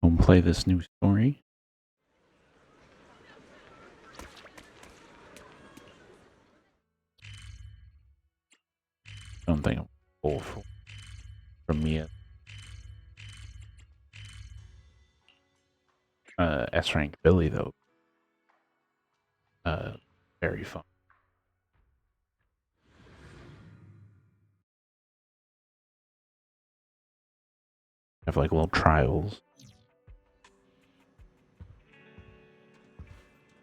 Go and play this new story. Don't think I'm full from me yet. S rank Billy though. Very fun. Have like little trials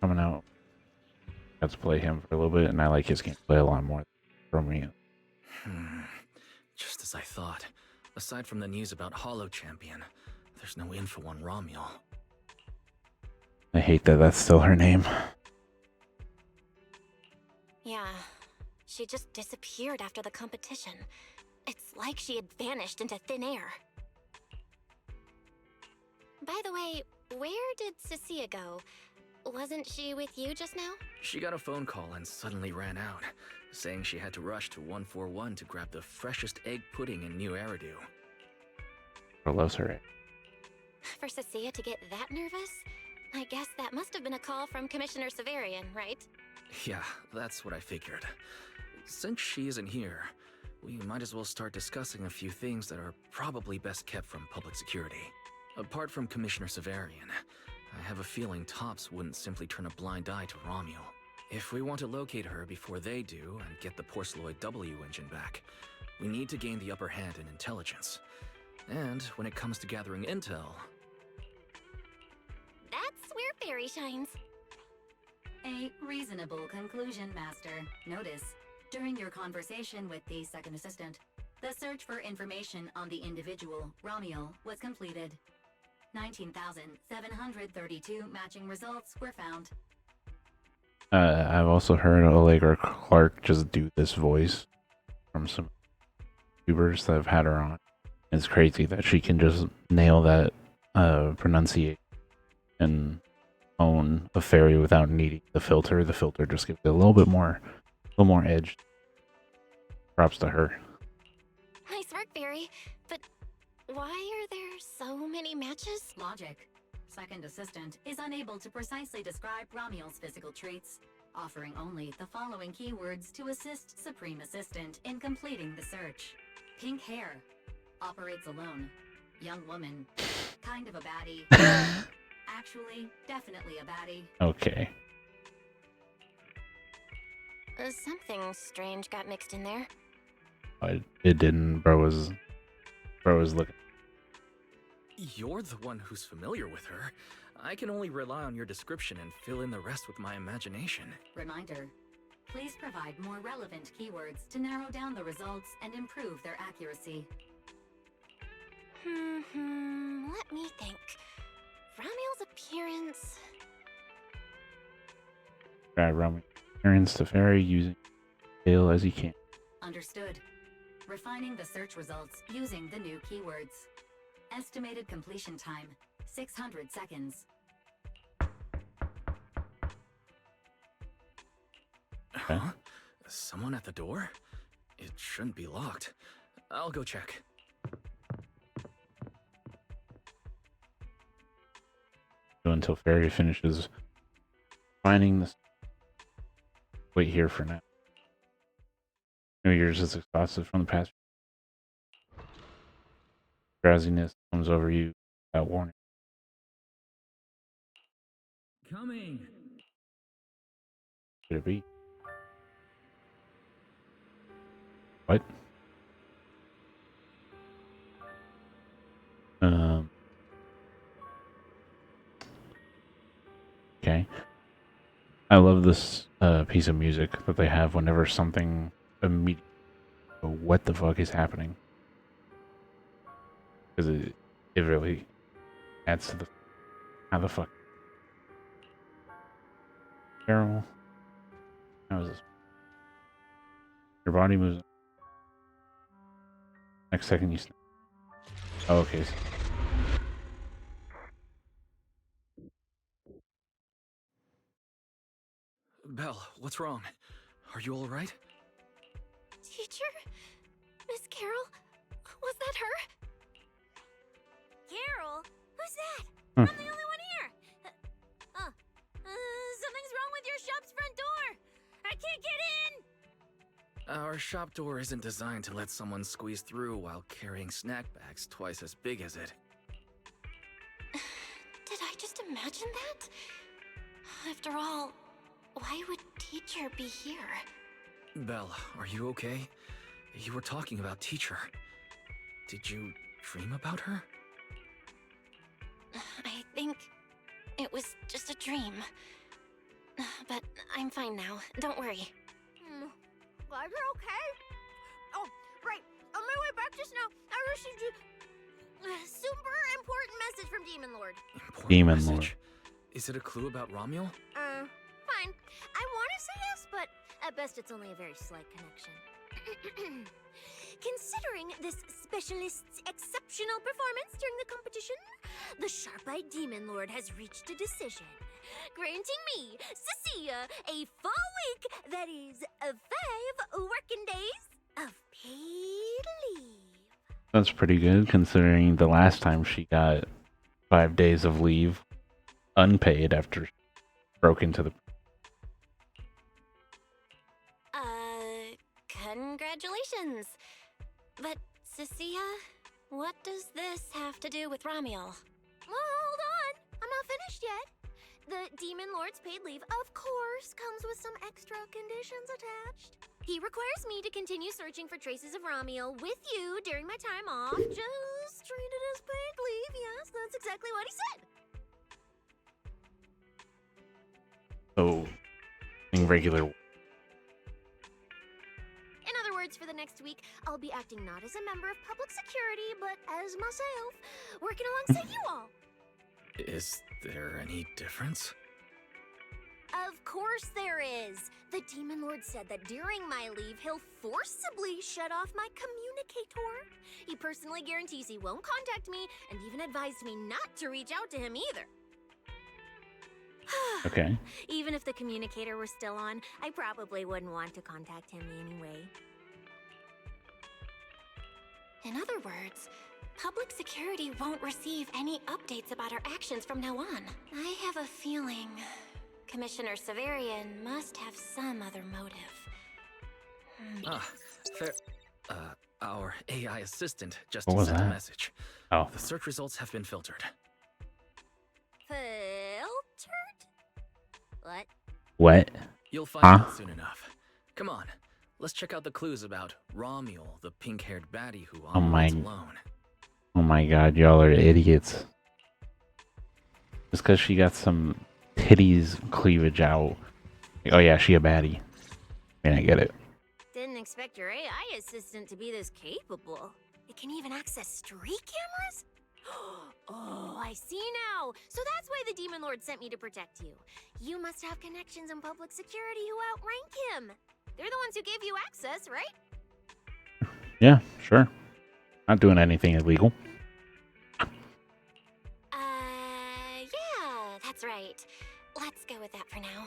coming out. Got to play him for a little bit, and I like his gameplay a lot more from me. Just as I thought. Aside from the news about Hollow Champion, there's no info on Romuel. I hate that that's still her name. Yeah, she just disappeared after the competition. It's like she had vanished into thin air. By the way, where did Cecilia go? Wasn't she with you just now? She got a phone call and suddenly ran out, saying she had to rush to 141 to grab the freshest egg pudding in New Eridu. Or loves her. For Cecilia to get that nervous? I guess that must have been a call from Commissioner Severian, right? Yeah, that's what I figured. Since she isn't here, we might as well start discussing a few things that are probably best kept from public security. Apart from Commissioner Severian, I have a feeling Topps wouldn't simply turn a blind eye to Romuel. If we want to locate her before they do and get the Porceloid W engine back, we need to gain the upper hand in intelligence. And when it comes to gathering intel... That's where Fairy shines. A reasonable conclusion, Master. Notice, during your conversation with the second assistant, the search for information on the individual, Romuel, was completed. 19,732 matching results were found. I've also heard Allegra Clark just do this voice from some YouTubers that have had her on. It's crazy that she can just nail that pronunciation and own a fairy without needing the filter. The filter just gives it a little more edge. Props to her. Nice work, Fairy. But why are there so many matches? Logic. Second assistant is unable to precisely describe Romuel's physical traits, offering only the following keywords to assist Supreme Assistant in completing the search. Pink hair. Operates alone. Young woman. Kind of a baddie. Actually, definitely a baddie. Okay. Something strange got mixed in there. It didn't. Bro was looking. You're the one who's familiar with her. I can only rely on your description and fill in the rest with my imagination. Reminder. Please provide more relevant keywords to narrow down the results and improve their accuracy. Let me think. Romuel's appearance... Try Roman appearance to fairy using tail as he can. Understood. Refining the search results using the new keywords. Estimated completion time, 600 seconds. Huh? Someone at the door? It shouldn't be locked. I'll go check. Go until fairy finishes finding this. Wait here for now. New Year's is exhausted from the past. Drowsiness comes over you without warning. Coming. Could it be? What? Okay. I love this piece of music that they have whenever something immediate. What the fuck is happening? Because it really adds to the how the fuck. Carol, how is this? Your body moves. Next second you snap. Oh, okay. Belle, what's wrong? Are you all right? Teacher? Miss Carol? Was that her? Carol? is that? Hmm. I'm the only one here. Something's wrong with your shop's front door. I can't get in. Our shop door isn't designed to let someone squeeze through while carrying snack bags twice as big as it. Did I just imagine that? After all, why would teacher be here? Belle, are you okay? You were talking about teacher. Did you dream about her? I think it was just a dream. But I'm fine now. Don't worry. Glad you're okay. Oh, right. On my way back just now, I received a super important message from Demon Lord. Important Demon message. Is it a clue about Romuel? Fine. I want to say yes, but at best it's only a very slight connection. Considering this specialist's exceptional performance during the competition, the Sharp-Eyed Demon Lord has reached a decision, granting me, Cecilia, a full week, that is, 5 working days of paid leave. That's pretty good considering the last time she got 5 days of leave unpaid after she broke into the. Congratulations. But, Cecilia, what does this have to do with Romuel? Well, hold on. I'm not finished yet. The Demon Lord's paid leave, of course, comes with some extra conditions attached. He requires me to continue searching for traces of Romuel with you during my time off. Just treat it as paid leave. Yes, that's exactly what he said. So, in regular. In other words, for the next week, I'll be acting not as a member of public security, but as myself, working alongside you all. Is there any difference? Of course there is. The Demon Lord said that during my leave, he'll forcibly shut off my communicator. He personally guarantees he won't contact me, and even advised me not to reach out to him either. Okay. Even if the communicator were still on, I probably wouldn't want to contact him anyway. In other words, public security won't receive any updates about our actions from now on. I have a feeling Commissioner Severian must have some other motive. Fair. Our AI assistant just What was sent a that? message. Oh, The search results have been filtered. Filtered? What? what? You'll find Huh? out soon enough. Come on, let's check out the clues about Romuel, the pink-haired baddie who Oh my- operates alone. Oh my god, y'all are idiots. Just because she got some titties cleavage out. Oh yeah, she a baddie. I mean, I get it. Didn't expect your AI assistant to be this capable. It can even access street cameras? Oh, I see now. So that's why the Demon Lord sent me to protect you. You must have connections in public security who outrank him. They're the ones who gave you access, right? Yeah, sure. Not doing anything illegal. Yeah, that's right. Let's go with that for now.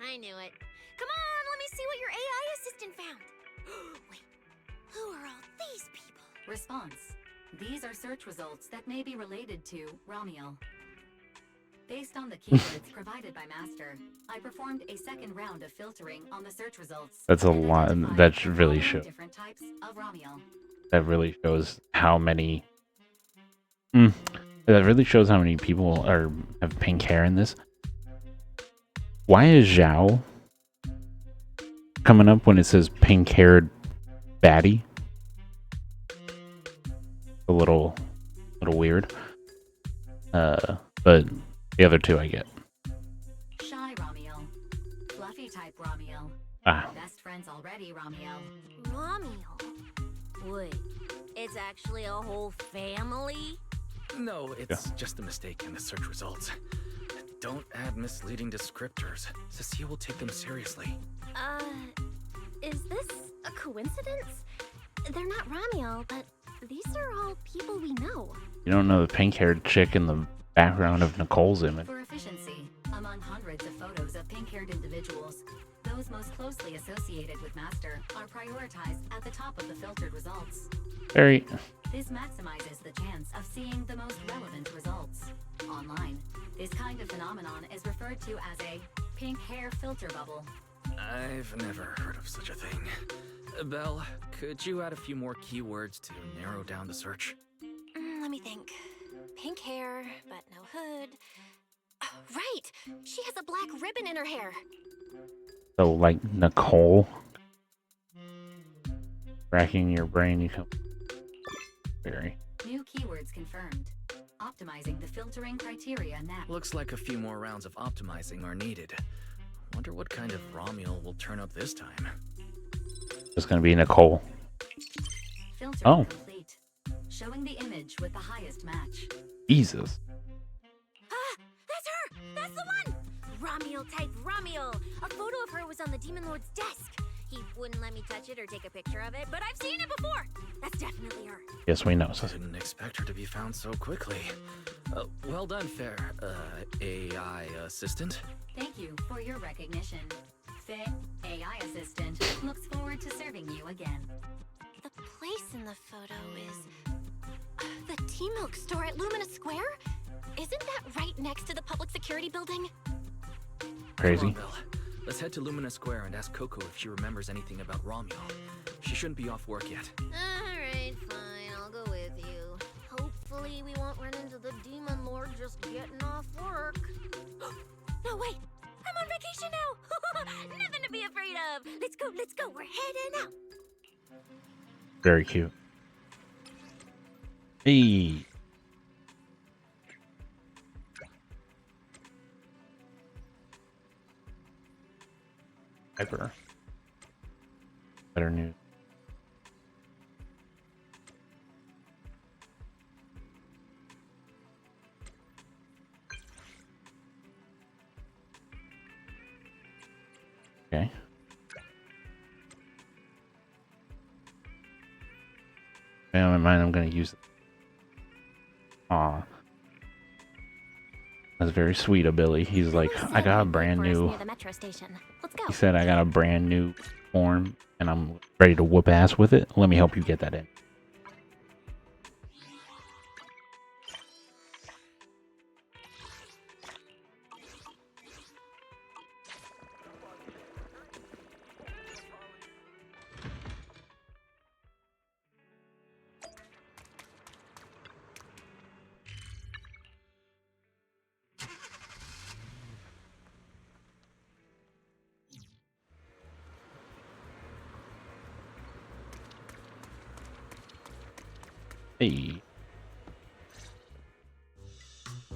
I knew it. Come on, let me see what your AI assistant found. Wait, who are all these people? Response. These are search results that may be related to Romuel. Based on the keywords provided by Master, I performed a second round of filtering on the search results. That's a and lot. identified That the really following shows. different types of Romuel. That really shows how many. That really shows how many people have pink hair in this. Why is Zhao coming up when it says pink-haired baddie? A little weird. But the other two I get. Shy Romuel. Fluffy type Romuel. Ah, Best friends already Romuel. Romuel? Wait, it's actually a whole family? No, it's just a mistake in the search results. Don't add misleading descriptors. Cecile will take them seriously. Is this a coincidence? They're not Romuel, but these are all people we know. you don't know the pink-haired chick in the background of Nicole's image. For efficiency, among hundreds of photos of pink-haired individuals, those most closely associated with Master are prioritized at the top of the filtered results. Very. This maximizes the chance of seeing the most relevant results. Online, this kind of phenomenon is referred to as a pink hair filter bubble. I've never heard of such a thing. Belle, could you add a few more keywords to narrow down the search? Let me think. Pink hair, but no hood. Right! She has a black ribbon in her hair. So, like Nicole. Racking your brain, you can. Very. New keywords confirmed. Optimizing the filtering criteria now. Looks like a few more rounds of optimizing are needed. Wonder what kind of Romuel will turn up this time. It's gonna be Nicole. Filtering complete. Showing the image with the highest match. Jesus. Ah! That's her! That's the one! Romuel type Romuel! A photo of her was on the Demon Lord's desk. He wouldn't let me touch it or take a picture of it, but I've seen it before! That's definitely her. Yes, we know. I didn't expect her to be found so quickly. Well done, Fair, AI assistant. Thank you for your recognition. Faye, AI assistant, looks forward to serving you again. The place in the photo is... the T-Milk store at Lumina Square? Isn't that right next to the public security building? Crazy. Come on, Belle. Let's head to Lumina Square and ask Coco if she remembers anything about Romuel. She shouldn't be off work yet. Alright, fine, I'll go with you. Hopefully we won't run into the Demon Lord just getting off work. No, wait! I'm on vacation now! Nothing to be afraid of! Let's go, we're heading out! Very cute. Hey. Hyper. Better news. Okay. In my mind, I'm gonna use it. Aw. That's very sweet of Billy. He's like, I got a brand new. Near the metro station. Let's go. He said, I got a brand new form and I'm ready to whoop ass with it. Let me help you get that in. Hey.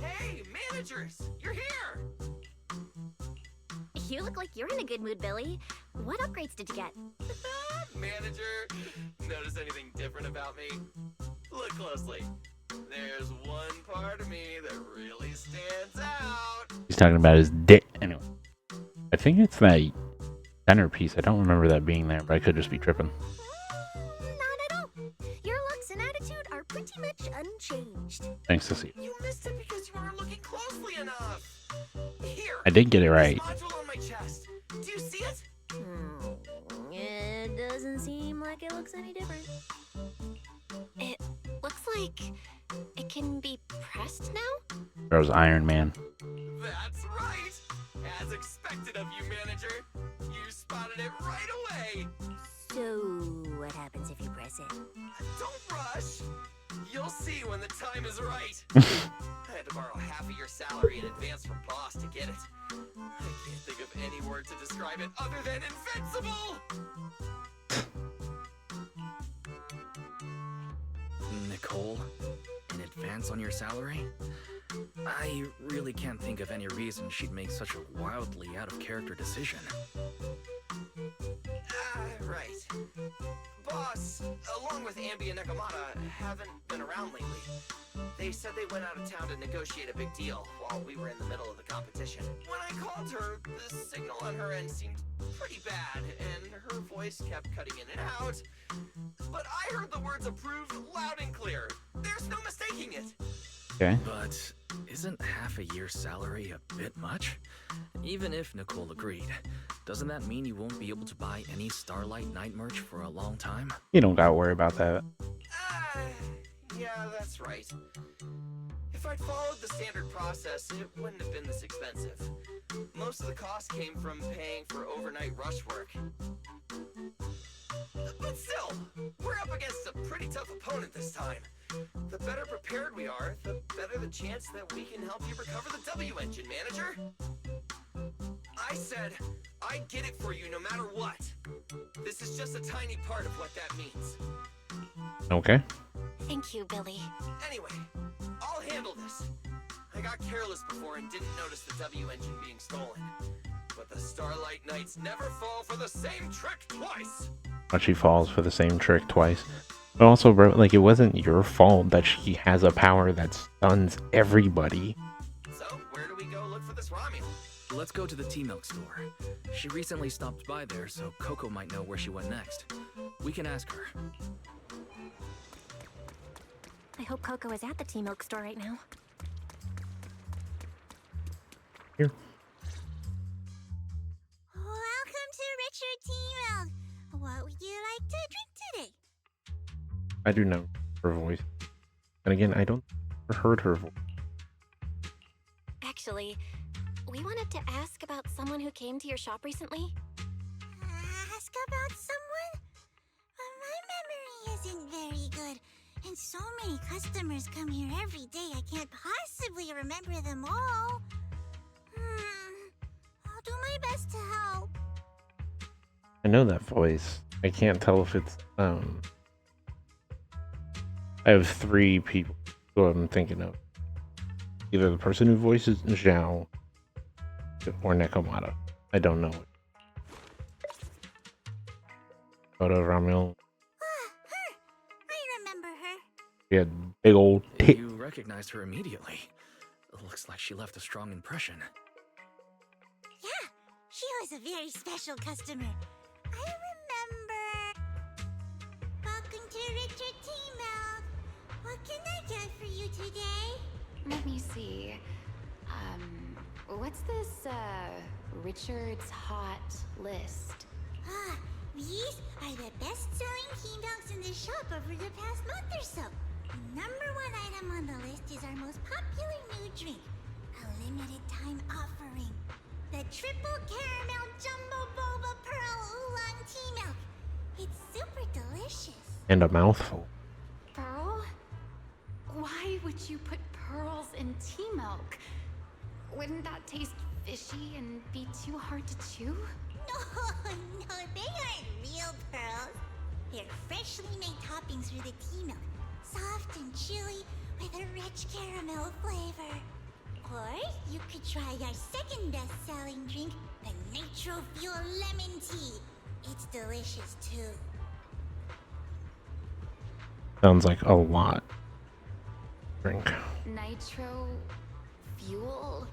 Hey, managers! You're here! You look like you're in a good mood, Billy. What upgrades did you get? Manager, notice anything different about me? Look closely. There's one part of me that really stands out. He's talking about his dick. Anyway. I think it's that centerpiece. I don't remember that being there, but I could just be tripping. Not at all. Your looks and attitude are pretty much unchanged. Thanks to see. You missed it because you weren't looking closely enough. Here. I did get it right. This module on my chest. Do you see it? It doesn't seem like it looks any different. It looks like it can be pressed now? That was Iron Man. That's right. As expected of you, manager. You spotted it right away. So, what happens if you press it? Don't rush. You'll see when the time is right. I had to borrow half of your salary in advance from boss to get it. I can't think of any word to describe it other than invincible! Nicole, in advance on your salary? I really can't think of any reason she'd make such a wildly out-of-character decision. Right. Boss, along with Ambi and Nakamata, haven't been around lately. They said they went out of town to negotiate a big deal while we were in the middle of the competition. When I called her, the signal on her end seemed pretty bad, and her voice kept cutting in and out. But I heard the words approved loud and clear. There's no mistaking it. Okay. But Isn't half a year's salary a bit much? Even if Nicole agreed, doesn't that mean you won't be able to buy any Starlight Night merch for a long time? You don't gotta worry about that. Yeah, that's right. If I'd followed the standard process, it wouldn't have been this expensive. Most of the cost came from paying for overnight rush work. But still, we're up against a pretty tough opponent this time. The better prepared we are, the better the chance that we can help you recover the W engine, manager. I said I'd get it for you no matter what. This is just a tiny part of what that means. Okay. Thank you, Billy. Anyway, I'll handle this. I got careless before and didn't notice the W engine being stolen. But the Starlight Knights never fall for the same trick twice. But she falls for the same trick twice. But also, bro, like, it wasn't your fault that she has a power that stuns everybody. So, where do we go look for this Romeo? Let's go to the T-Milk store. She recently stopped by there, so Coco might know where she went next. We can ask her. I hope Coco is at the T-Milk store right now. Here. Welcome to Richard T-Milk. What would you like to drink today? I do know her voice. And again, I don't ever heard her voice. Actually, we wanted to ask about someone who came to your shop recently. Ask about someone? My memory isn't very good. And so many customers come here every day, I can't possibly remember them all. I'll do my best to help. I know that voice. I can't tell if it's, I have 3 people who I'm thinking of. Either the person who voices Zhao or Nekomata. I don't know. Photo Romeo. Her! I remember her. She had big old tits. You recognized her immediately. Looks like she left a strong impression. Yeah, she was a very special customer. I remember. Welcome to Richard T-Milk. What can I get for you today? Let me see. What's this, Richard's Hot List? These are the best-selling T-Milks in the shop over the past month or so. The #1 item on the list is our most popular new drink, a limited-time offering. The Triple Caramel Jumbo Boba Pearl Oolong T-Milk. It's super delicious. And a mouthful. Pearl? Why would you put pearls in tea milk? Wouldn't that taste fishy and be too hard to chew? No, they aren't real pearls. They're freshly made toppings for the tea milk, soft and chewy with a rich caramel flavor. Or you could try our second best-selling drink, the Nitro Fuel Lemon Tea. It's delicious too. Sounds like a lot. Drink. Nitro fuel?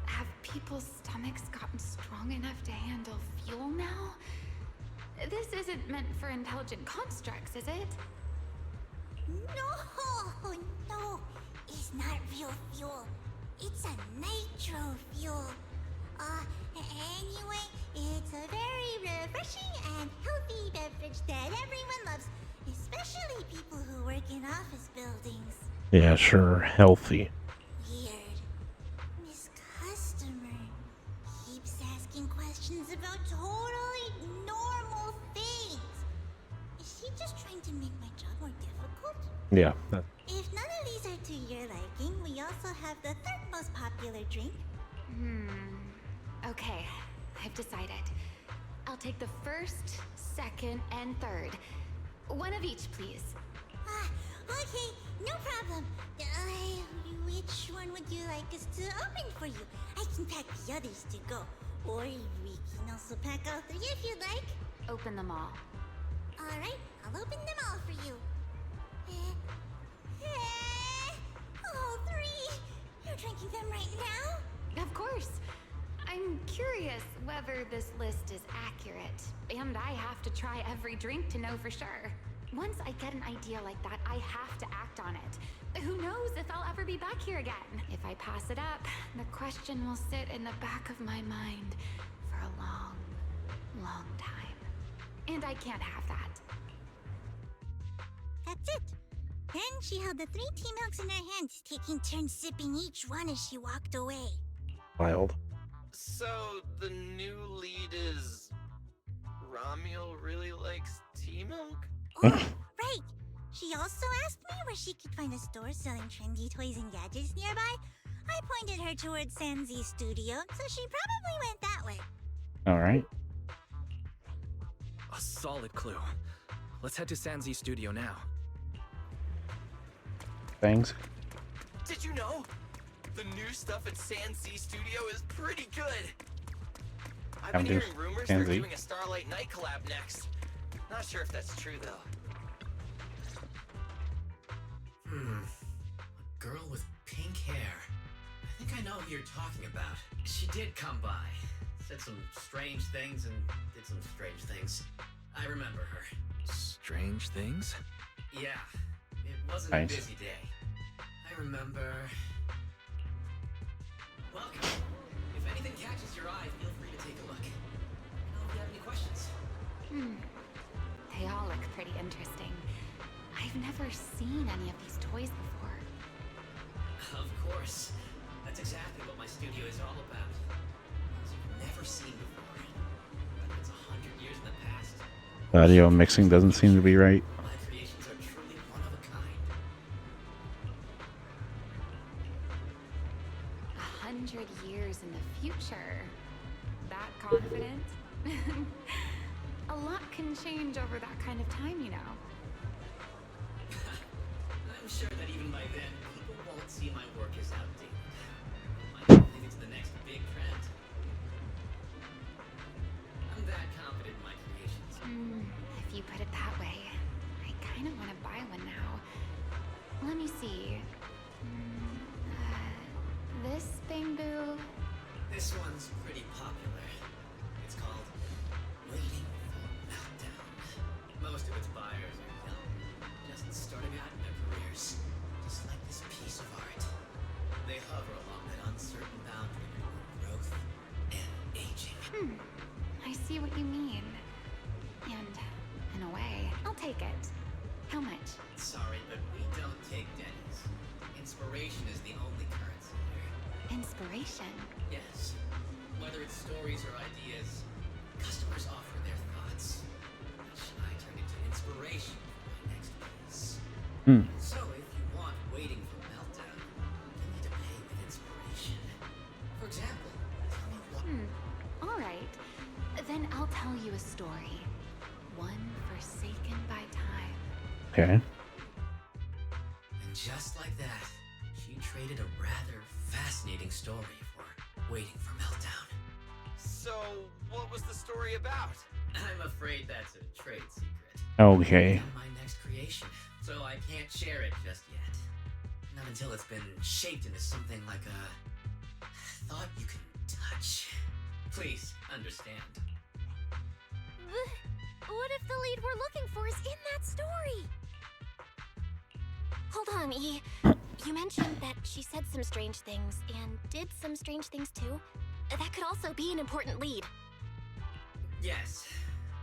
Have people's stomachs gotten strong enough to handle fuel now? This isn't meant for intelligent constructs, is it? No, it's not real fuel. It's a nitro fuel. Anyway, it's a very refreshing and healthy beverage that everyone loves, especially people who work in office buildings. Yeah, sure. Healthy. Weird. This customer keeps asking questions about totally normal things. Is she just trying to make my job more difficult? Yeah. If none of these are to your liking, we also have the 3rd most popular drink. Okay, I've decided. I'll take the 1st, 2nd, and 3rd. One of each, please. Okay, no problem. Which one would you like us to open for you? I can pack the others to go. Or we can also pack all 3 if you'd like. Open them all. Alright, I'll open them all for you. All 3? You're drinking them right now? Of course. I'm curious whether this list is accurate, and I have to try every drink to know for sure. Once I get an idea like that, I have to act on it. Who knows if I'll ever be back here again? If I pass it up, the question will sit in the back of my mind for a long, long time. And I can't have that. That's it. Then she held the 3 tea milks in her hands, taking turns sipping each one as she walked away. Wild. So the new lead is Ramiel really likes tea milk? Oh, right. She also asked me where she could find a store selling trendy toys and gadgets nearby. I pointed her towards Sanzi's studio, so she probably went that way. All right. A solid clue. Let's head to Sanzi's studio now. Thanks. Did you know? The new stuff at Sanzi Studio is pretty good. I've been Sanzi. hearing rumors they're Sanzi. doing a Starlight Night collab next. Not sure if that's true though. A girl with pink hair. I think I know who you're talking about. She did come by. Said some strange things and did some strange things. I remember her. Strange things? Yeah, it wasn't Nice. a busy day. I remember... Welcome. If anything catches your eye, feel free to take a look. Let me know if you have any questions. They all look pretty interesting. I've never seen any of these toys before. Of course. That's exactly what my studio is all about. Things you've never seen before. Whether it's 100 years in the past. The audio mixing doesn't seem to be right. My creations are truly one of a kind. 100 years in the future. That confident? A lot can change over that kind of time, you know. I'm sure that even by then, people won't see my work as outdated. Might lead it to the next big trend. I'm that confident in my creations. If you put it that way, I kind of want to buy one now. Let me see. This bamboo. This one's pretty popular. It's called Waiting for Meltdown. Most of its buyers are young, just starting out in their careers, just like this piece of art. They hover along that uncertain boundary between growth and aging. I see what you mean. And, in a way, I'll take it. How much? Sorry, but we don't take pennies. Inspiration is the only currency here. Inspiration. Yes. Whether it's stories or ideas, customers offer their thoughts, which I turn into inspiration for my next piece. So if you want Waiting for Meltdown, you need to pay with inspiration. For example, tell me what... All right. Then I'll tell you a story. One forsaken by time. Okay. And just like that, she traded a rather fascinating story for Waiting for Meltdown. So what was the story about? I'm afraid that's a trade secret. Okay. My next creation, so I can't share it just yet. Not until it's been shaped into something like a thought you can touch. Please understand. What if the lead we're looking for is in that story? Hold on, E. You mentioned that she said some strange things and did some strange things too. That could also be an important lead. Yes.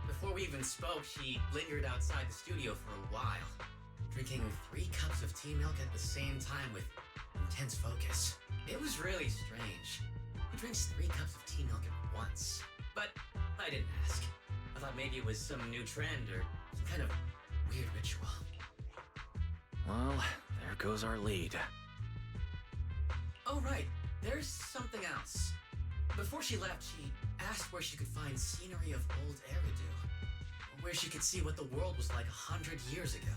Before we even spoke, she lingered outside the studio for a while, drinking 3 cups of tea milk at the same time with intense focus. It was really strange. Who drinks 3 cups of tea milk at once? But I didn't ask. I thought maybe it was some new trend or some kind of weird ritual. Well, there goes our lead. Oh, right. There's something else. Before she left, she asked where she could find scenery of old Eridu, where she could see what the world was like 100 years ago.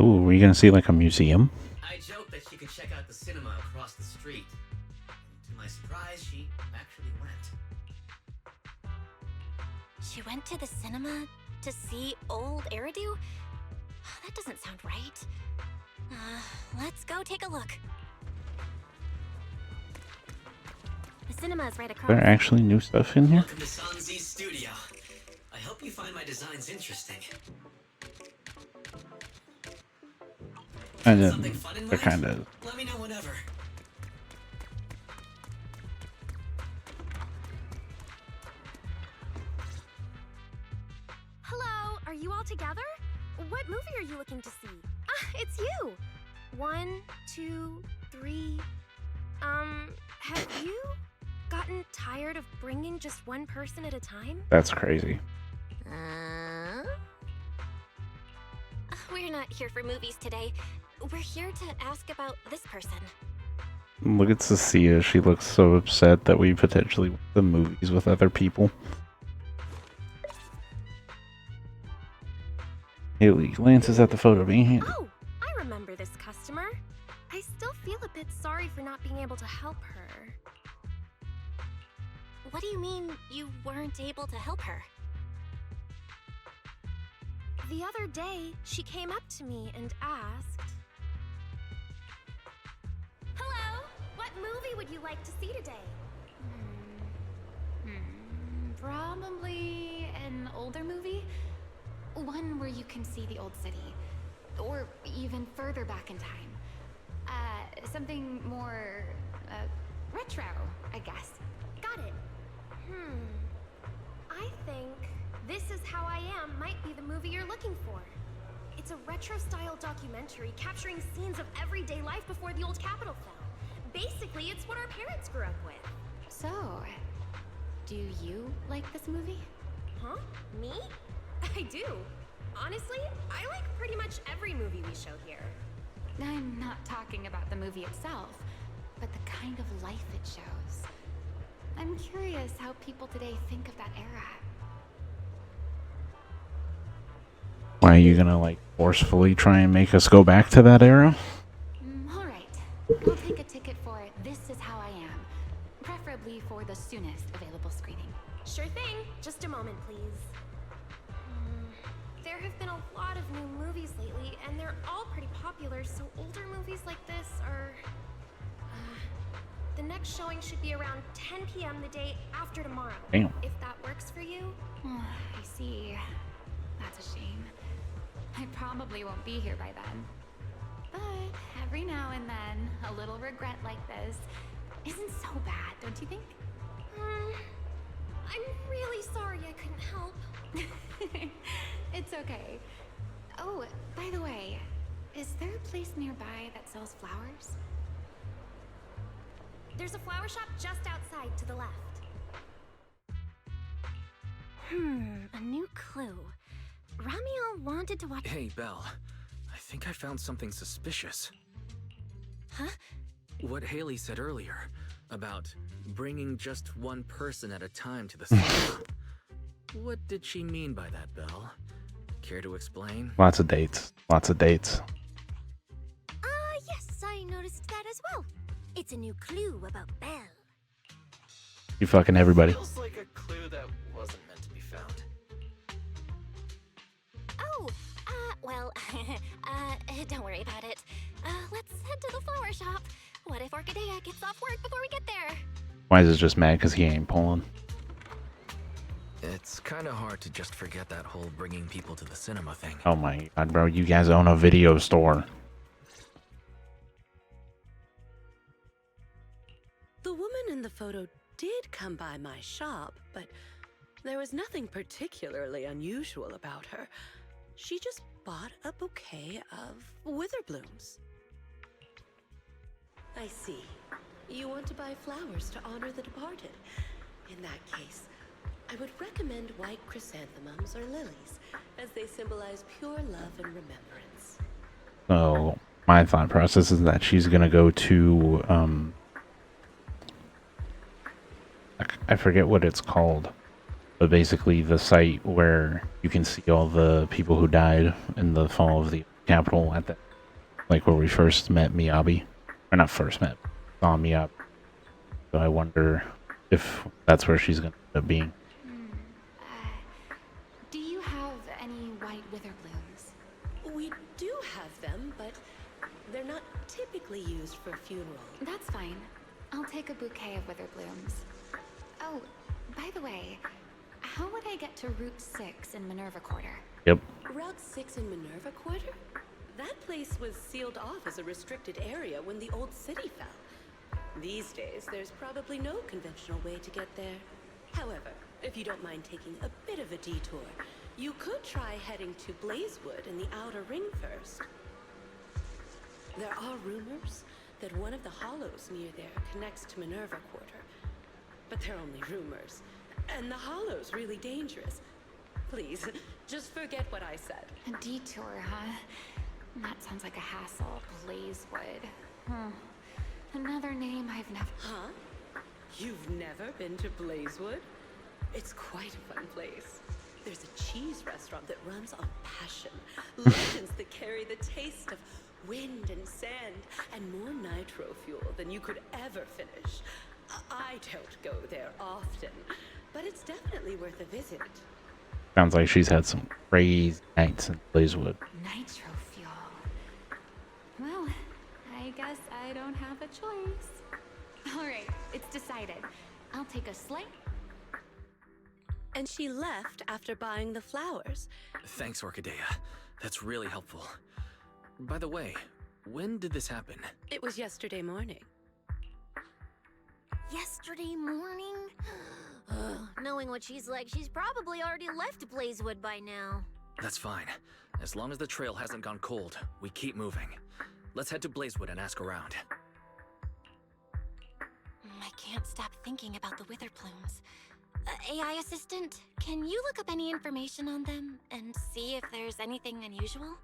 Ooh, are you gonna see like a museum? I joked that she could check out the cinema across the street. And to my surprise, she actually went. She went to the cinema to see old Eridu? That doesn't sound right. Let's go take a look. The cinema is right across. There actually new stuff in here? Welcome to Sanzi's studio. I hope you find my designs interesting. And then Something fun in they're mind? kind of. Let me know whenever. Hello, are you all together? What movie are you looking to see? Ah, it's you! 1, 2, 3. Have you gotten tired of bringing just one person at a time? That's crazy. We're not here for movies today. We're here to ask about this person. Look at Cecilia. She looks so upset that we potentially went to the movies with other people. Haley glances at the photo being handed. Oh, I remember this customer. I still feel a bit sorry for not being able to help her. What do you mean you weren't able to help her? The other day, she came up to me and asked, "Hello, what movie would you like to see today?" Probably an older movie. One where you can see the old city. Or even further back in time. Something more, retro, I guess. Got it. I think This Is How I Am might be the movie you're looking for. It's a retro-style documentary capturing scenes of everyday life before the old Capitol fell. Basically, it's what our parents grew up with. So, do you like this movie? Huh? Me? I do. Honestly, I like pretty much every movie we show here. I'm not talking about the movie itself, but the kind of life it shows. I'm curious how people today think of that era. Why are you gonna like forcefully try and make us go back to that era? Alright, I'll take a ticket for This Is How I Am, preferably for the soonest available screening. Sure thing. Just a moment, please. There have been a lot of new movies lately, and they're all pretty popular, so older movies like this are... the next showing should be around 10 p.m. the day after tomorrow. Damn. If that works for you. I see. That's a shame. I probably won't be here by then. But every now and then, a little regret like this isn't so bad, don't you think? I'm really sorry I couldn't help. It's okay. Oh, by the way, is there a place nearby that sells flowers? There's a flower shop just outside to the left. A new clue. Ramiel wanted to watch... Hey, Belle. I think I found something suspicious. Huh? What Haley said earlier about bringing just one person at a time to the cinema. What did she mean by that, Belle? Care to explain? Lots of dates. Lots of dates. Yes, I noticed that as well. It's a new clue about Belle. You fucking everybody. Feels like a clue that wasn't meant to be found. Oh, well, don't worry about it. Let's head to the flower shop. What if Orchidea gets off work before we get there? Why is it just mad because he ain't pulling? It's kind of hard to just forget that whole bringing people to the cinema thing. Oh my god, bro, you guys own a video store. The woman in the photo did come by my shop, but there was nothing particularly unusual about her. She just bought a bouquet of Witherblooms. I see. You want to buy flowers to honor the departed. In that case, I would recommend white chrysanthemums or lilies, as they symbolize pure love and remembrance. So my thought process is that she's gonna go to I forget what it's called, but basically the site where you can see all the people who died in the fall of the Capitol at the, like where we first met Miyabi, or not first met, saw Miyabi. So I wonder if that's where she's gonna end up being. Do you have any white Witherblooms? We do have them, but they're not typically used for funeral. That's fine. I'll take a bouquet of Witherblooms. Oh, by the way, how would I get to Route 6 in Minerva Quarter? Yep. Route 6 in Minerva Quarter? That place was sealed off as a restricted area when the old city fell. These days, there's probably no conventional way to get there. However, if you don't mind taking a bit of a detour, you could try heading to Blazewood in the Outer Ring first. There are rumors that one of the hollows near there connects to Minerva Quarter. But they're only rumors. And the hollow's really dangerous. Please, just forget what I said. A detour, huh? That sounds like a hassle. Blazewood. Another name I've never... Huh? You've never been to Blazewood? It's quite a fun place. There's a cheese restaurant that runs on passion. Legends that carry the taste of wind and sand and more nitro fuel than you could ever finish. I don't go there often, but it's definitely worth a visit. Sounds like she's had some crazy nights in Blazewood. Nitro fuel. Well, I guess I don't have a choice. Alright, it's decided. I'll take a sleigh. And she left after buying the flowers. Thanks, Orchidea. That's really helpful. By the way, when did this happen? It was yesterday morning. Yesterday morning? Knowing what she's like, she's probably already left Blazewood by now. That's fine. As long as the trail hasn't gone cold, we keep moving. Let's head to Blazewood and ask around. I can't stop thinking about the wither plumes. AI assistant, can you look up any information on them and see if there's anything unusual?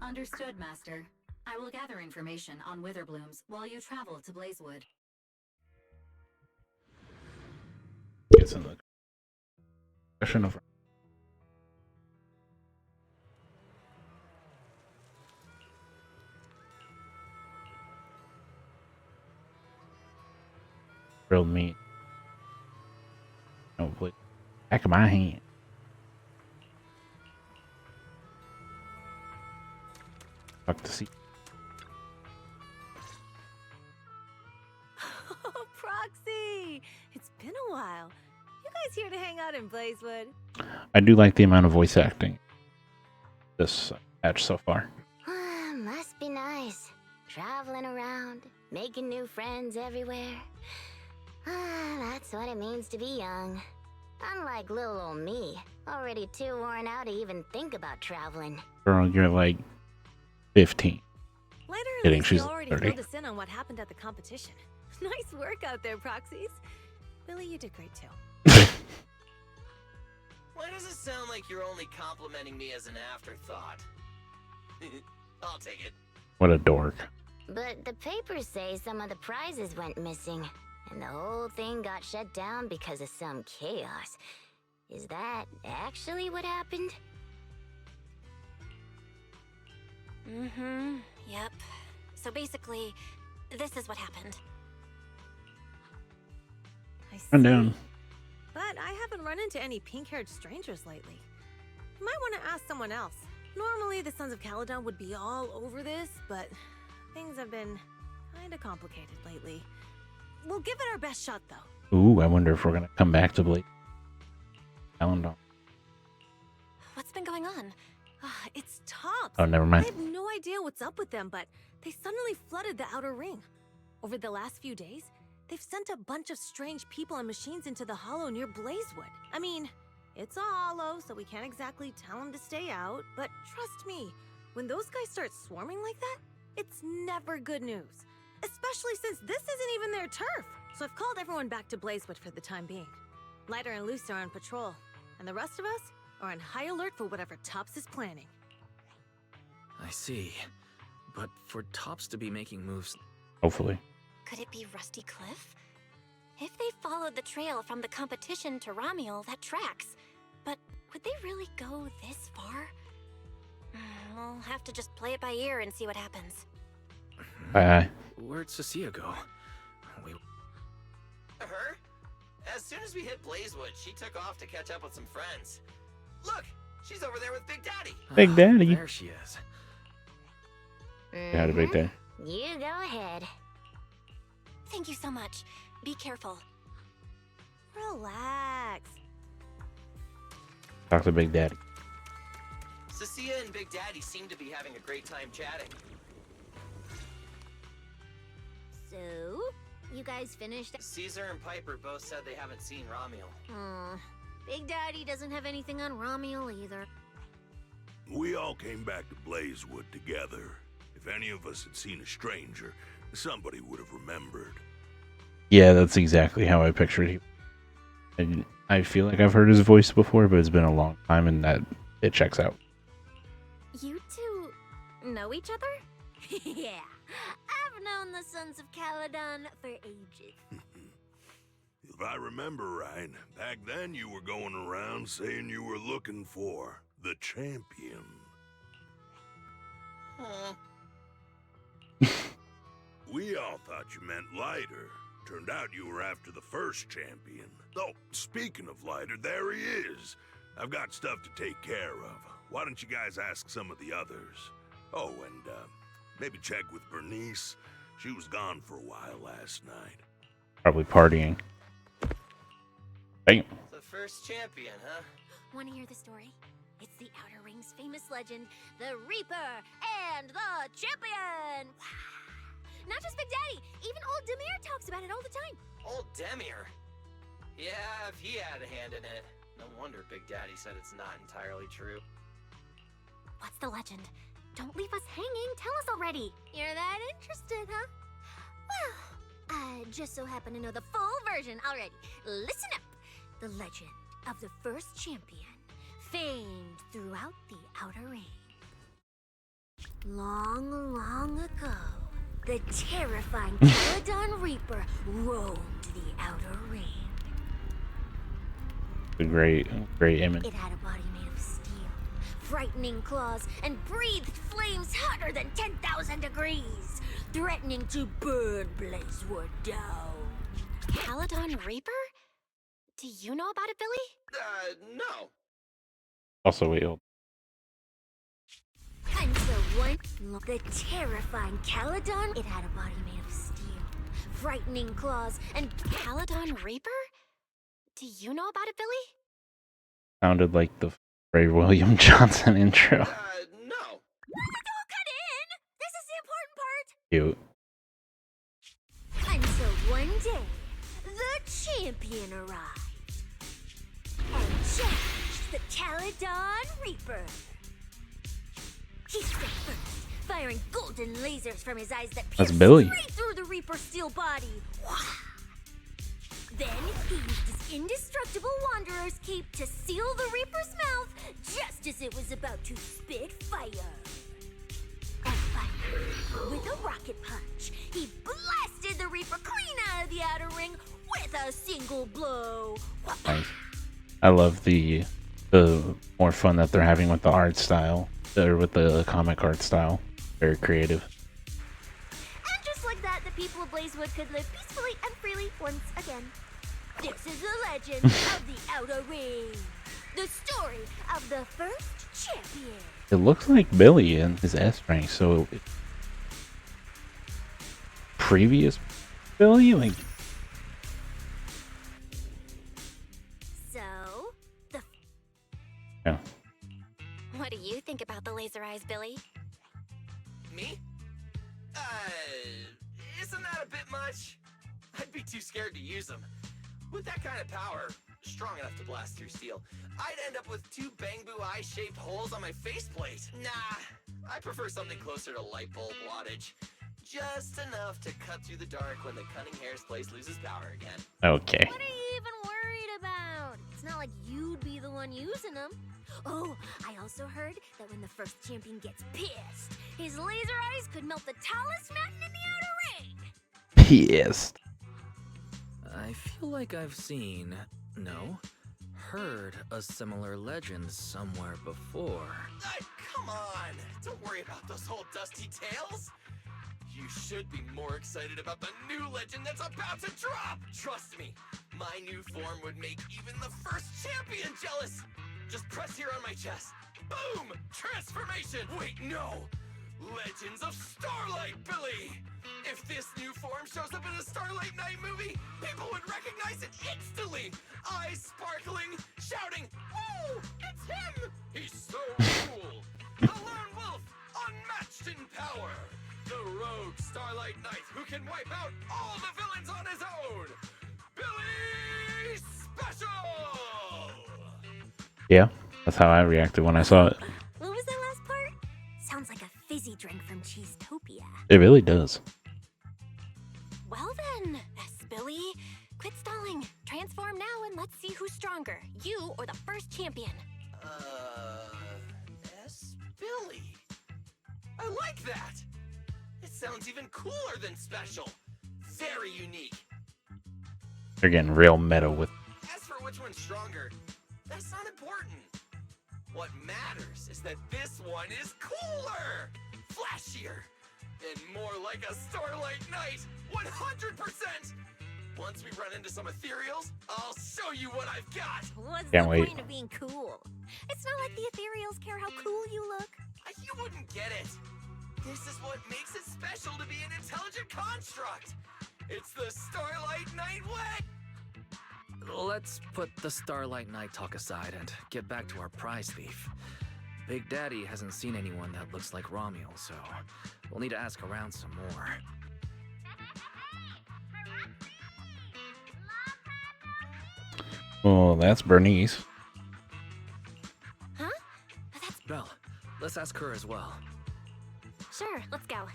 Understood, Master. I will gather information on Witherblooms while you travel to Blazewood. Gets in the question of grilled meat. No, please. Back of my hand. Fuck the seat. Oh, Proxy! It's been a while. You guys here to hang out in Blazewood? I do like the amount of voice acting this patch so far. Must be nice. Traveling around, making new friends everywhere. That's what it means to be young. Unlike little old me, already too worn out to even think about traveling. Girl, you're like 15. Later, Kidding, she's already 30. filled us in on what happened at the competition. Nice work out there, Proxies. Billy, you did great too. Why does it sound like you're only complimenting me as an afterthought? I'll take it. What a dork. But the papers say some of the prizes went missing, and the whole thing got shut down because of some chaos. Is that actually what happened? Yep. So basically, this is what happened. I see. Run down. But I haven't run into any pink-haired strangers lately. You might want to ask someone else. Normally, the Sons of Caledon would be all over this, but things have been kinda complicated lately. We'll give it our best shot, though. Ooh, I wonder if we're gonna come back to Blade. Calendar. What's been going on? It's Tops. Oh, never I mind. have no idea what's up with them, but they suddenly flooded the Outer Ring. Over the last few days, they've sent a bunch of strange people and machines into the hollow near Blazewood. I mean, it's a hollow, so we can't exactly tell them to stay out, but trust me, when those guys start swarming like that, it's never good news. Especially since this isn't even their turf. So I've called everyone back to Blazewood for the time being. Lighter and Loose are on patrol, and the rest of us are on high alert for whatever Tops is planning. I see. But for Tops to be making moves... Hopefully. Could it be Rusty Cliff? If they followed the trail from the competition to Ramiel, that tracks. But would they really go this far? We'll have to just play it by ear and see what happens. Bye. Where'd Cecilia go? We... Her? As soon as we hit Blazewood, she took off to catch up with some friends. Look! She's over there with Big Daddy! Big Daddy. There she is. Got a Big Daddy. You go ahead. Thank you so much. Be careful. Relax. Talk to Big Daddy. Cecilia and Big Daddy seem to be having a great time chatting. So, you guys finished? Caesar and Piper both said they haven't seen Romuel. Big Daddy doesn't have anything on Romuel either. We all came back to Blazewood together. If any of us had seen a stranger, somebody would have remembered. Yeah, that's exactly how I pictured him. And I feel like I've heard his voice before, but it's been a long time, and that it checks out. You two know each other? Yeah, I've known the Sons of Caledon for ages. If I remember right, back then you were going around saying you were looking for the champion. We all thought you meant Lighter. Turned out you were after the first champion. Oh, speaking of Lighter, there he is. I've got stuff to take care of. Why don't you guys ask some of the others? Oh, and maybe check with Bernice. She was gone for a while last night. Probably partying. Bam. The first champion, huh? Want to hear the story? It's the Outer Ring's famous legend, the Reaper and the Champion! Not just Big Daddy, even old Demir talks about it all the time. Old Demir? Yeah, if he had a hand in it. No wonder Big Daddy said it's not entirely true. What's the legend? Don't leave us hanging, tell us already. You're that interested, huh? Well, I just so happen to know the full version already. Listen up! The legend of the first champion, famed throughout the Outer Ring. Long, long ago, the terrifying Caledon Reaper roamed the Outer Ring. A great image. It had a body made of steel, frightening claws, and breathed flames hotter than 10,000 degrees, threatening to burn Blazewood down. Caledon Reaper? Do you know about it, Billy? No. Also, wait, hold. Until one, the terrifying Caledon, it had a body made of steel, frightening claws, and Caledon Reaper? Do you know about it, Billy? Sounded like the Ray William Johnson intro. No. Don't cut in! This is the Cute. important part! Until one day, the champion arrived and challenged the Caledon Reaper. He struck first, firing golden lasers from his eyes that That's pierced Billy. straight through the Reaper's steel body. Then he used his indestructible Wanderer's cape to seal the Reaper's mouth just as it was about to spit fire. And finally, with a rocket punch, he blasted the Reaper clean out of the Outer Ring with a single blow. Nice. I love the more fun that they're having with the art style, or with the comic art style. Very creative. And just like that, the people of Blazewood could live peacefully and freely once again. This is the legend of the Outer Ring. The story of the first champion. It looks like Billy in his S rank, so previous Billy, like So, the yeah. What do you think about the laser eyes, Billy? Me? Isn't that a bit much? I'd be too scared to use them. With that kind of power, strong enough to blast through steel, I'd end up with 2 Bangbu eye-shaped holes on my faceplate. Nah, I prefer something closer to light bulb wattage. Just enough to cut through the dark when the cunning hair's place loses power again. Okay. What are you even worried about? It's not like you'd be the one using them. Oh, I also heard that when the first champion gets pissed, his laser eyes could melt the tallest mountain in the Outer Ring. Pissed. I feel like I've seen, heard a similar legend somewhere before. Come on! Don't worry about those old dusty tales! You should be more excited about the new legend that's about to drop! Trust me, my new form would make even the first champion jealous! Just press here on my chest. Boom! Transformation! Wait, no! Legends of Starlight Billy! If this new form shows up in a Starlight Knight movie, people would recognize it instantly! Eyes sparkling, shouting, "Woo! It's him! He's so cool! The lone wolf, unmatched in power! The rogue Starlight Knight who can wipe out all the villains on his own! Billy Special!" Yeah, that's how I reacted when I saw it. What was that last part? Sounds like a fizzy drink from Cheesetopia. It really does. Well then, Billy, quit stalling. Transform now and let's see who's stronger, you or the first champion. Billy. I like that! It sounds even cooler than special. Very unique. They're getting real meta with. As for which one's stronger, that's not important. What matters is that this one is cooler, flashier, and more like a Starlight Knight, 100%! Once we run into some ethereals, I'll show you what I've got! What's Can't the wait. point of being cool? It's not like the ethereals care how cool you look. You wouldn't get it! This is what makes it special to be an intelligent construct! It's the Starlight Knight way! Let's put the Starlight Knight talk aside and get back to our prize thief. Big Daddy hasn't seen anyone that looks like Romuald, so we'll need to ask around some more. Oh, that's Bernice. Huh? Belle, let's ask her as well. Sure, let's go.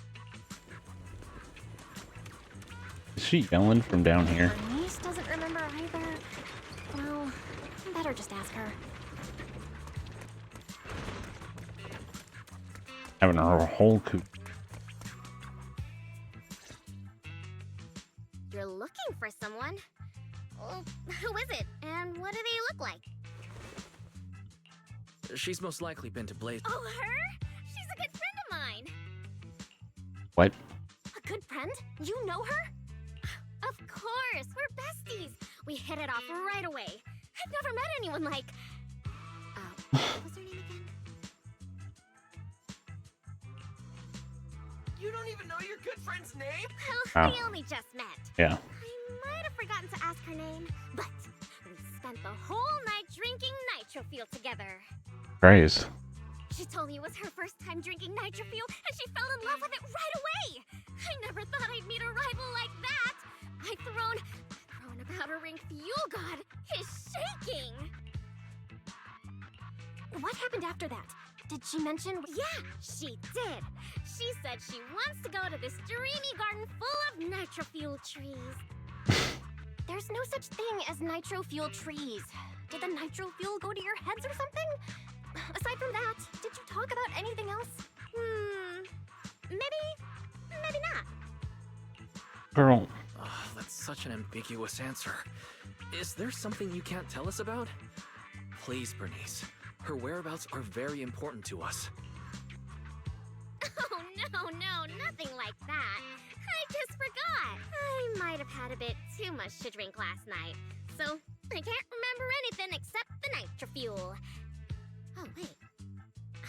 Is she yelling from down here? Bernice doesn't remember either. Well, better just ask her. Having her whole coop. You're looking for someone? Well, who is it? And what do they look like? She's most likely been to Blaze. Oh, her? She's a good friend of mine. What? A good friend? You know her? Of course, we're besties. We hit it off right away. I've never met anyone like... what was her name again? You don't even know your good friend's name? Well, Oh. we only just met. Yeah. I might have forgotten to ask her name, but we spent the whole night drinking Nitrofuel together. Praise. She told me it was her first time drinking Nitrofuel, and she fell in love with it right away. I never thought I'd meet a rival like that. My throne about a ring fuel god is shaking. What happened after that? Did she mention? Yeah, she did. She said she wants to go to this dreamy garden full of Nitrofuel trees. There's no such thing as Nitrofuel trees. Did the Nitrofuel go to your heads or something? Aside from that, did you talk about anything else? Maybe not. Girl. Oh, that's such an ambiguous answer. Is there something you can't tell us about? Please, Bernice. Her whereabouts are very important to us. Oh, no, nothing like that. I just forgot. I might have had a bit too much to drink last night, so I can't remember anything except the Nitrofuel. Oh, wait.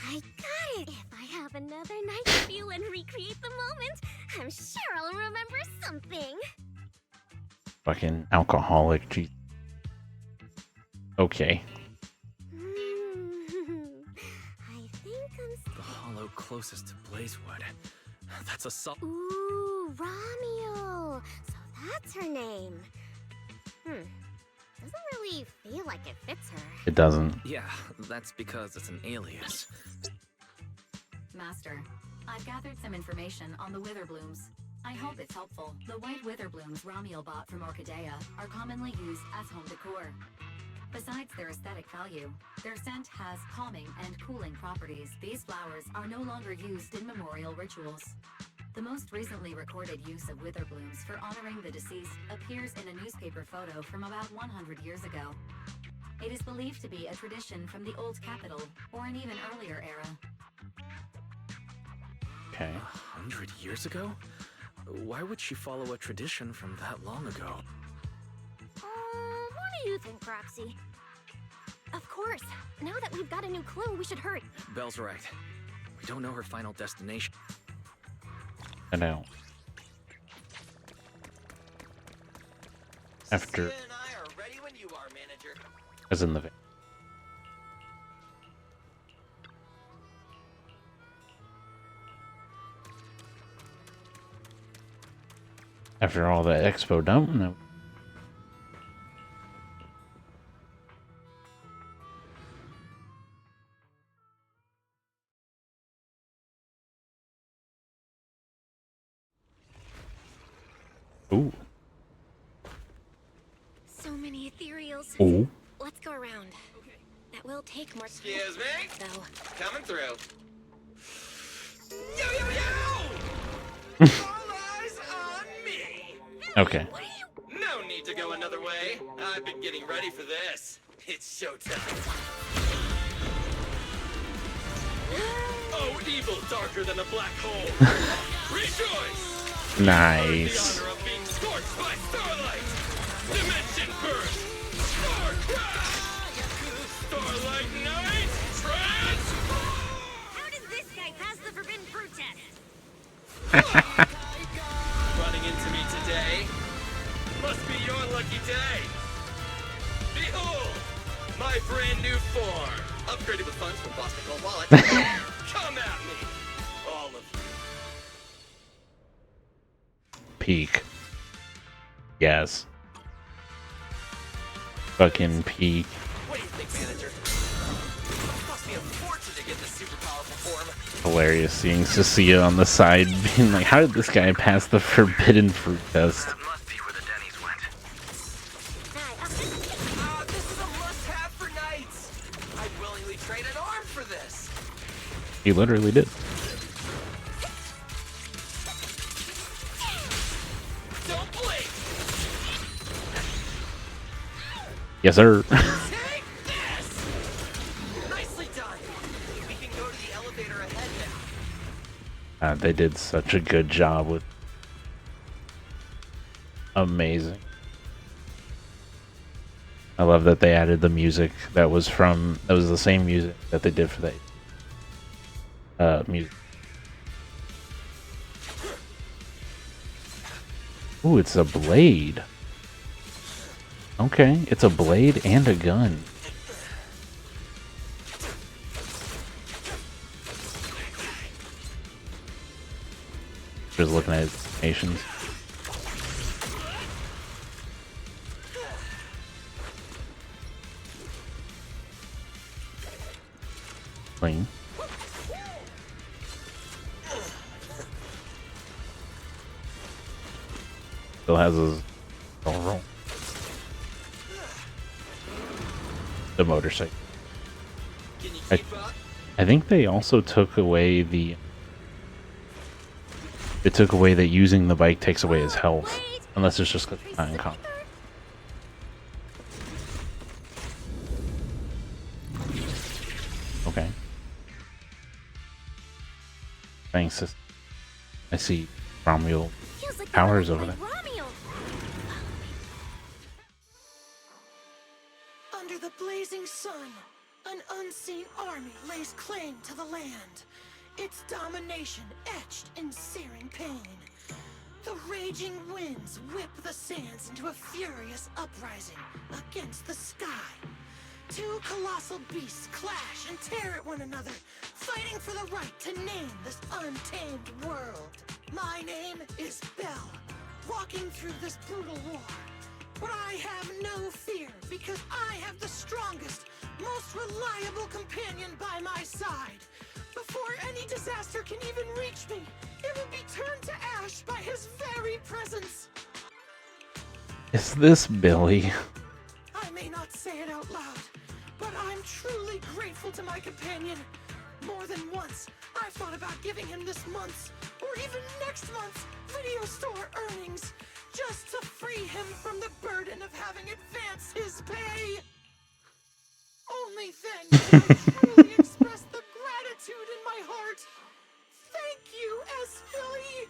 I got it! If I have another Nitrofuel and recreate the moment, I'm sure I'll remember something. Fucking alcoholic. Gee. Okay. I think I'm... The hollow closest to Blazewood. That's a Ooh, Romuald! So that's her name. Doesn't really feel like it fits her. It doesn't. Yeah, that's because it's an alias. Master, I've gathered some information on the Witherblooms. I hope it's helpful. The white Witherblooms Romuald bought from Orchidea are commonly used as home decor. Besides their aesthetic value, their scent has calming and cooling properties. These flowers are no longer used in memorial rituals. The most recently recorded use of Witherblooms for honoring the deceased appears in a newspaper photo from about 100 years ago. It is believed to be a tradition from the Old Capital or an even earlier era. Okay. 100 years ago? Why would she follow a tradition from that long ago? What do you think, Roxy? Of course. Now that we've got a new clue, we should hurry. Belle's right. We don't know her final destination. I know. After, Saskia and I are ready when you are, manager. as in the van. After all that expo dump, no. Ooh. So many ethereals. Ooh. Let's go around. That will take more time. Excuse me? Though. Coming through. Yo, yo, yo! All eyes on me! Okay. No need to go another way. I've been getting ready for this. It's showtime. Oh, evil darker than a black hole. Rejoice! Nice. The honor of being scorched by starlight. Dimension burst. Star crash. Starlight night. Transform! How does this guy pass the forbidden fruit test? Running into me today. Must be your lucky day. Behold, my brand new form. Upgraded with funds from Boston Gold Wallet. Come at me. All of you. Peak. Yes. Fucking peak. What do you think, manager? Cost me a fortune to get this super powerful form. Hilarious seeing Cecilia on the side being like, how did this guy pass the forbidden fruit test? That must be where the Denny's went. This is a must-have for Knights. I'd willingly trade an arm for this. He literally did. Don't blink. Yes, sir. Take this. Nicely done. We can go to the elevator ahead now. They did such a good job with. Amazing. I love that they added the music that was the same music that they did for that music. Ooh, it's a blade. Okay, it's a blade and a gun. Just looking at his nations. Clean. Still has his roll. The motorcycle. I think they also took away the. It took away that using the bike takes away his health, unless it's just not in combat. Okay. Thanks. I see Romuald powers over there. Under the blazing sun, an unseen army lays claim to the land. Its domination etched in searing pain. The raging winds whip the sands into a furious uprising against the sky. Two colossal beasts clash and tear at one another, fighting for the right to name this untamed world. My name is Belle, walking through this brutal war. But I have no fear, because I have the strongest, most reliable companion by my side. Before any disaster can even reach me, it will be turned to ash by his very presence. Is this Billy? I may not say it out loud, but I'm truly grateful to my companion. More than once, I've thought about giving him this month's, or even next month's, video store earnings, just to free him from the burden of having advanced his pay. Only then can I truly express the gratitude in my heart. Thank you, S. Philly.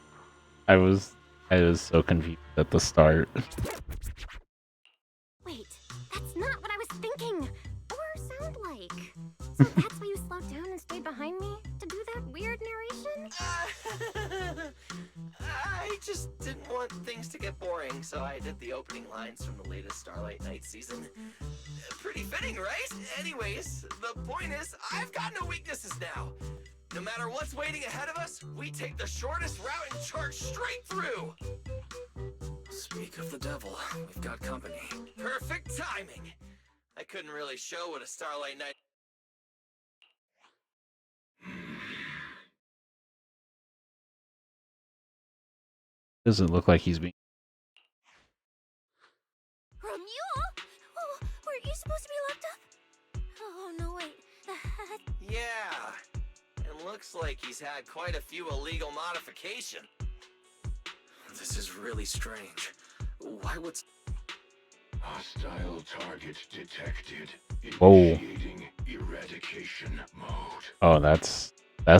I was so confused at the start. Wait, that's not what I was thinking or sound like. So that's why you slowed down and stayed behind me to do that weird narration? I just didn't want want things to get boring, so I did the opening lines from the latest Starlight Knight season. Pretty fitting, right? Anyways, the point is, I've got no weaknesses now. No matter what's waiting ahead of us, we take the shortest route and charge straight through. Speak of the devil, we've got company. Perfect timing. I couldn't really show what a Starlight Knight... Doesn't look like he's being. Romule? Oh, weren't you supposed to be locked up? Oh, no, wait. Yeah. And looks like he's had quite a few illegal modifications. This is really strange. Why would... Hostile target detected. Whoa. Initiating eradication mode. Oh, that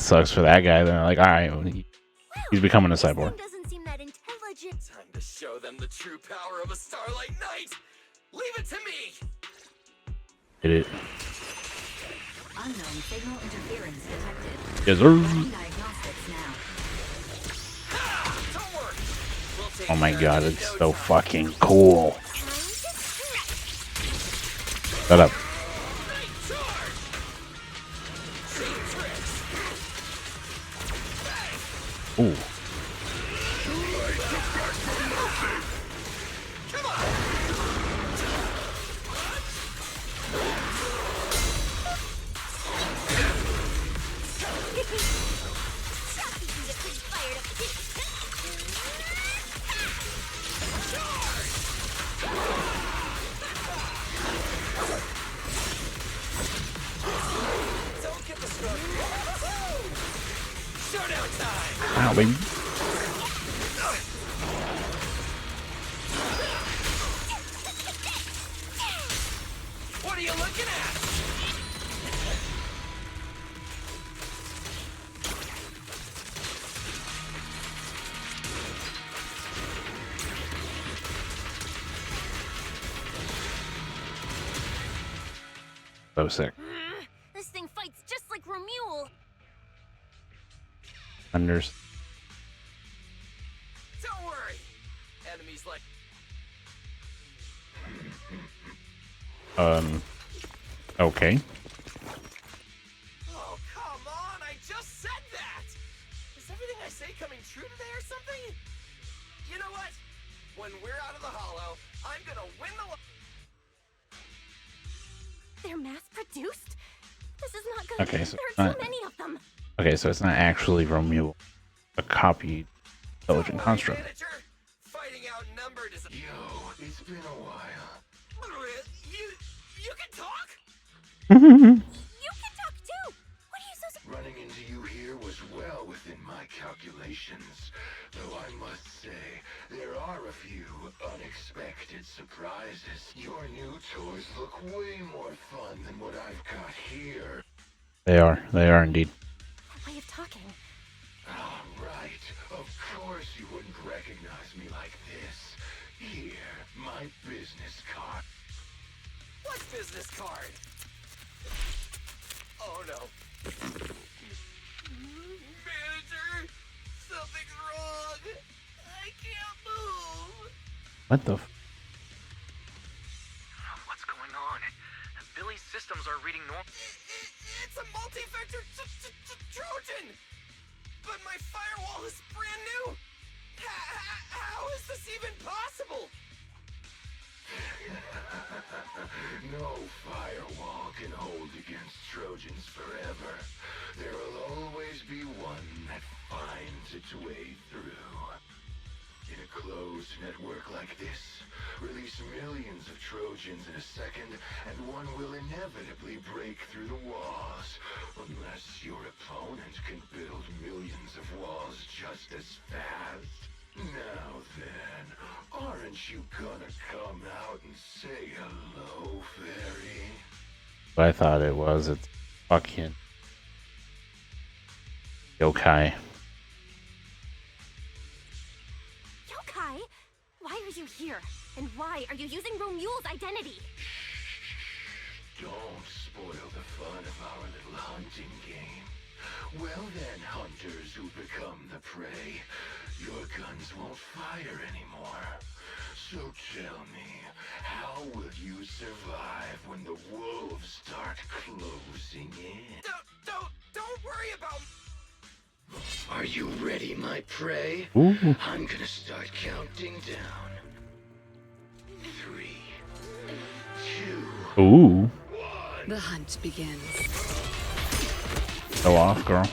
sucks for that guy. Then like, all right, he's becoming a cyborg. Doesn't seem that intelligent. Time to show them the true power of a Starlight Knight. Leave it to me. Did it? Unknown signal interference detected. Yes, sir. Running diagnostics now. Don't worry. We'll take Oh my care god, of it it's in so no time. fucking cool. Shut up. Ooh. Don't get the stroke. Showdown time. Wow, baby. What are you looking at? So sick. This thing fights just like Romule. Unders. Don't worry. Enemies like... Okay. Oh, come on. I just said that. Is everything I say coming true today or something? You know what? When we're out of the hollow, I'm gonna win the... They're mass-produced? This is not gonna... Okay, so there are so many of them. Okay, so it's not actually Romule, a copied intelligent construct. Manager, fighting outnumbered is... Yo, it's been a while. You can talk? You can talk too. What are you so... Running into you here was well within my calculations. Though I must say, there are a few unexpected surprises. Your new toys look way more fun than what I've got here. They are indeed. A way of talking. Oh, right. Of course you wouldn't recognize me like this. Here, my business card. What business card? Oh no. Manager, something's wrong. I can't move. What the? What's going on? Billy's systems are reading normal. It's a multi-vector Trojan! But my firewall is brand new! How is this even possible? No firewall can hold against Trojans forever. There'll always be one that finds its way through. In a closed network like this, release millions of Trojans in a second, and one will inevitably break through the walls. Unless your opponent can build millions of walls just as fast. Now then, aren't you gonna come out and say hello, fairy? I thought it was. It's fucking yokai. Yokai? Why are you here? And why are you using Romule's identity? Don't spoil the fun of our little hunting game. Well then, hunters who become the prey, your guns won't fire anymore. So tell me, how will you survive when the wolves start closing in? Don't worry about. Are you ready, my prey? Ooh. I'm gonna start counting down. 3, 2. Ooh. The hunt begins. Go off, girl.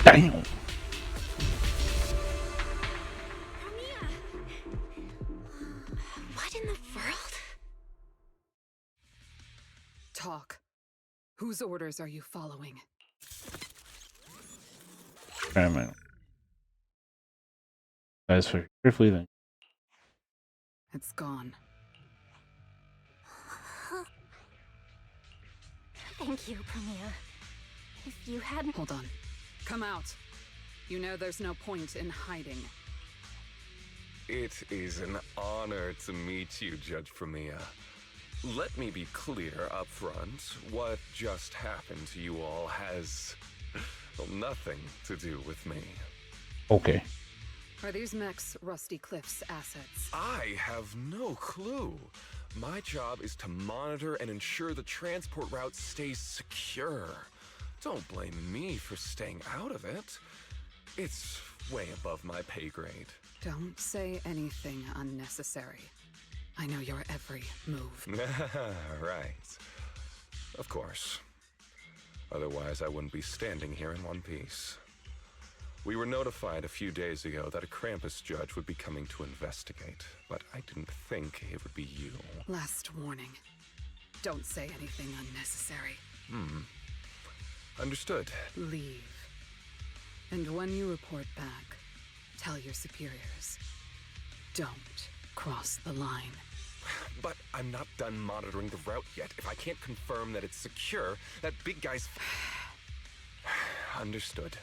Damn. What in the world? Talk. Whose orders are you following? Wait a minute. As for briefly then. It's gone. Thank you, Premia. If you hadn't... Hold on. Come out. You know there's no point in hiding. It is an honor to meet you, Judge Premia. Let me be clear up front. What just happened to you all has nothing to do with me. Okay. Are these mechs Rusty Cliff's assets? I have no clue. My job is to monitor and ensure the transport route stays secure. Don't blame me for staying out of it. It's way above my pay grade. Don't say anything unnecessary. I know your every move. Right. Of course. Otherwise, I wouldn't be standing here in one piece. We were notified a few days ago that a Krampus judge would be coming to investigate, but I didn't think it would be you. Last warning. Don't say anything unnecessary. Understood. Leave. And when you report back, tell your superiors. Don't cross the line. But I'm not done monitoring the route yet. If I can't confirm that it's secure, that big guy's... Understood.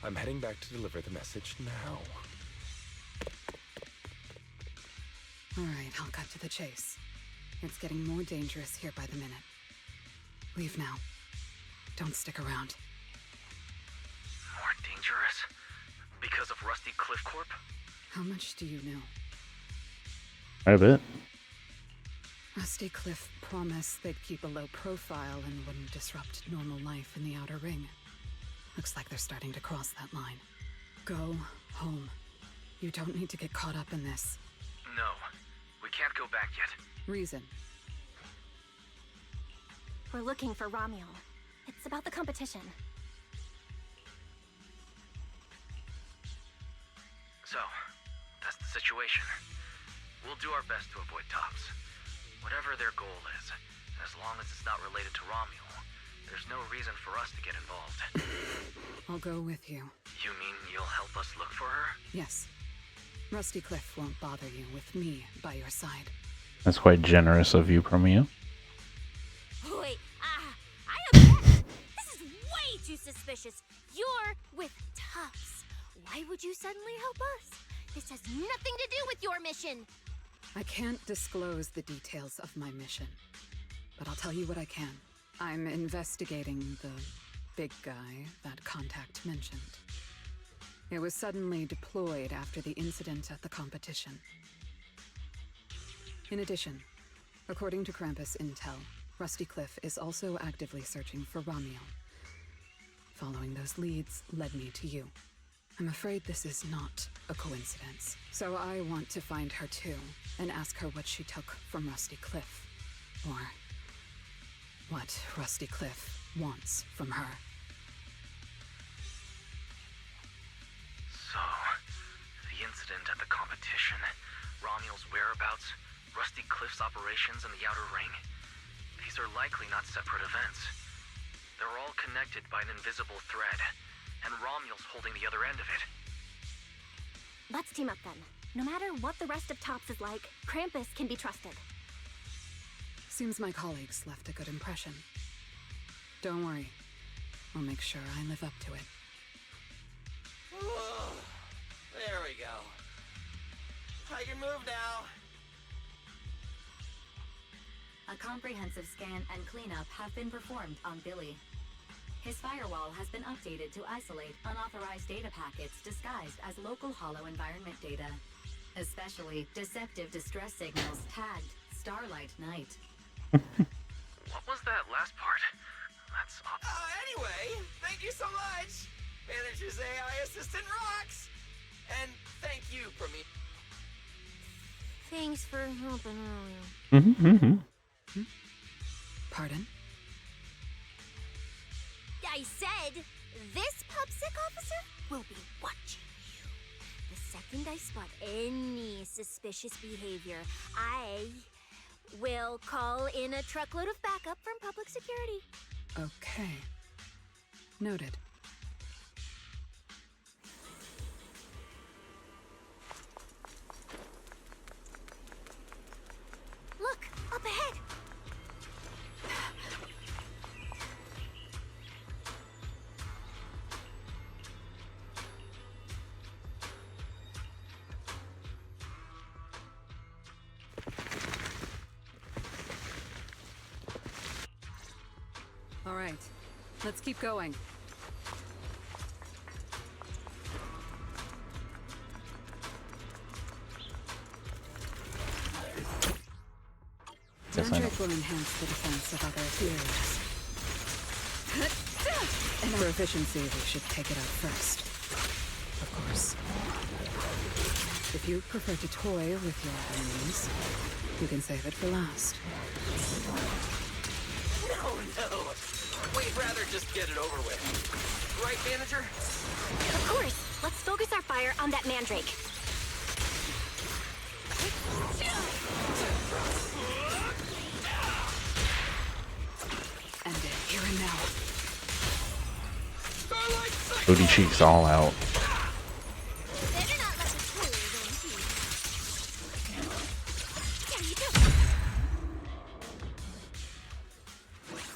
I'm heading back to deliver the message now. All right, I'll cut to the chase. It's getting more dangerous here by the minute. Leave now. Don't stick around. More dangerous? Because of Rusty Cliff Corp? How much do you know? Quite a bit. Rusty Cliff promised they'd keep a low profile and wouldn't disrupt normal life in the Outer Ring. Looks like they're starting to cross that line. Go home. You don't need to get caught up in this. No, we can't go back yet. Reason. We're looking for Romuel. It's about the competition. So, that's the situation. We'll do our best to avoid Tops. Whatever their goal is, as long as it's not related to Romuel, there's no reason for us to get involved. I'll go with you. You mean you'll help us look for her? Yes. Rusty Cliff won't bother you with me by your side. That's quite generous of you, Premia. Wait, I object! This is way too suspicious. You're with Tufts. Why would you suddenly help us? This has nothing to do with your mission. I can't disclose the details of my mission, but I'll tell you what I can. I'm investigating the big guy that Contact mentioned. It was suddenly deployed after the incident at the competition. In addition, according to Krampus intel, Rusty Cliff is also actively searching for Romuel. Following those leads led me to you. I'm afraid this is not a coincidence. So I want to find her too, and ask her what she took from Rusty Cliff. Or what Rusty Cliff wants from her. So, the incident at the competition, Romuel's whereabouts, Rusty Cliff's operations in the Outer Ring, these are likely not separate events. They're all connected by an invisible thread, and Romuel's holding the other end of it. Let's team up then. No matter what the rest of Tops is like, Krampus can be trusted. Seems my colleagues left a good impression. Don't worry. I'll make sure I live up to it. There we go. I can move now. A comprehensive scan and cleanup have been performed on Billy. His firewall has been updated to isolate unauthorized data packets disguised as local hollow environment data, especially deceptive distress signals tagged Starlight Night. What was that last part? That's Anyway, thank you so much! Manager's AI assistant rocks! And thank you, Prometheus. Thanks for helping earlier. Pardon? I said, this PubSec officer will be watching you. The second I spot any suspicious behavior, I will call in a truckload of backup from public security. Okay. Noted. Look, up ahead. All right. Let's keep going. Mandrake will enhance the defense of other heroes. And for efficiency, we should take it out first. Of course. If you prefer to toy with your enemies, you can save it for last. No. We'd rather just get it over with. Right, Manager? Of course. Let's focus our fire on that Mandrake. End it here and now. Booty cheeks all out. Better not let the tools unseat. There you go.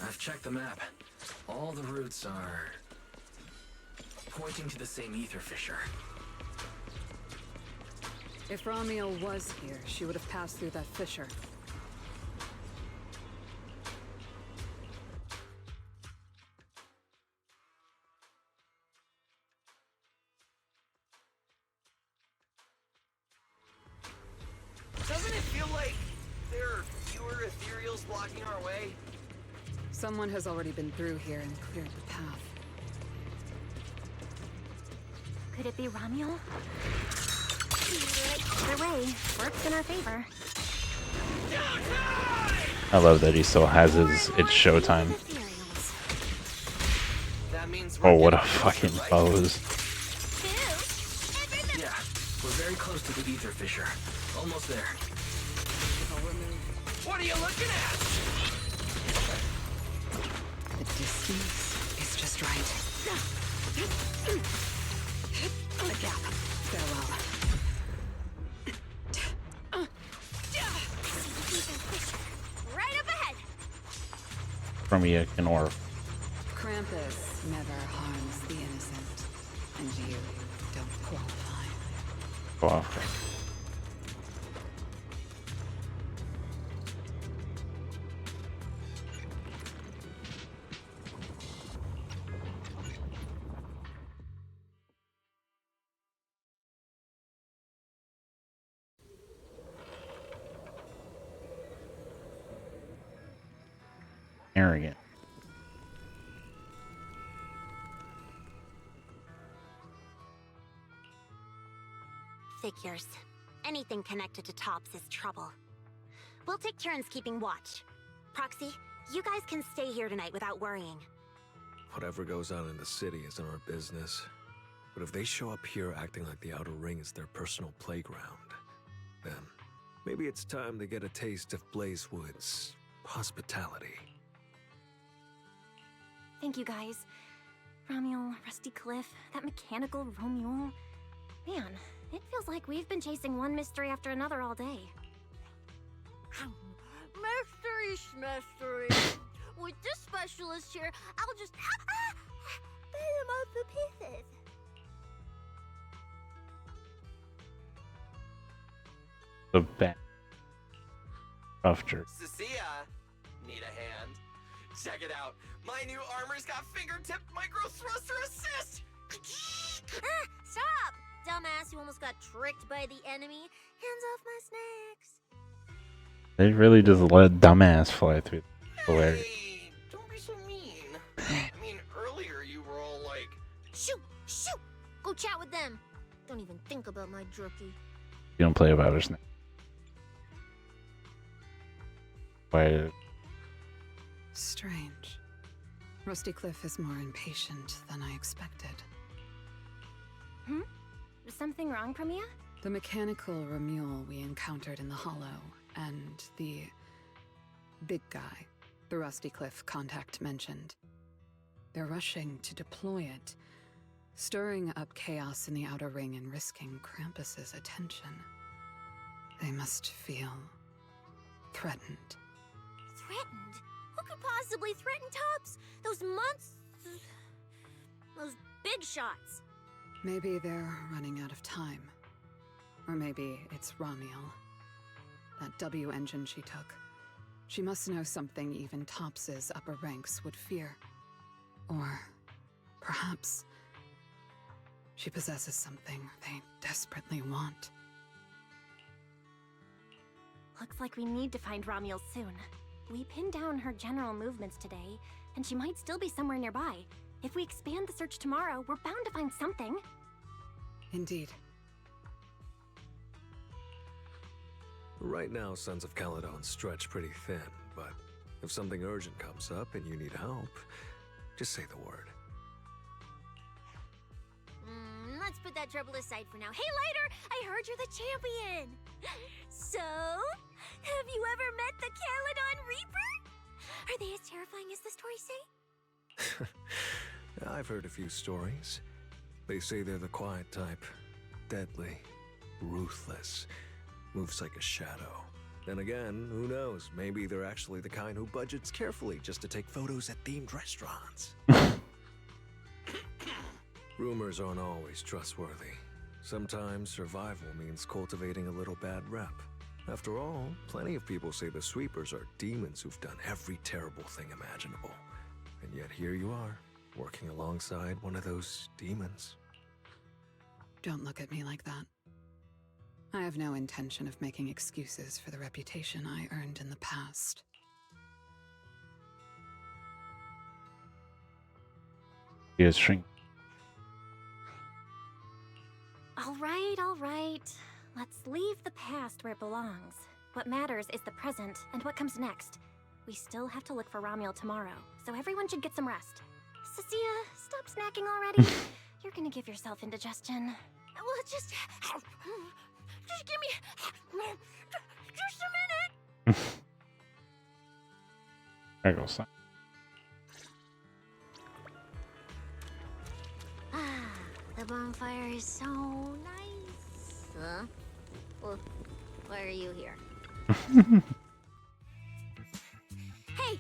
I've checked the map. All the routes are pointing to the same ether fissure. If Ramiel was here, she would have passed through that fissure. Doesn't it feel like there are fewer ethereals blocking our way? Someone has already been through here and cleared the path. Could it be Ramiel? Either way, works in our favor. I love that he still has his it's showtime. That means Oh, what a fucking pose. Yeah, we're very close to the ether fissure. Almost there. What are you looking at? The distance is just right. A gap. Farewell. Right up ahead. From Yak and Orf. Krampus never harms the innocent. And you don't qualify. Wow. Arrogant. Figures. Anything connected to Tops is trouble. We'll take turns keeping watch. Proxy, you guys can stay here tonight without worrying. Whatever goes on in the city isn't our business. But if they show up here acting like the Outer Ring is their personal playground, then maybe it's time to get a taste of Blazewood's hospitality. Thank you guys. Ramiel, Rusty Cliff, that mechanical Romule. Man, it feels like we've been chasing one mystery after another all day. Mystery schmestery. With this specialist here, I'll just pay him up the pieces. The bat. Rough jerk. Cecilia, Check it out. My new armor's got fingertip micro thruster assist. Stop! Dumbass who almost got tricked by the enemy. Hands off my snacks. They really just let dumbass fly through the air. Hey, don't be so mean. I mean, earlier you were all like, Shoot! Shoot! Go chat with them. Don't even think about my jerky. You don't play about her snake. Why? Strange. Rusty Cliff is more impatient than I expected. Is something wrong, Premia? The mechanical Ramule we encountered in the Hollow, and the big guy the Rusty Cliff contact mentioned. They're rushing to deploy it, stirring up chaos in the Outer Ring and risking Krampus's attention. They must feel threatened. Threatened? Who could possibly threaten Tops? Those those big shots. Maybe they're running out of time. Or maybe it's Ramiel. That W engine she took. She must know something even Tops's upper ranks would fear. Or perhaps she possesses something they desperately want. Looks like we need to find Ramiel soon. We pinned down her general movements today, and she might still be somewhere nearby. If we expand the search tomorrow, we're bound to find something. Indeed. Right now, Sons of Caledon stretch pretty thin, but if something urgent comes up and you need help, just say the word. Let's put that trouble aside for now. Hey, Lighter! I heard you're the champion! So, have you ever met the Caledon Reaper? Are they as terrifying as the stories say? I've heard a few stories. They say they're the quiet type. Deadly. Ruthless. Moves like a shadow. Then again, who knows? Maybe they're actually the kind who budgets carefully just to take photos at themed restaurants. Rumors aren't always trustworthy. Sometimes survival means cultivating a little bad rep. After all, plenty of people say the Sweepers are demons who've done every terrible thing imaginable. And yet here you are, working alongside one of those demons. Don't look at me like that. I have no intention of making excuses for the reputation I earned in the past. He is shrink. All right. Let's leave the past where it belongs. What matters is the present and what comes next. We still have to look for Ramiel tomorrow, so everyone should get some rest. Cecilia, stop snacking already. You're gonna give yourself indigestion. Well, just give me just a minute. There goes son. The bonfire is so nice. Huh? Well, why are you here? Hey!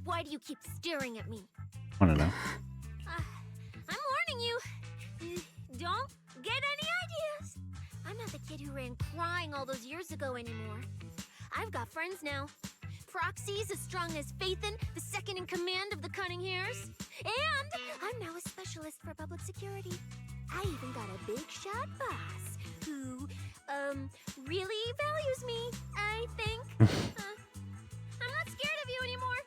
Why do you keep staring at me? I don't know. I'm warning you. Don't get any ideas. I'm not the kid who ran crying all those years ago anymore. I've got friends now. Proxy's as strong as Phaethon, the second in command of the Cunning Hares. And I'm now a specialist for public security. I even got a big shot boss who, really values me, I think. I'm not scared of you anymore.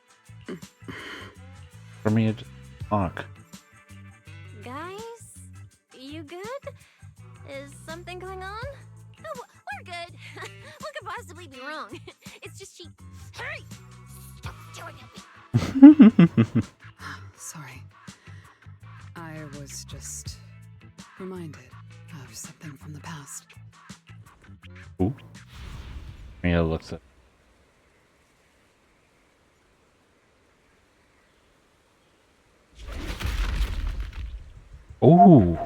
For me, it's talk. Guys, you good? Is something going on? Oh, we're good. What could possibly be wrong? It's just she... Hurry! Stop doing it! Sorry. I was just reminded of something from the past. Ooh. Mia looks at. Ooh.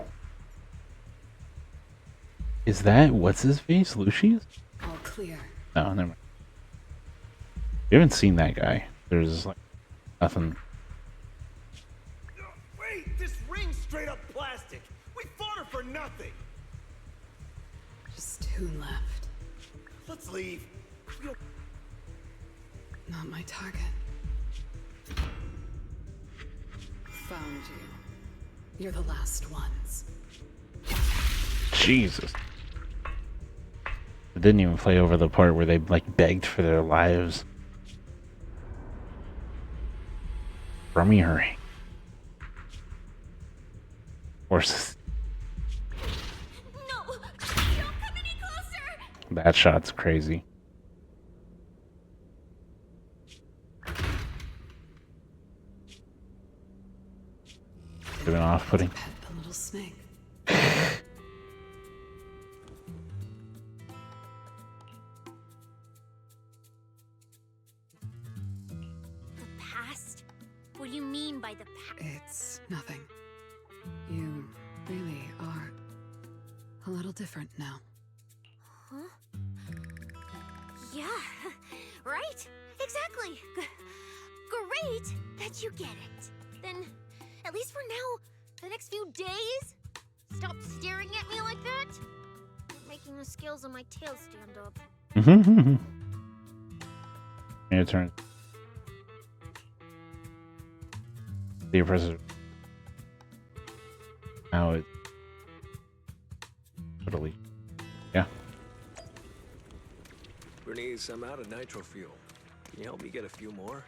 Is that what's his face? Lucius? All clear. No, never mind. We haven't seen that guy. There's like nothing. Wait, this ring's straight up plastic. We fought her for nothing. Just 2 left. Let's leave. Not my target. found you. You're the last ones. Jesus. It didn't even play over the part where they like begged for their lives. Rummy hurry. Horses. No! Don't come any closer! That shot's crazy. Been off-putting. The little snake. The past? What do you mean by the past? It's nothing. You really are a little different now. Huh? Yeah, right? Exactly. Great that you get it. Then, at least for now, the next few days, stop staring at me like that. You're making the scales on my tail stand up. Your turn. The oppressor. Now it's totally. Yeah. Bernice, I'm out of nitro fuel. Can you help me get a few more?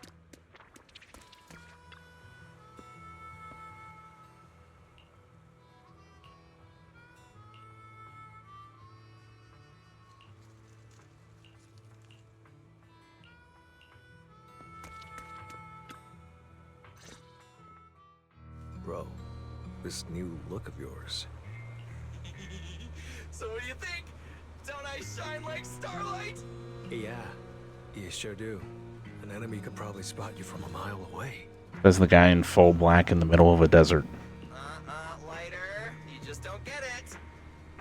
Bro, this new look of yours. So what do you think? Don't I shine like starlight? Yeah, you sure do. An enemy could probably spot you from a mile away. There's the guy in full black in the middle of a desert. Lighter. You just don't get it.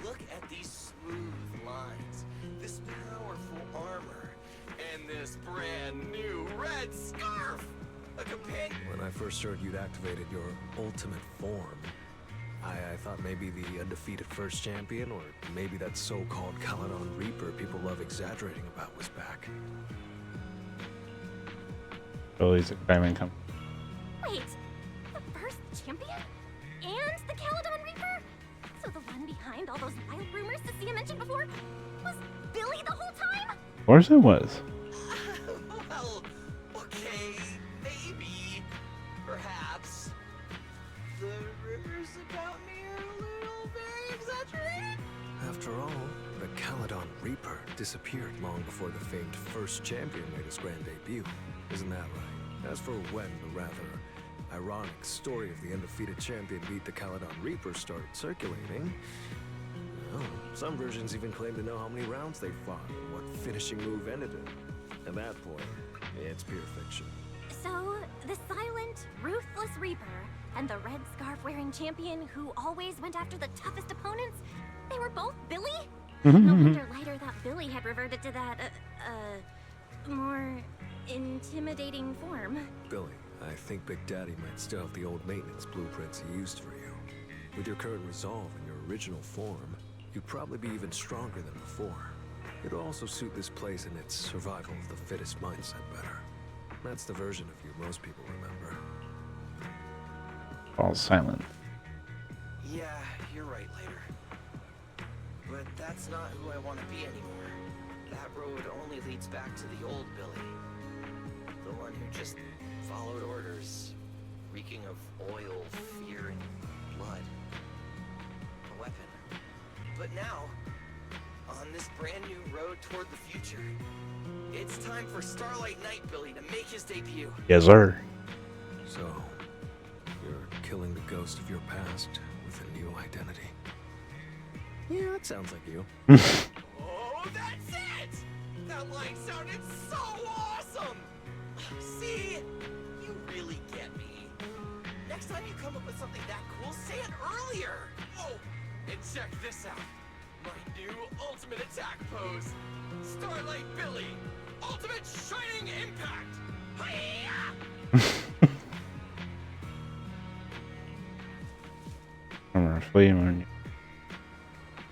Look at these smooth lines, this powerful armor, and this brand new red scarf. A companion. When I first heard you'd activated your ultimate form, I thought maybe the undefeated first champion, or maybe that so-called Caledon Reaper people love exaggerating about was back. Billy's excitement come. Wait, the first champion? And the Caledon Reaper? So the one behind all those wild rumors Cecilia mentioned before was Billy the whole time? Of course it was. Well, okay, maybe, perhaps. The rumors about me are a little very exaggerated. After all, the Caledon Reaper disappeared long before the famed first champion made his grand debut. Isn't that right? As for when the rather ironic story of the undefeated champion beat the Caledon Reaper started circulating, well, some versions even claim to know how many rounds they fought and what finishing move ended it. At that point, it's pure fiction. So, the silent, ruthless Reaper and the red scarf-wearing champion who always went after the toughest opponents, they were both Billy? No wonder later that Billy had reverted to that, more intimidating form. Billy, I think Big Daddy might still have the old maintenance blueprints he used for you. With your current resolve and your original form, you'd probably be even stronger than before. It'll also suit this place and its survival of the fittest mindset better. That's the version of you most people remember. Falls silent. Yeah, you're right, later. But that's not who I want to be anymore. That road only leads back to the old Billy. The one who just followed orders, reeking of oil, fear, and blood. A weapon. But now, on this brand new road toward the future, it's time for Starlight Knight Billy to make his debut. Yes, sir. So, you're killing the ghost of your past with a new identity. Yeah, that sounds like you. Oh, that's it! That line sounded so awesome! See? You really get me. Next time you come up with something that cool, say it earlier! Oh, and check this out. My new ultimate attack pose. Starlight Billy. Ultimate Shining Impact! Hi-ya! I'm fleeing when you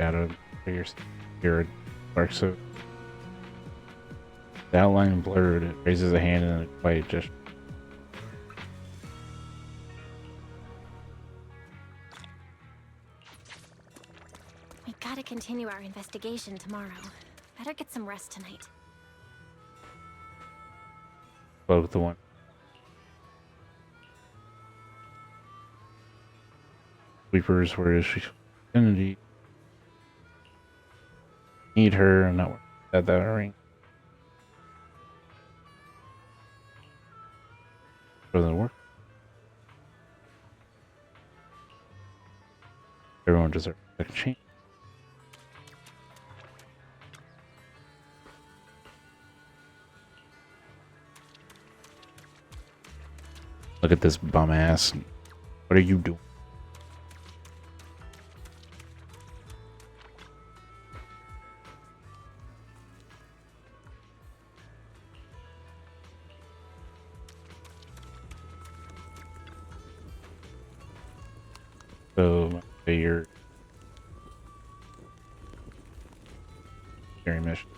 out of your spirit works so the outline blurred. It raises a hand and a quiet gesture. gotta continue our investigation tomorrow. Better get some rest tonight. Both the one. Sweepers, where is she? Infinity. Need her, and not at that ring. Doesn't work. Everyone deserves a chance. Look at this bum ass. What are you doing? So, your mission.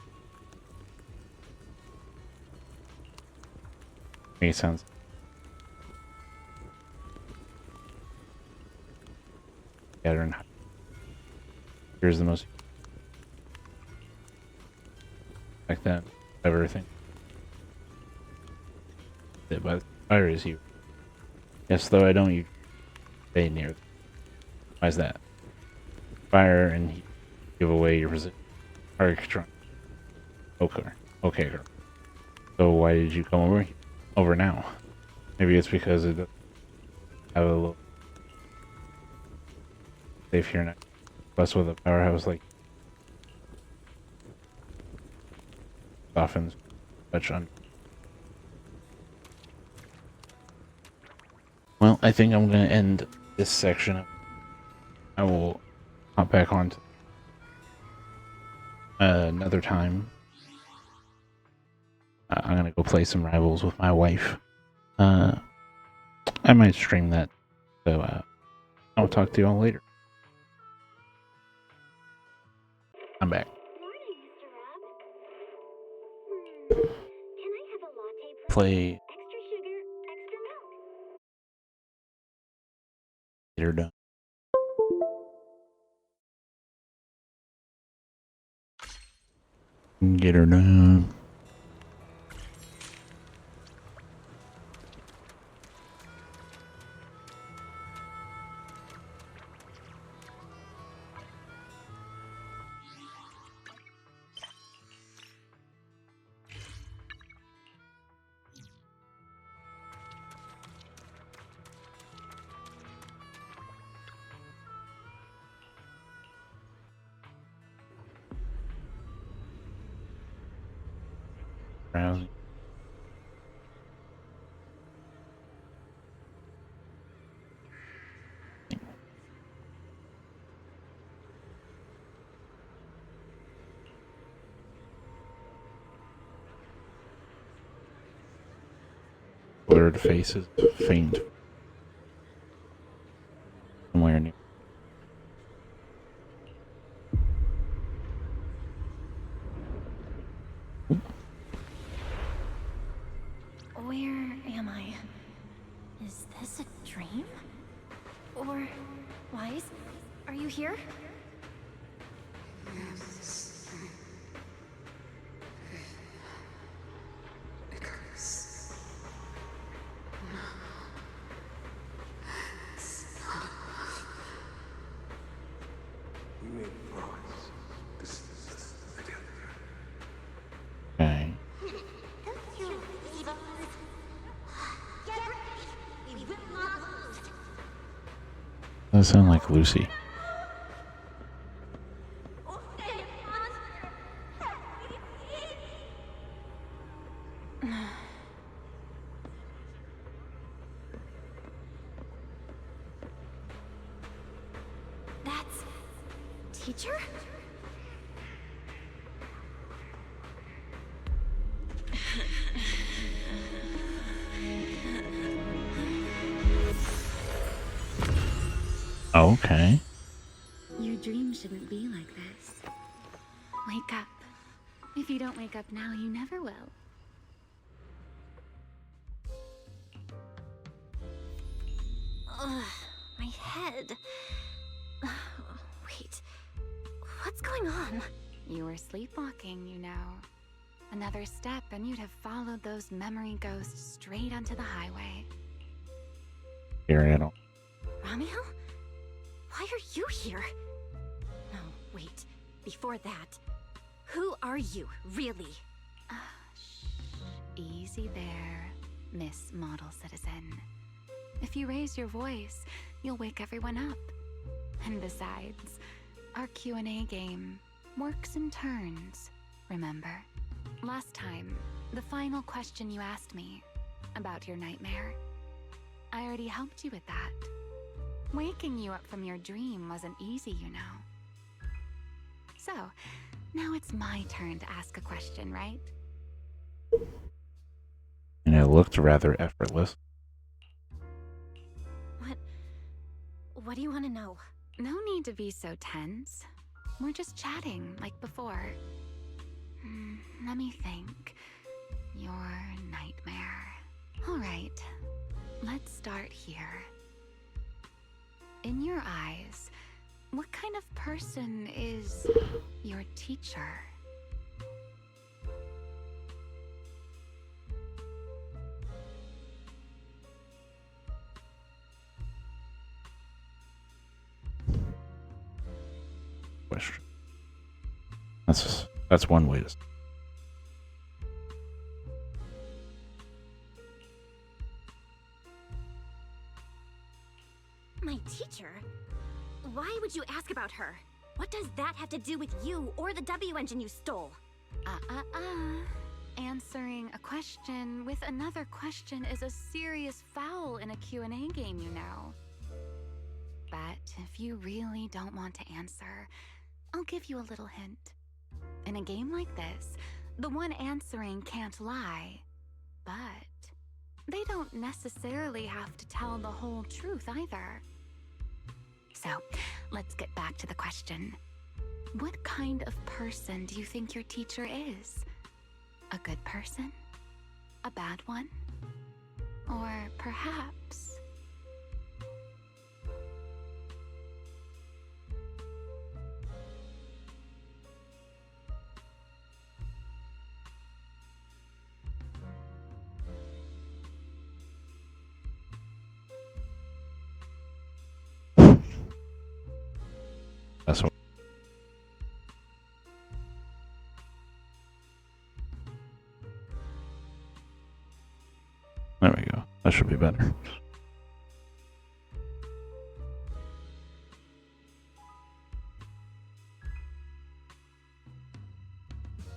Makes sense. Pattern. Here's the most like that everything. But fire is you. Yes, though I don't stay near. Why is that? Fire and heat give away your position. Arctron. Okay. Okay, girl. So why did you come over now? Maybe it's because it doesn't have a little safe here now. Plus with a powerhouse like softens touch on. Well, I think I'm gonna end this section. I will hop back on to another time. I'm gonna go play some Rivals with my wife. I might stream that. So I'll talk to you all later. I'm back. Play. Get her done. Get her done. Browsing. Blurred faces, faint. Somewhere near. Where am I? Is this a dream? Or... Wise? Are you here? Okay. That sound like Lucy. That's... Teacher? Okay. Your dream shouldn't be like this. Wake up. If you don't wake up now, you never will. Ugh, my head. Wait. What's going on? You were sleepwalking, you know. Another step and you'd have followed those memory ghosts straight onto the highway. Here, I don't. Ramiel? Why are you here? No, wait. Before that, who are you, really? Easy there, Miss Model Citizen. If you raise your voice, you'll wake everyone up. And besides, our Q&A game works in turns, remember? Last time, the final question you asked me about your nightmare, I already helped you with that. Waking you up from your dream wasn't easy, you know. So, now it's my turn to ask a question, right? And it looked rather effortless. What do you want to know? No need to be so tense. We're just chatting, like before. Let me think. Your nightmare. Alright, let's start here. In your eyes, what kind of person is your teacher? Question. That's one way to. My teacher? Why would you ask about her? What does that have to do with you or the W engine you stole? Answering a question with another question is a serious foul in a Q&A game, you know. But if you really don't want to answer, I'll give you a little hint. In a game like this, the one answering can't lie, but they don't necessarily have to tell the whole truth either. So, let's get back to the question. What kind of person do you think your teacher is? A good person? A bad one? Or perhaps... That's what. There we go. That should be better.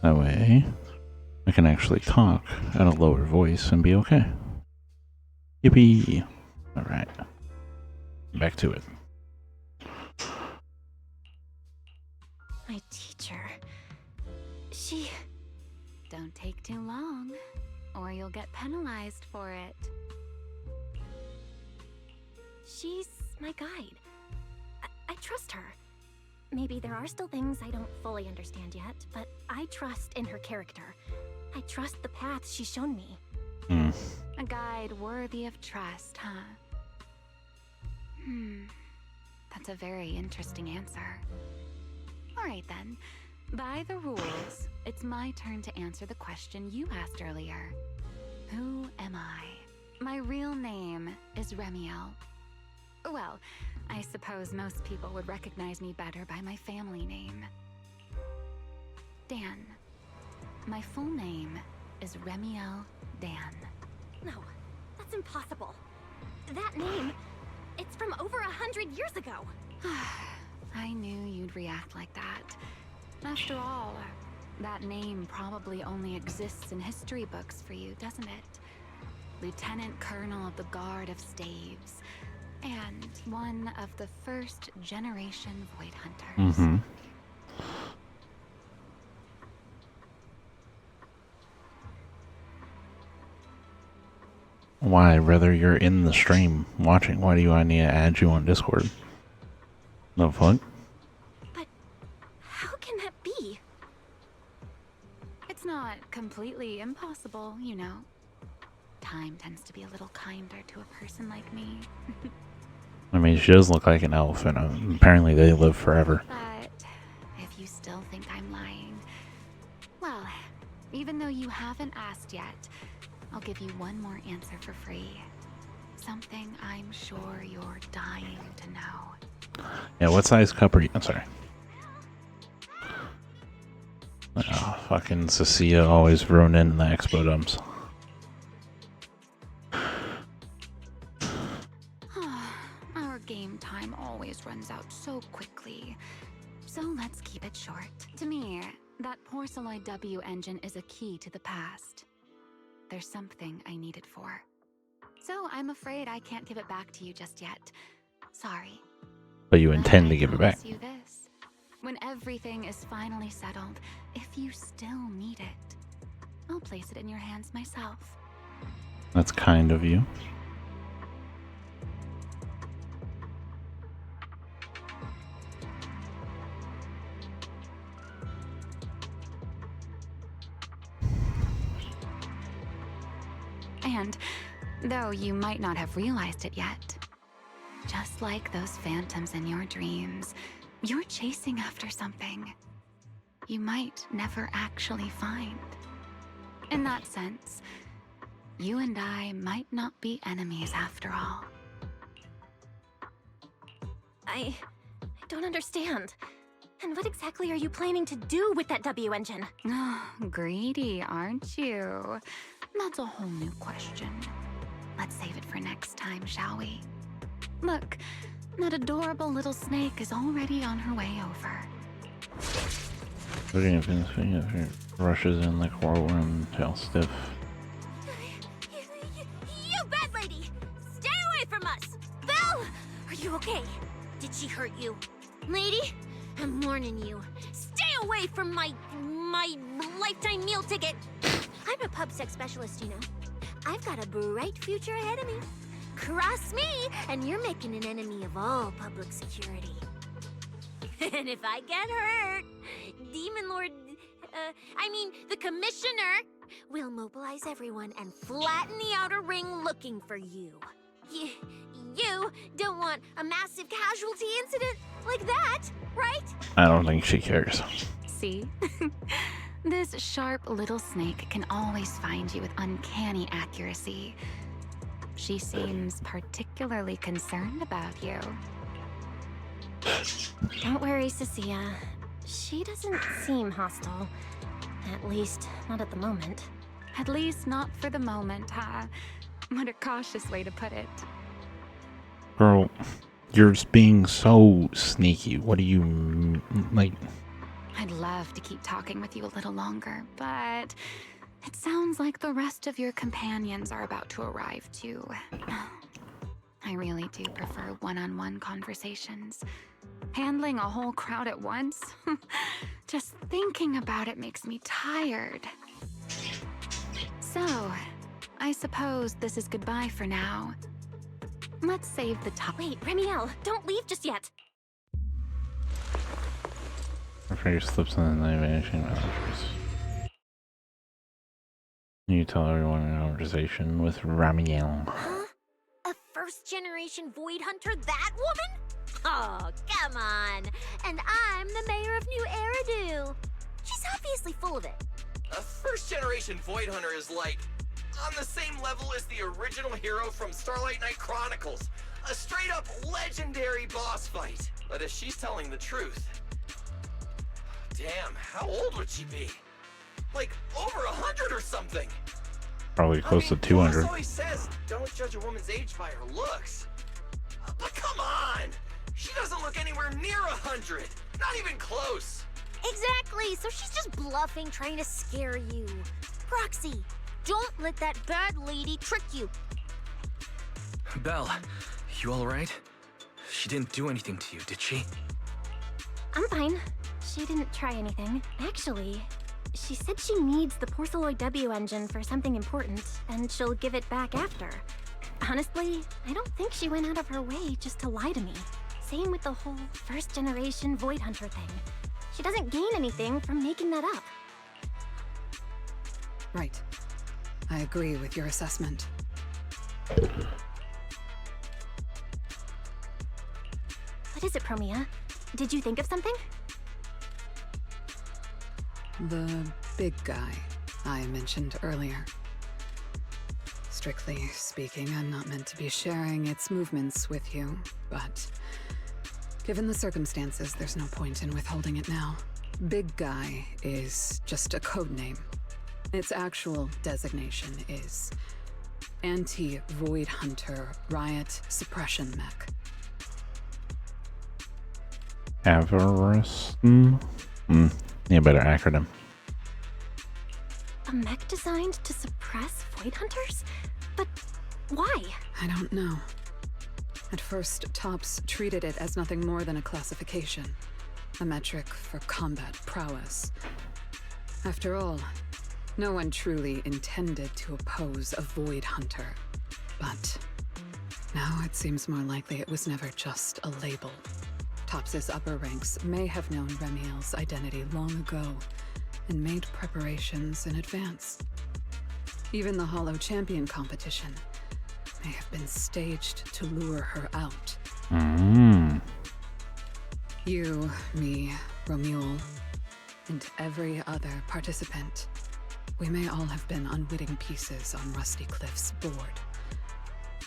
That way, I can actually talk at a lower voice and be okay. Yippee! Alright. Back to it. My teacher... She... Don't take too long, or you'll get penalized for it. She's my guide. I trust her. Maybe there are still things I don't fully understand yet, but I trust in her character. I trust the path she's shown me. A guide worthy of trust, huh? That's a very interesting answer. Alright then. By the rules, it's my turn to answer the question you asked earlier. Who am I? My real name is Ramiel. Well, I suppose most people would recognize me better by my family name. Dan. My full name is Ramiel Dan. No, that's impossible. That name, it's from over 100 years ago. I knew you'd react like that. After all, that name probably only exists in history books for you, doesn't it? Lieutenant Colonel of the Guard of Staves, and one of the first generation Void Hunters. Why, brother, you're in the stream watching. Why do I need to add you on Discord? No fun? But how can that be? It's not completely impossible, you know. Time tends to be a little kinder to a person like me. I mean, she does look like an elf, and apparently they live forever. But if you still think I'm lying. Well, even though you haven't asked yet, I'll give you one more answer for free. Something I'm sure you're dying to know. Yeah, what size cup are you? I'm sorry. Oh, fucking Cecilia always ruining the expo dumps. Our game time always runs out so quickly. So let's keep it short. To me, that Porceloid W engine is a key to the past. There's something I need it for. So I'm afraid I can't give it back to you just yet. Sorry. But you intend to give it back. You this. When everything is finally settled, if you still need it, I'll place it in your hands myself. That's kind of you. And, though you might not have realized it yet, just like those phantoms in your dreams, you're chasing after something you might never actually find. In that sense, you and I might not be enemies after all. I don't understand. And what exactly are you planning to do with that W engine? Greedy, aren't you? That's a whole new question. Let's save it for next time, shall we? Look, that adorable little snake is already on her way over. Looking at it rushes in like whirlwind, tail stiff. You bad lady! Stay away from us! Belle! Are you okay? Did she hurt you? Lady, I'm warning you. Stay away from my lifetime meal ticket! I'm a pub sex specialist, you know. I've got a bright future ahead of me. Cross me, and you're making an enemy of all public security. And if I get hurt, Demon Lord, the Commissioner will mobilize everyone and flatten the outer ring looking for you. You don't want a massive casualty incident like that, right? I don't think she cares. See? This sharp little snake can always find you with uncanny accuracy. She seems particularly concerned about you. Don't worry, Cecilia. She doesn't seem hostile. At least, not at the moment. At least not for the moment, huh? What a cautious way to put it. Girl, you're just being so sneaky. What do you, like... I'd love to keep talking with you a little longer, but it sounds like the rest of your companions are about to arrive too. I really do prefer one-on-one conversations. Handling a whole crowd at once? Just thinking about it makes me tired. So, I suppose this is goodbye for now. Let's save the top. Wait, Remiel, don't leave just yet. Her face slips in the night, vanishing messages. You tell everyone in conversation with Ramiel. Huh? A first-generation Void Hunter, that woman? Oh, come on. And I'm the mayor of New Eridu. She's obviously full of it. A first-generation Void Hunter is like on the same level as the original hero from Starlight Knight Chronicles. A straight-up legendary boss fight. But if she's telling the truth... Damn, how old would she be? Like, over 100 or something. Probably close to 200. Boss always says, don't judge a woman's age by her looks. But come on! She doesn't look anywhere near 100. Not even close. Exactly, so she's just bluffing, trying to scare you. Proxy, don't let that bad lady trick you. Belle, you alright? She didn't do anything to you, did she? I'm fine. She didn't try anything. Actually, she said she needs the Porceloid W engine for something important, and she'll give it back after. Honestly, I don't think she went out of her way just to lie to me. Same with the whole first-generation Void Hunter thing. She doesn't gain anything from making that up. Right. I agree with your assessment. What is it, Promia? Did you think of something? The big guy I mentioned earlier. Strictly speaking, I'm not meant to be sharing its movements with you, but given the circumstances, there's no point in withholding it now. Big Guy is just a code name. Its actual designation is Anti-Void Hunter Riot Suppression Mech. Avarice? Yeah, better acronym. A mech designed to suppress Void Hunters? But why? I don't know. At first, Tops treated it as nothing more than a classification, a metric for combat prowess. After all, no one truly intended to oppose a Void Hunter. But now it seems more likely it was never just a label. Tops's upper ranks may have known Remiel's identity long ago and made preparations in advance. Even the Hollow Champion competition may have been staged to lure her out. You, me, Romuald, and every other participant, we may all have been unwitting pieces on Rusty Cliff's board,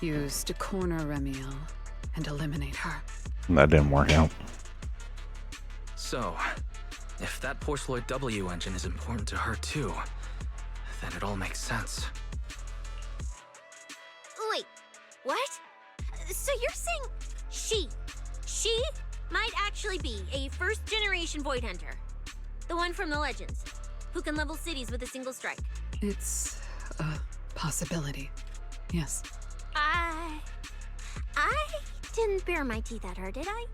used to corner Remiel and eliminate her. That didn't work out. So, if that Porceloid W engine is important to her too, then it all makes sense. Wait, what? So you're saying she might actually be a first-generation Void Hunter? The one from the Legends, who can level cities with a single strike? It's a possibility, yes. I didn't bare my teeth at her, did I?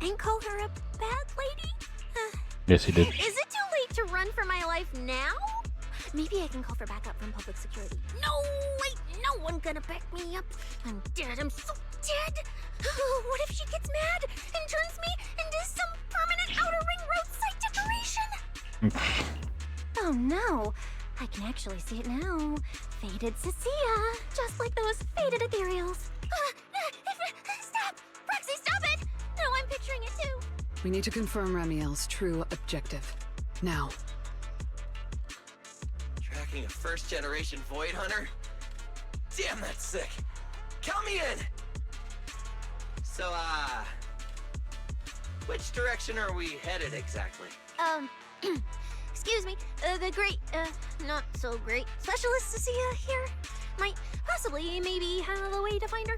And call her a bad lady? Yes, you did. Is it too late to run for my life now? Maybe I can call for backup from public security. No, wait, no one gonna back me up. I'm dead, I'm so dead. What if she gets mad and turns me into some permanent outer ring roadside decoration? Oh no, I can actually see it now. Faded Cecilia, just like those faded ethereals. Stop! Roxy, stop it! No, I'm picturing it too. We need to confirm Remiel's true objective. Now. Tracking a first-generation Void Hunter? Damn, that's sick. Count me in! So, which direction are we headed exactly? Excuse me, the great, not so great specialist Cecilia here might possibly maybe have a way to find her.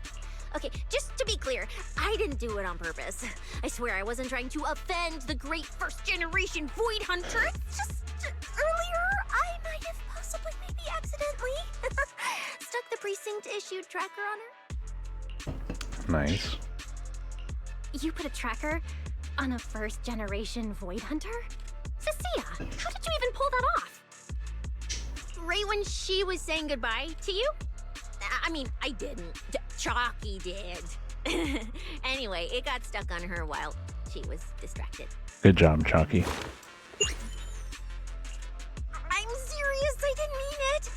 Okay, just to be clear, I didn't do it on purpose. I swear I wasn't trying to offend the great first-generation Void Hunter. It's just, earlier, I might have possibly maybe accidentally stuck the precinct-issued tracker on her. Nice. You put a tracker on a first-generation Void Hunter? Cecilia, how did you even pull that off? Right when she was saying goodbye to you? I mean, I didn't. Chalky did. Anyway, it got stuck on her while she was distracted. Good job, Chalky. I'm serious, I didn't mean it.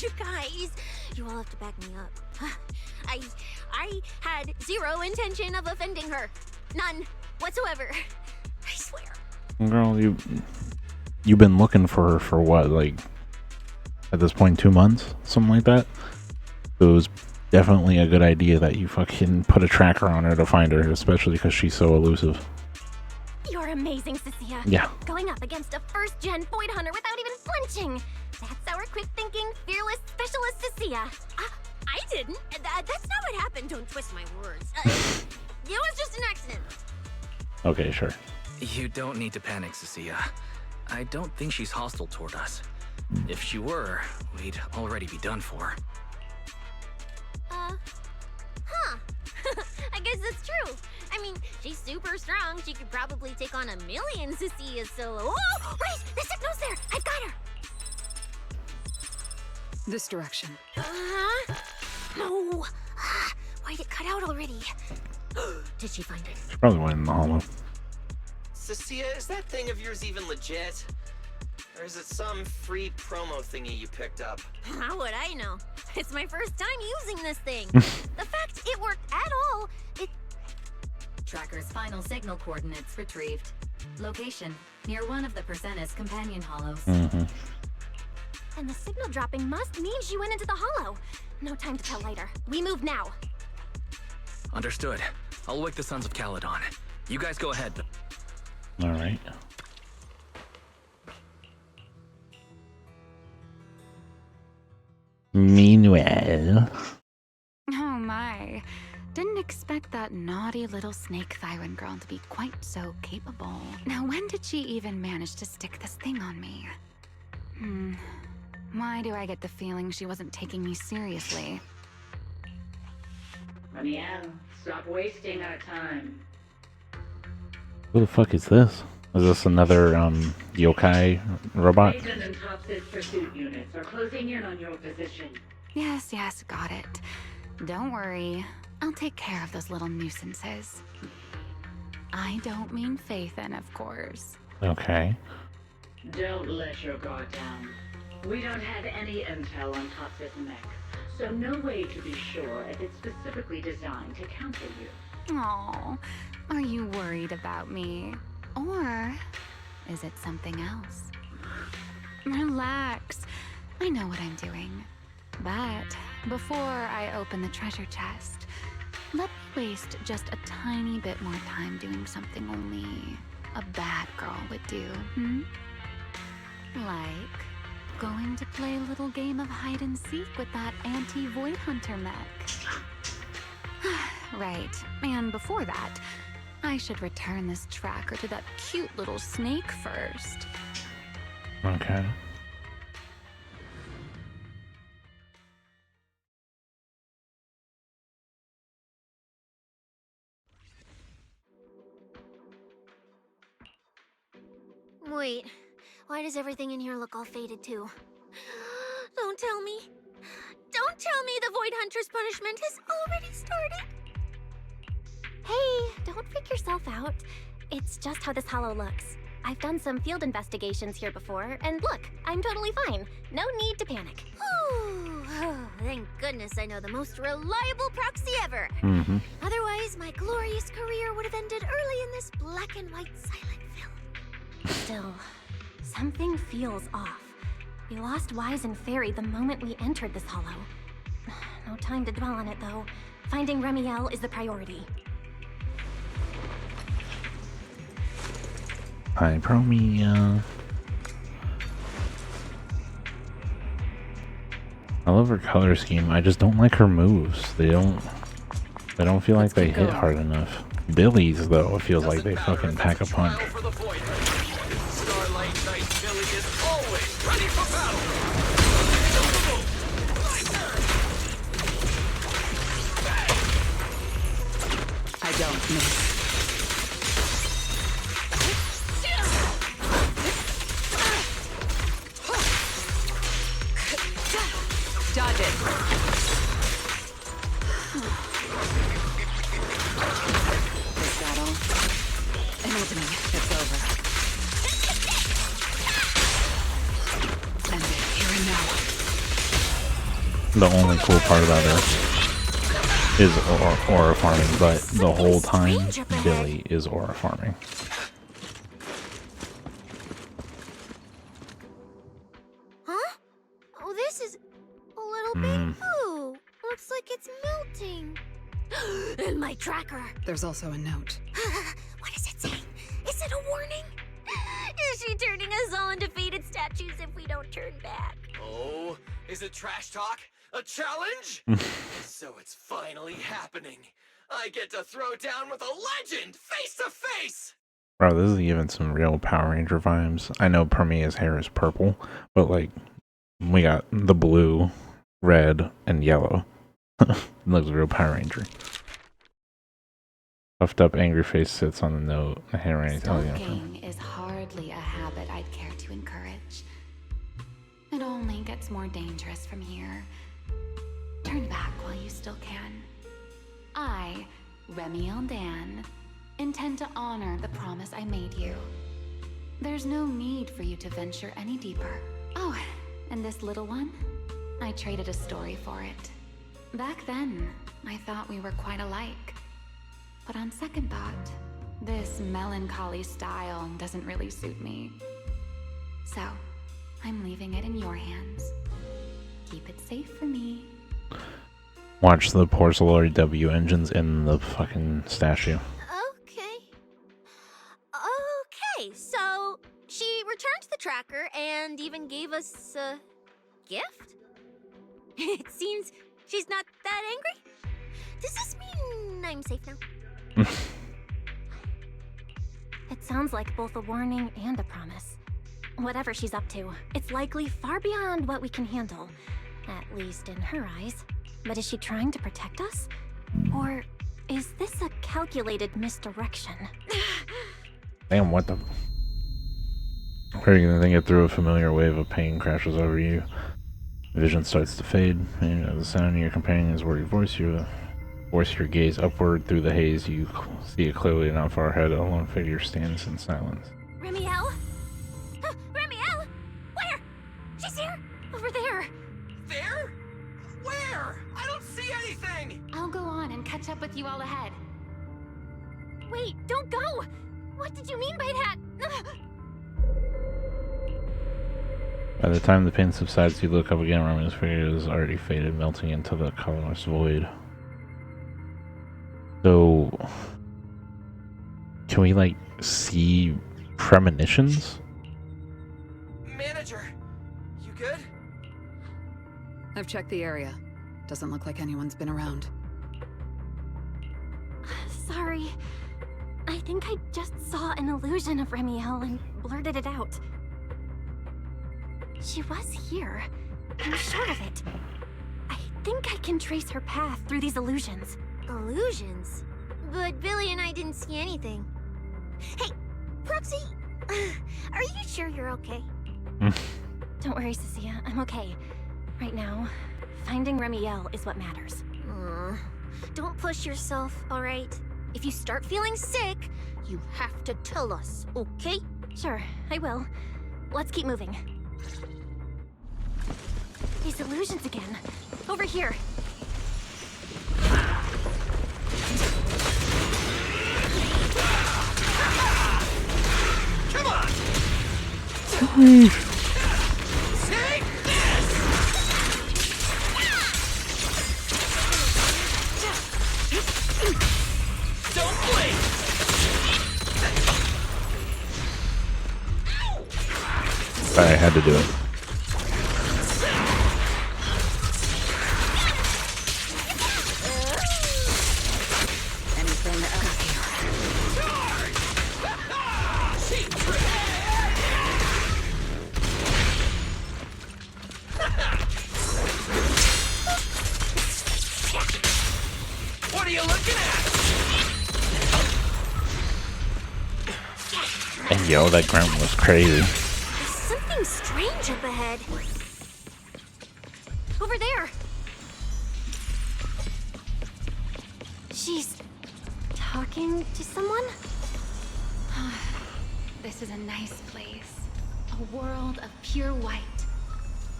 You guys, you all have to back me up. I had zero intention of offending her. None whatsoever. I swear. Girl, you've been looking for her for what, like, at this point, 2 months? Something like that? It was definitely a good idea that you fucking put a tracker on her to find her, especially because she's so elusive. You're amazing, Cecilia. Yeah. Going up against a first-gen Void Hunter without even flinching. That's our quick-thinking, fearless specialist, Cecilia. I didn't. That's not what happened. Don't twist my words. It was just an accident. Okay, sure. You don't need to panic, Cecilia. I don't think she's hostile toward us. If she were, we'd already be done for. I guess that's true. I mean, she's super strong. She could probably take on 1,000,000 Cecilias solo. Oh, wait! The signal's there! I got her! This direction. No! Why'd it cut out already? Did she find it? She probably went in the hollow. Cecilia, is that thing of yours even legit? Or is it some free promo thingy you picked up? How would I know? It's my first time using this thing. The fact it worked at all, Tracker's final signal coordinates retrieved. Location: near one of the Persenis companion hollows. Mm-hmm. And the signal dropping must mean she went into the hollow. No time to tell later. We move now. Understood. I'll wake the Sons of Caledon. You guys go ahead. All right. Meanwhile. Oh my. Didn't expect that naughty little snake Thyron girl to be quite so capable. Now, when did she even manage to stick this thing on me? Why do I get the feeling she wasn't taking me seriously? Ramiel, stop wasting our time. Who the fuck is this? Is this another yokai robot? Raiden and Tops's pursuit units are closing in on your position. Yes, got it. Don't worry. I'll take care of those little nuisances. I don't mean Phaethon, of course. Okay. Don't let your guard down. We don't have any intel on Tops's mech, so no way to be sure if it's specifically designed to counter you. Aw, are you worried about me? Or is it something else? Relax. I know what I'm doing. But before I open the treasure chest, let me waste just a tiny bit more time doing something only a bad girl would do, Like going to play a little game of hide and seek with that anti-Void Hunter mech. Right, and before that, I should return this tracker to that cute little snake first. Okay. Wait, why does everything in here look all faded too? Don't tell me. Don't tell me the Void Hunter's punishment has already started. Hey, don't freak yourself out. It's just how this hollow looks. I've done some field investigations here before, and look, I'm totally fine. No need to panic. Thank goodness I know the most reliable proxy ever. Otherwise, my glorious career would have ended early in this black and white silent film. Still, something feels off. We lost Wise and Fairy the moment we entered this hollow. No time to dwell on it, though. Finding Ramiel is the priority. Hi, Promia. I love her color scheme. I just don't like her moves. They don't feel like they hit hard enough. Billy's though, it feels like they fucking pack a punch. Starlight Knight Billy is always ready for battle. I don't miss. Dodge it. Is that all? An opening. It's over. And here and now. The only cool part about it is aura farming, but the whole time Billy is aura farming. Huh? Oh, this is a little bit. Ooh, looks like it's melting. And my tracker. There's also a note. What is it saying? Is it a warning? Is she turning us all into faded statues if we don't turn back? Oh, is it trash talk? A challenge? So it's finally happening. I get to throw down with a legend face to face. Bro, this is even some real Power Ranger vibes. I know Permia's hair is purple, but like we got the blue, red, and yellow. Looks real Power Ranger. Puffed up angry face sits on the note. The handwriting tells you. Stalking is hardly a habit I'd care to encourage. It only gets more dangerous from here. Turn back while you still can. I, Ramiel Dan, intend to honor the promise I made you. There's no need for you to venture any deeper. Oh, and this little one? I traded a story for it. Back then, I thought we were quite alike. But on second thought, This melancholy style doesn't really suit me. So, I'm leaving it in your hands. Keep it safe for me. Watch the Porcelary W engines in the fucking statue. Okay, so she returned the tracker and even gave us a gift? It seems she's not that angry. Does this mean I'm safe now? It sounds like both a warning and a promise. Whatever she's up to, it's likely far beyond what we can handle. At least in her eyes. But is she trying to protect us? Or is this a calculated misdirection? Damn, what the... Are you gonna think it through a familiar wave of pain crashes over you? Vision starts to fade, and as the sound of your companion's worried voice, you force your gaze upward through the haze. You see it clearly not far ahead. A lone figure stands in silence. Remiel? Remiel? Where? She's here! Over there! There? Where? I don't see anything! I'll go on and catch up with you all ahead. Wait, don't go! What did you mean by that? By the time the pain subsides, you look up again. Roman's figure is already faded, melting into the colorless void. So, can we like see premonitions? Manager, you good? I've checked the area. Doesn't look like anyone's been around. Sorry. I think I just saw an illusion of Remiel and blurted it out. She was here. I'm sure of it. I think I can trace her path through these illusions. Illusions? But Billy and I didn't see anything. Hey, Proxy, are you sure you're okay? Don't worry, Cecilia. I'm okay. Right now, finding Remiel is what matters. Don't push yourself, alright? If you start feeling sick, you have to tell us, okay? Sure, I will. Let's keep moving. These illusions again. Over here. Come on! Take this! Don't blink! I had to do it. What are you looking at? And yo, that grunt was crazy. There's something strange up ahead. Over there! She's talking to someone? This is a nice place. A world of pure white.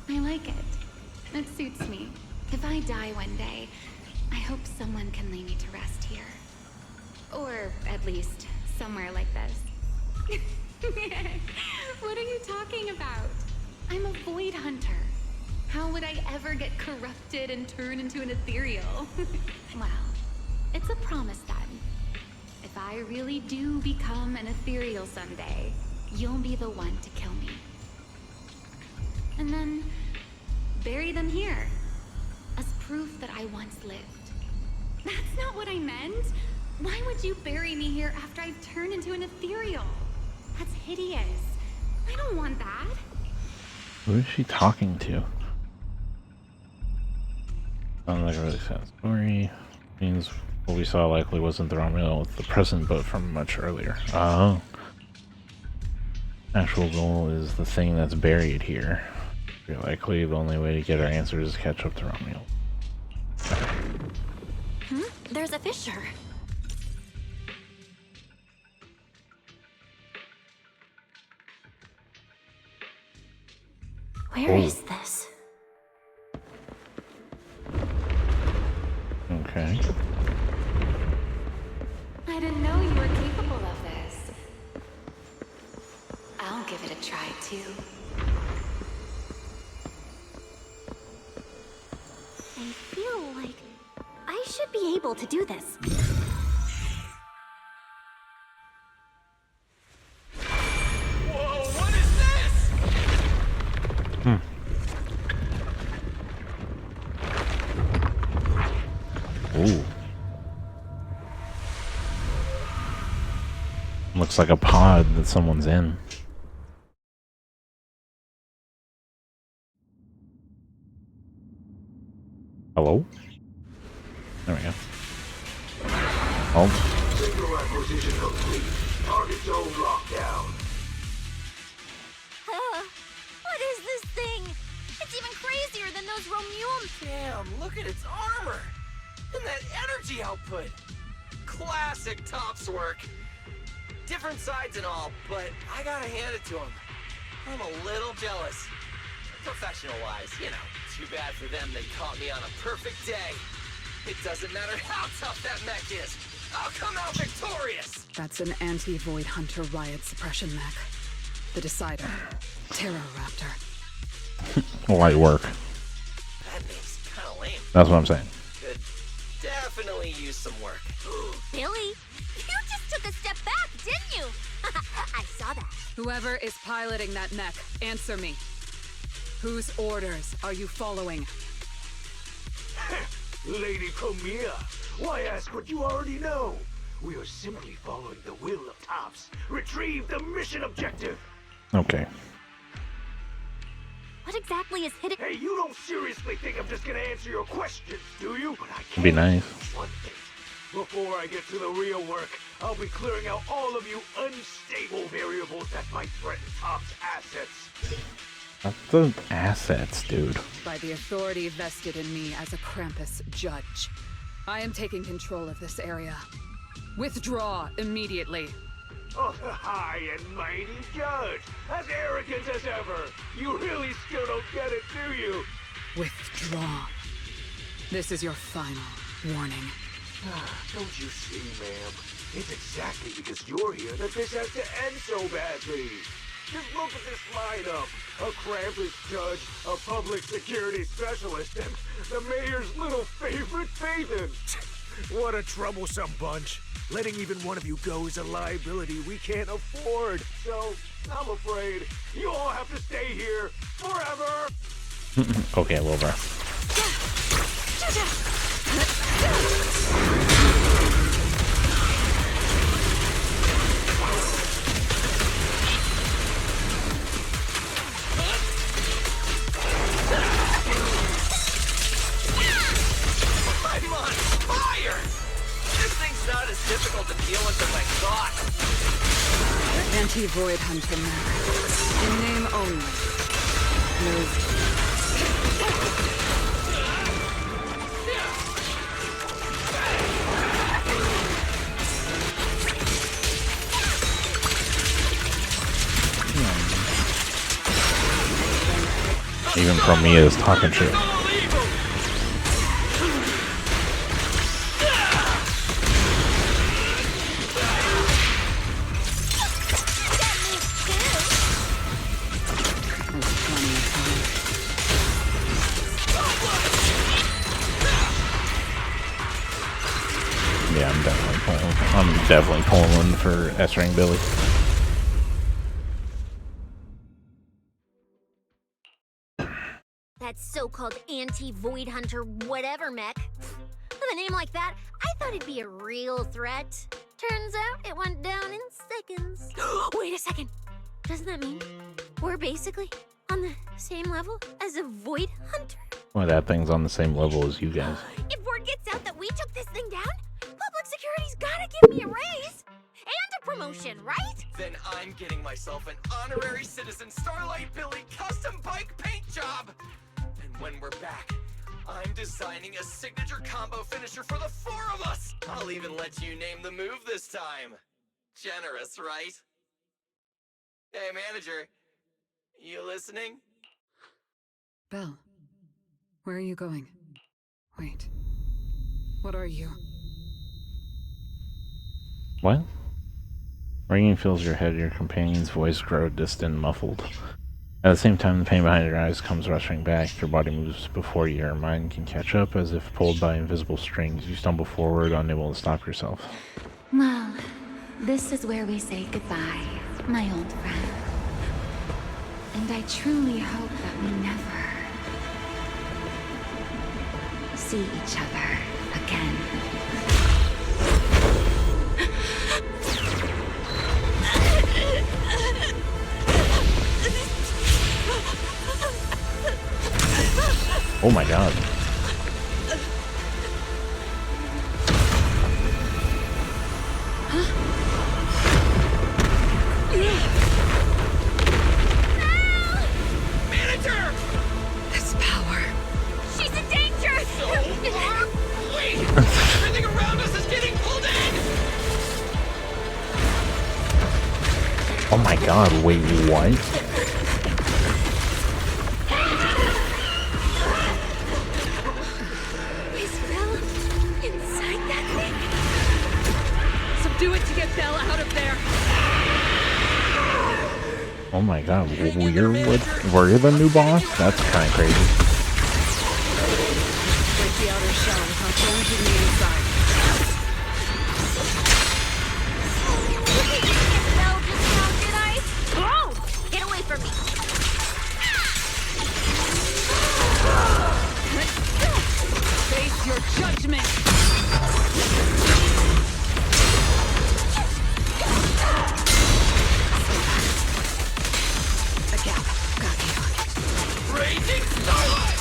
I like it. It suits me. If I die one day, I hope someone can lay me to rest here. Or at least somewhere like this. What are you talking about? I'm a void hunter. How would I ever get corrupted and turn into an ethereal? Well, it's a promise then. If I really do become an ethereal someday, you'll be the one to kill me. And then bury them here as proof that I once lived. That's not what I meant. Why would you bury me here after I've turned into an ethereal? That's hideous. I don't want that. Who is she talking to? Sounds like a really sad story. Means what we saw likely wasn't the Romulo with the present, but from much earlier. Oh. Actual goal is the thing that's buried here. You're likely the only way to get our answers is catch up to Romulo. There's a fissure. Where is this? Okay. I didn't know you were capable of too. I feel like I should be able to do this. Whoa, what is this? Ooh. Looks like a pod that someone's in. Hello? There we go. Oh. Signal acquisition complete. Target zone lockdown. What is this thing? It's even crazier than those Romuum. Damn, look at its armor! And that energy output! Classic Topps work! Different sides and all, but I gotta hand it to him. I'm a little jealous. Professional-wise, you know. Too bad for them they caught me on a perfect day. It doesn't matter how tough that mech is. I'll come out victorious! That's an anti-Void Hunter riot suppression mech. The Decider. Terror Raptor. Light work. That name's kinda lame. That's what I'm saying. Could definitely use some work. Billy, you just took a step back, didn't you? I saw that. Whoever is piloting that mech, answer me. Whose orders are you following? Lady Comia, why ask what you already know? We are simply following the will of Topps. Retrieve the mission objective. Okay. What exactly is hidden? Hey, you don't seriously think I'm just gonna answer your questions, do you? But I It'd be nice. one thing. Before I get to the real work, I'll be clearing out all of you unstable variables that might threaten Topps' assets. That's the assets, dude. By the authority vested in me as a Krampus judge. I am taking control of this area. Withdraw immediately. Oh, high and mighty judge! As arrogant as ever! You really still don't get it, do you? Withdraw. This is your final warning. Don't you see, ma'am? It's exactly because you're here that this has to end so badly. Just look at this lineup. A Krampus judge, a public security specialist, and the mayor's little favorite Phaeton. What a troublesome bunch. Letting even one of you go is a liability we can't afford. So, I'm afraid you all have to stay here forever. Okay, Wilbur. I'm on fire! This thing's not as difficult to deal with as I thought. Anti-Void Hunter mech. In name only. Move. Even Chromia is talking shit. Yeah, I'm definitely pulling for S-Ring Billy. That so-called anti-Void Hunter whatever mech. With a name like that, I thought it'd be a real threat. Turns out it went down in seconds. Wait a second. Doesn't that mean we're basically on the same level as a Void Hunter? Well, that thing's on the same level as you guys. If word gets out that we took this thing down, public security's gotta give me a raise. And a promotion, right? Then I'm getting myself an honorary citizen Starlight Billy custom bike paint job. And when we're back, I'm designing a signature combo finisher for the four of us. I'll even let you name the move this time. Generous, right? Hey, manager. You listening? Belle, where are you going? Wait. What are you? What? Ringing fills your head, your companion's voice grows distant and muffled. At the same time, the pain behind your eyes comes rushing back. Your body moves before your mind can catch up, as if pulled by invisible strings. You stumble forward, unable to stop yourself. Well, this is where we say goodbye, my old friend. And I truly hope that we never see each other again. Oh my god. Manager! This power. She's in danger! So far? Wait! Everything around us is getting pulled in! Oh my god, wait, what? Is Belle inside that thing? Subdue it to get Belle out of there. Oh my god, we're the new boss? That's kinda crazy. Break the outer shell without damaging the inside. Belle just now, did I? Oh! Get away from me! Face your judgment. A gap. Got you. Raging Starlight!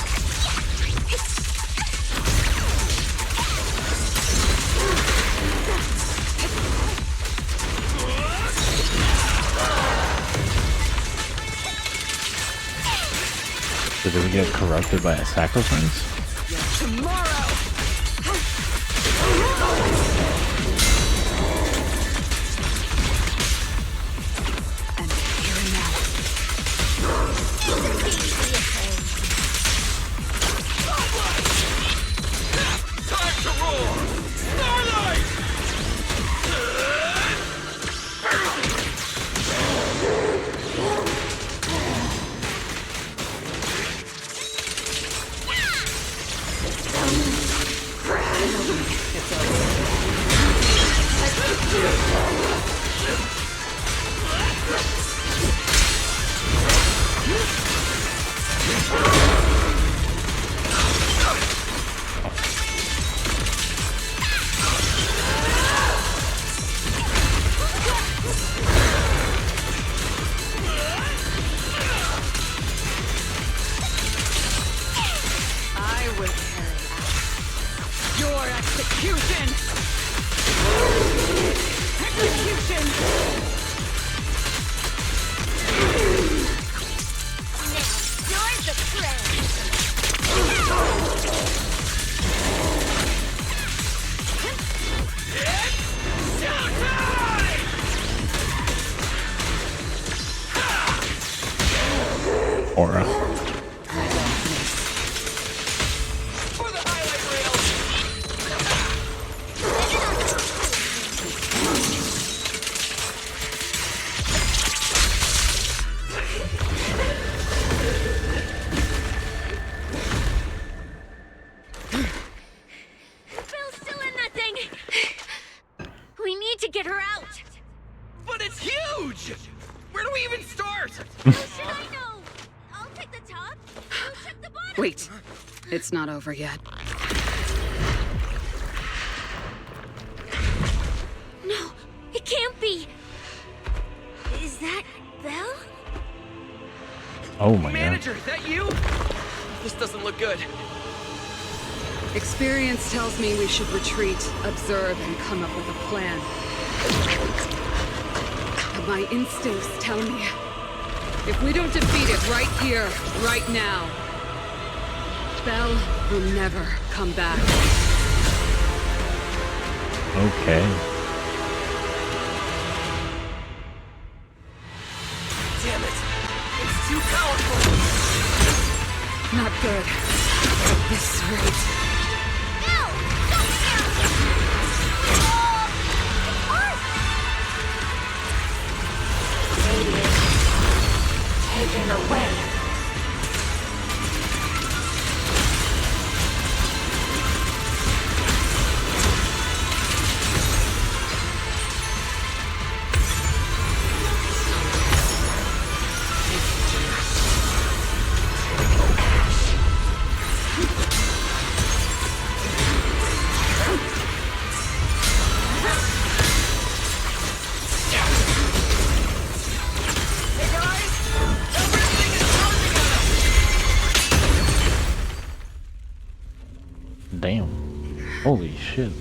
Did we get corrupted by a sacrifice? Tomorrow. And here and now. Time to roar! Starlight! I will carry out your execution. Execution. You're the friend! Aura. For the highlight reels! Belle's still in that thing! We need to get her out! But it's huge! Where do we even start? How should I know? I'll take the top. You check the bottom. Wait. It's not over yet. No, it can't be. Is that Belle? Oh my god. Manager, that you? This doesn't look good. Experience tells me we should retreat, observe, and come up with a plan. But my instincts tell me, if we don't defeat it right here, right now, Belle will never come back. Okay. Damn it! It's too powerful! Not good. At this rate. shit.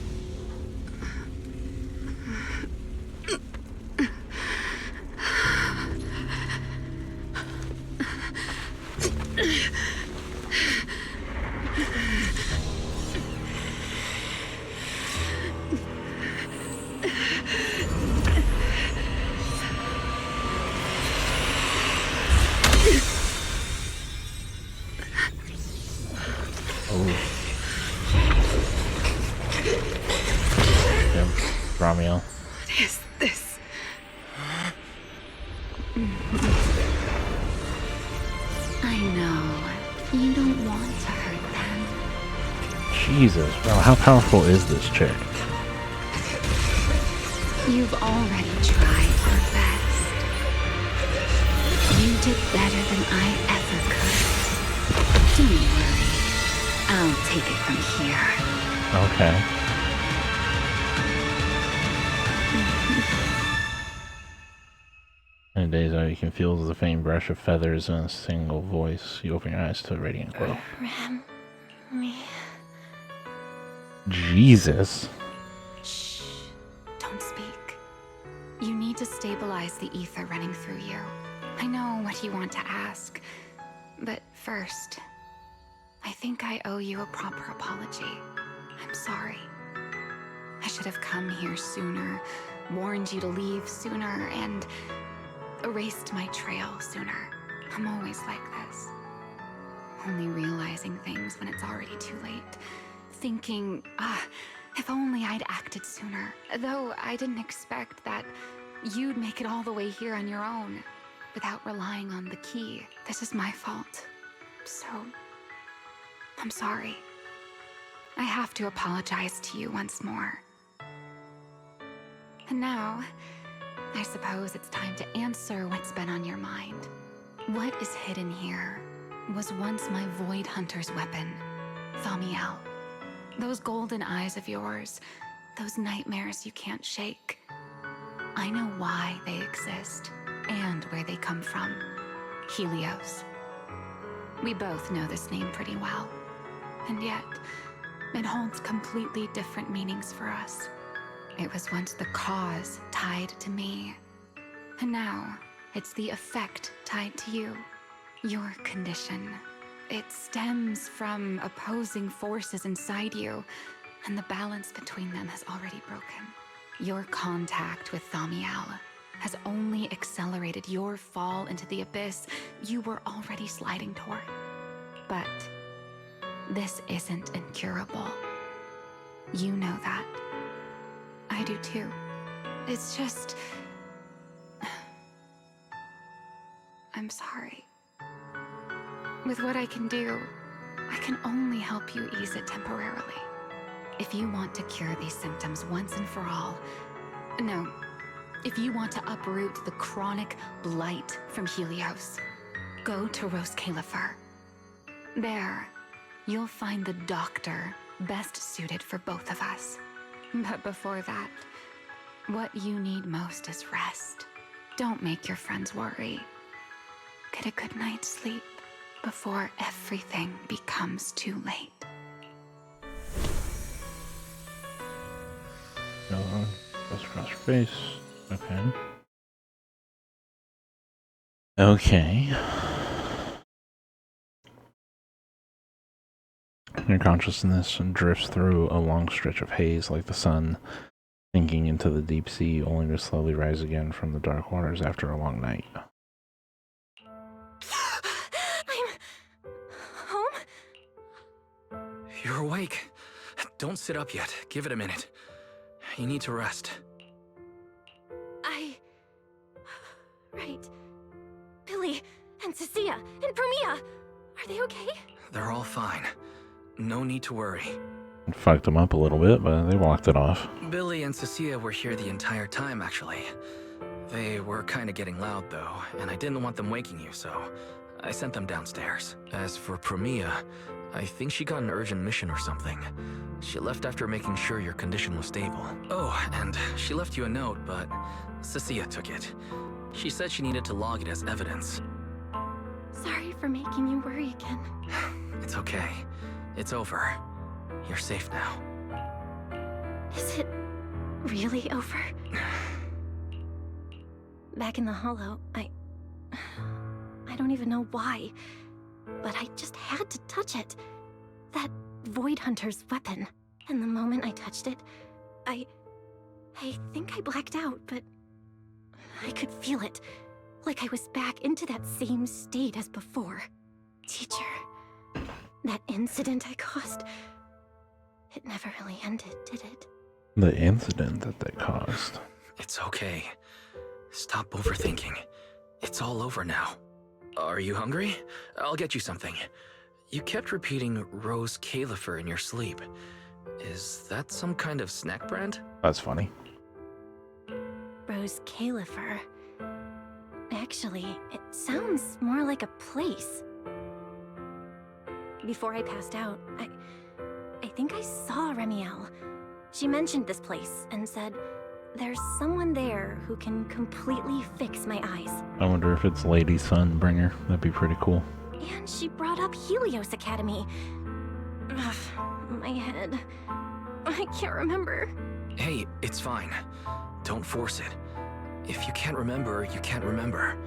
Ramiel. What is this? I know. You don't want to hurt them. Jesus, bro, how powerful is this chick? You've already tried your best. You did better than I ever could. Don't worry. I'll take it from here. Okay. In days out, you can feel the faint brush of feathers in a single voice. You open your eyes to a radiant glow. Ram, me. Jesus. Shh. Don't speak. You need to stabilize the ether running through you. I know what you want to ask, but first, I think I owe you a proper apology. I'm sorry. I should have come here sooner, warned you to leave sooner, and erased my trail sooner. I'm always like this. Only realizing things when it's already too late. Thinking, if only I'd acted sooner. Though I didn't expect that you'd make it all the way here on your own, without relying on the key. This is my fault. So, I'm sorry. I have to apologize to you once more. And now, I suppose it's time to answer what's been on your mind. What is hidden here was once my Void Hunter's weapon, Thaumiel. Those golden eyes of yours, those nightmares you can't shake. I know why they exist, and where they come from. Helios. We both know this name pretty well. And yet, it holds completely different meanings for us. It was once the cause tied to me. And now, it's the effect tied to you. Your condition. It stems from opposing forces inside you, and the balance between them has already broken. Your contact with Thaumiel has only accelerated your fall into the abyss you were already sliding toward. But this isn't incurable. You know that. I do too. It's just... I'm sorry. With what I can do, I can only help you ease it temporarily. If you want to cure these symptoms once and for all... No. If you want to uproot the chronic blight from Helios, go to Rose Califer. There, you'll find the doctor best suited for both of us. But before that, what you need most is rest. Don't make your friends worry. Get a good night's sleep before everything becomes too late. Goes across your face. Okay. Okay. Your consciousness drifts through a long stretch of haze like the sun, sinking into the deep sea, only to slowly rise again from the dark waters after a long night. I'm home? You're awake. Don't sit up yet. Give it a minute. You need to rest. Right. Billy and Cecilia and Promia, are they okay? They're all fine. No need to worry. It fucked them up a little bit, but they walked it off. Billy and Cecilia were here the entire time, actually. They were kind of getting loud, though, and I didn't want them waking you, so I sent them downstairs. As for Promia, I think she got an urgent mission or something. She left after making sure your condition was stable. Oh, and she left you a note, but Cecilia took it. She said she needed to log it as evidence. Sorry for making you worry again. It's okay. It's over. You're safe now. Is it really over? Back in the hollow, I don't even know why, but I just had to touch it. That Void Hunter's weapon. And the moment I touched it, I think I blacked out, but I could feel it. Like I was back into that same state as before. Teacher, that incident I caused, it never really ended, did it? The incident that they caused. It's okay. Stop overthinking. It's all over now. Are you hungry? I'll get you something. You kept repeating Rose Califer in your sleep. Is that some kind of snack brand? That's funny. Rose Califer. Actually, it sounds more like a place. Before I passed out, I think I saw Remiel. She mentioned this place and said, there's someone there who can completely fix my eyes. I wonder if it's Lady Sunbringer. That'd be pretty cool. And she brought up Helios Academy. Ugh, my head. I can't remember. Hey, it's fine. Don't force it. If you can't remember, you can't remember.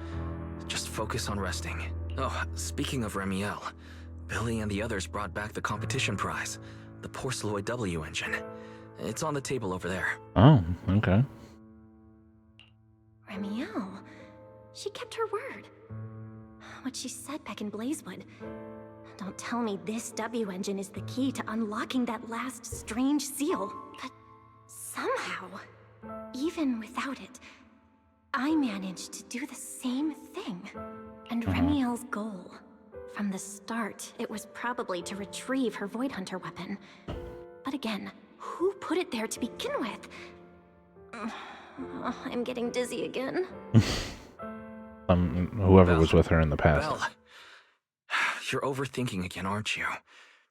Just focus on resting. Oh, speaking of Remiel, Billy and the others brought back the competition prize, the Porceloid W engine. It's on the table over there. Oh, okay. Remiel. She kept her word. What she said back in Blazewood. Don't tell me this W engine is the key to unlocking that last strange seal. But somehow, even without it, I managed to do the same thing. And Remiel's goal, from the start, it was probably to retrieve her Void Hunter weapon. But again, who put it there to begin with? I'm getting dizzy again. Whoever was with her in the past. Belle, you're overthinking again, aren't you?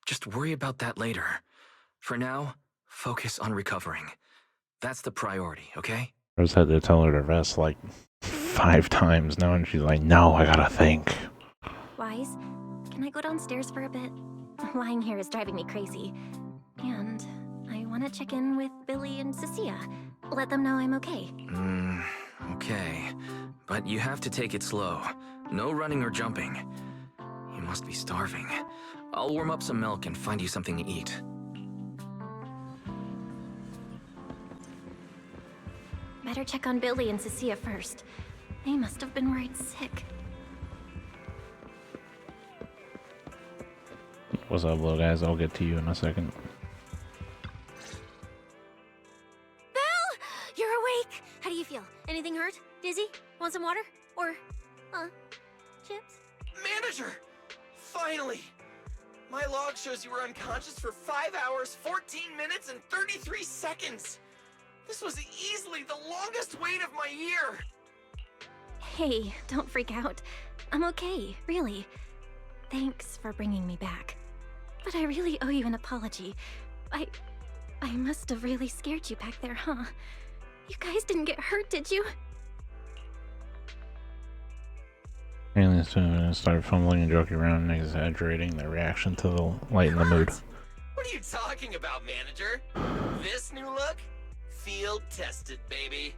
Just worry about that later. For now, focus on recovering. That's the priority, okay? I just had to tell her to rest like 5 times now, and she's like, no, I gotta think. Wise, can I go downstairs for a bit? Lying here is driving me crazy. And I want to check in with Billy and Cecilia. Let them know I'm okay. Okay. But you have to take it slow. No running or jumping. You must be starving. I'll warm up some milk and find you something to eat. Better check on Billy and Cecilia first. They must have been worried sick. What's up, little guys? I'll get to you in a second. Belle! You're awake! How do you feel? Anything hurt? Dizzy? Want some water? Or, chips? Manager! Finally! My log shows you were unconscious for 5 hours, 14 minutes, and 33 seconds! This was easily the longest wait of my year! Hey, don't freak out. I'm okay, really. Thanks for bringing me back. But I really owe you an apology. I must have really scared you back there, huh? You guys didn't get hurt, did you? Aliens start fumbling and joking around and exaggerating their reaction to the light in the mood. What are you talking about, manager? This new look? Field tested, baby.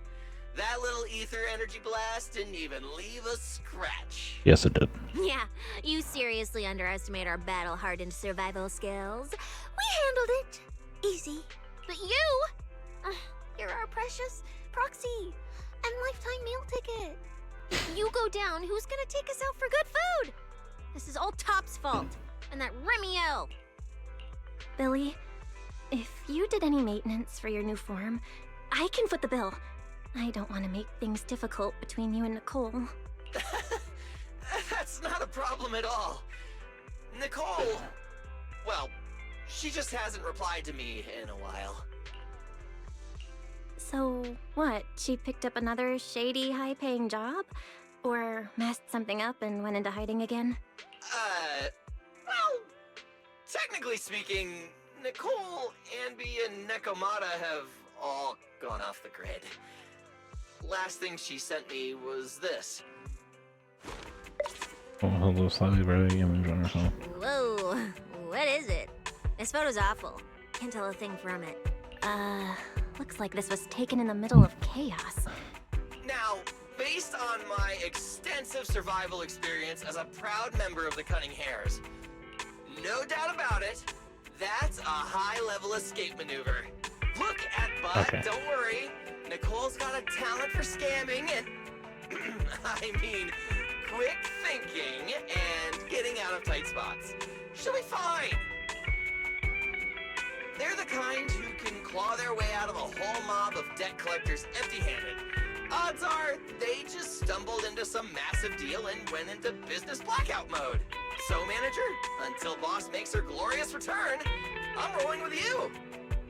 That little ether energy blast didn't even leave a scratch. Yes, it did. Yeah, you seriously underestimate our battle-hardened survival skills. We handled it. Easy. But you? You're our precious proxy and lifetime meal ticket. If you go down, who's gonna take us out for good food? This is all Top's fault. And that Remiel. Billy, if you did any maintenance for your new form, I can foot the bill. I don't want to make things difficult between you and Nicole. That's not a problem at all. Nicole, well, she just hasn't replied to me in a while. So, what? She picked up another shady, high-paying job? Or messed something up and went into hiding again? Well, technically speaking, Nicole, Anby, and Nekomata have all gone off the grid. Last thing she sent me was this. Oh, hello, slightly blurry image on her phone. Whoa, what is it? This photo's awful. Can't tell a thing from it. Looks like this was taken in the middle of chaos. Now, based on my extensive survival experience as a proud member of the Cunning Hares, no doubt about it, that's a high-level escape maneuver. Look at Bud, Okay. don't worry. Nicole's got a talent for scamming and, I mean, quick thinking and getting out of tight spots. She'll be fine. They're the kind who can claw their way out of a whole mob of debt collectors empty-handed. Odds are they just stumbled into some massive deal and went into business blackout mode. So, manager, until boss makes her glorious return, I'm rolling with you.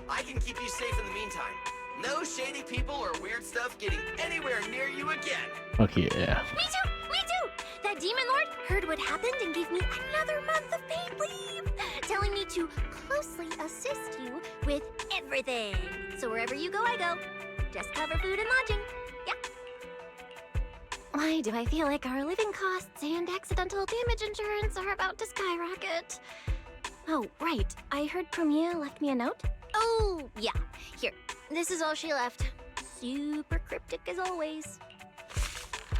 I can keep you safe in the meantime. No shady people or weird stuff getting anywhere near you again. Fuck yeah. Me too! Me too! That demon lord heard what happened and gave me another month of paid leave, telling me to closely assist you with everything. So wherever you go, I go. Just cover food and lodging. Yeah. Why do I feel like our living costs and accidental damage insurance are about to skyrocket? Oh, right. I heard Premier left me a note. Oh, yeah. Here. This is all she left. Super cryptic as always.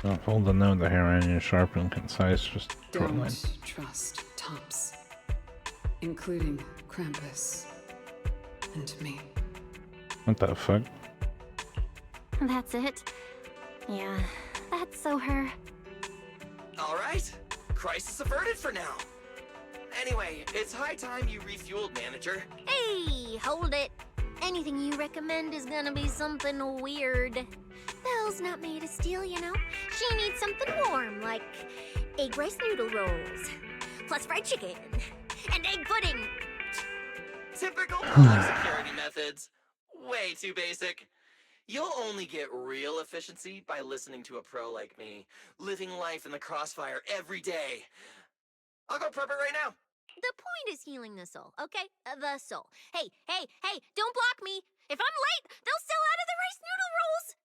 Don't hold the note. The hairline is sharp and concise. Just short line. Don't trust Tops, including Krampus and me. What the fuck? That's it. Yeah, that's so her. All right. Crisis averted for now. Anyway, it's high time you refueled, manager. Hey, hold it. Anything you recommend is gonna be something weird. Belle's not made of steel, you know. She needs something warm, like egg rice noodle rolls, plus fried chicken, and egg pudding. Typical public security methods. Way too basic. You'll only get real efficiency by listening to a pro like me, living life in the crossfire every day. I'll go prep it right now. The point is healing the soul, okay? The soul. Hey, don't block me. If I'm late, they'll sell out of the rice noodle rolls.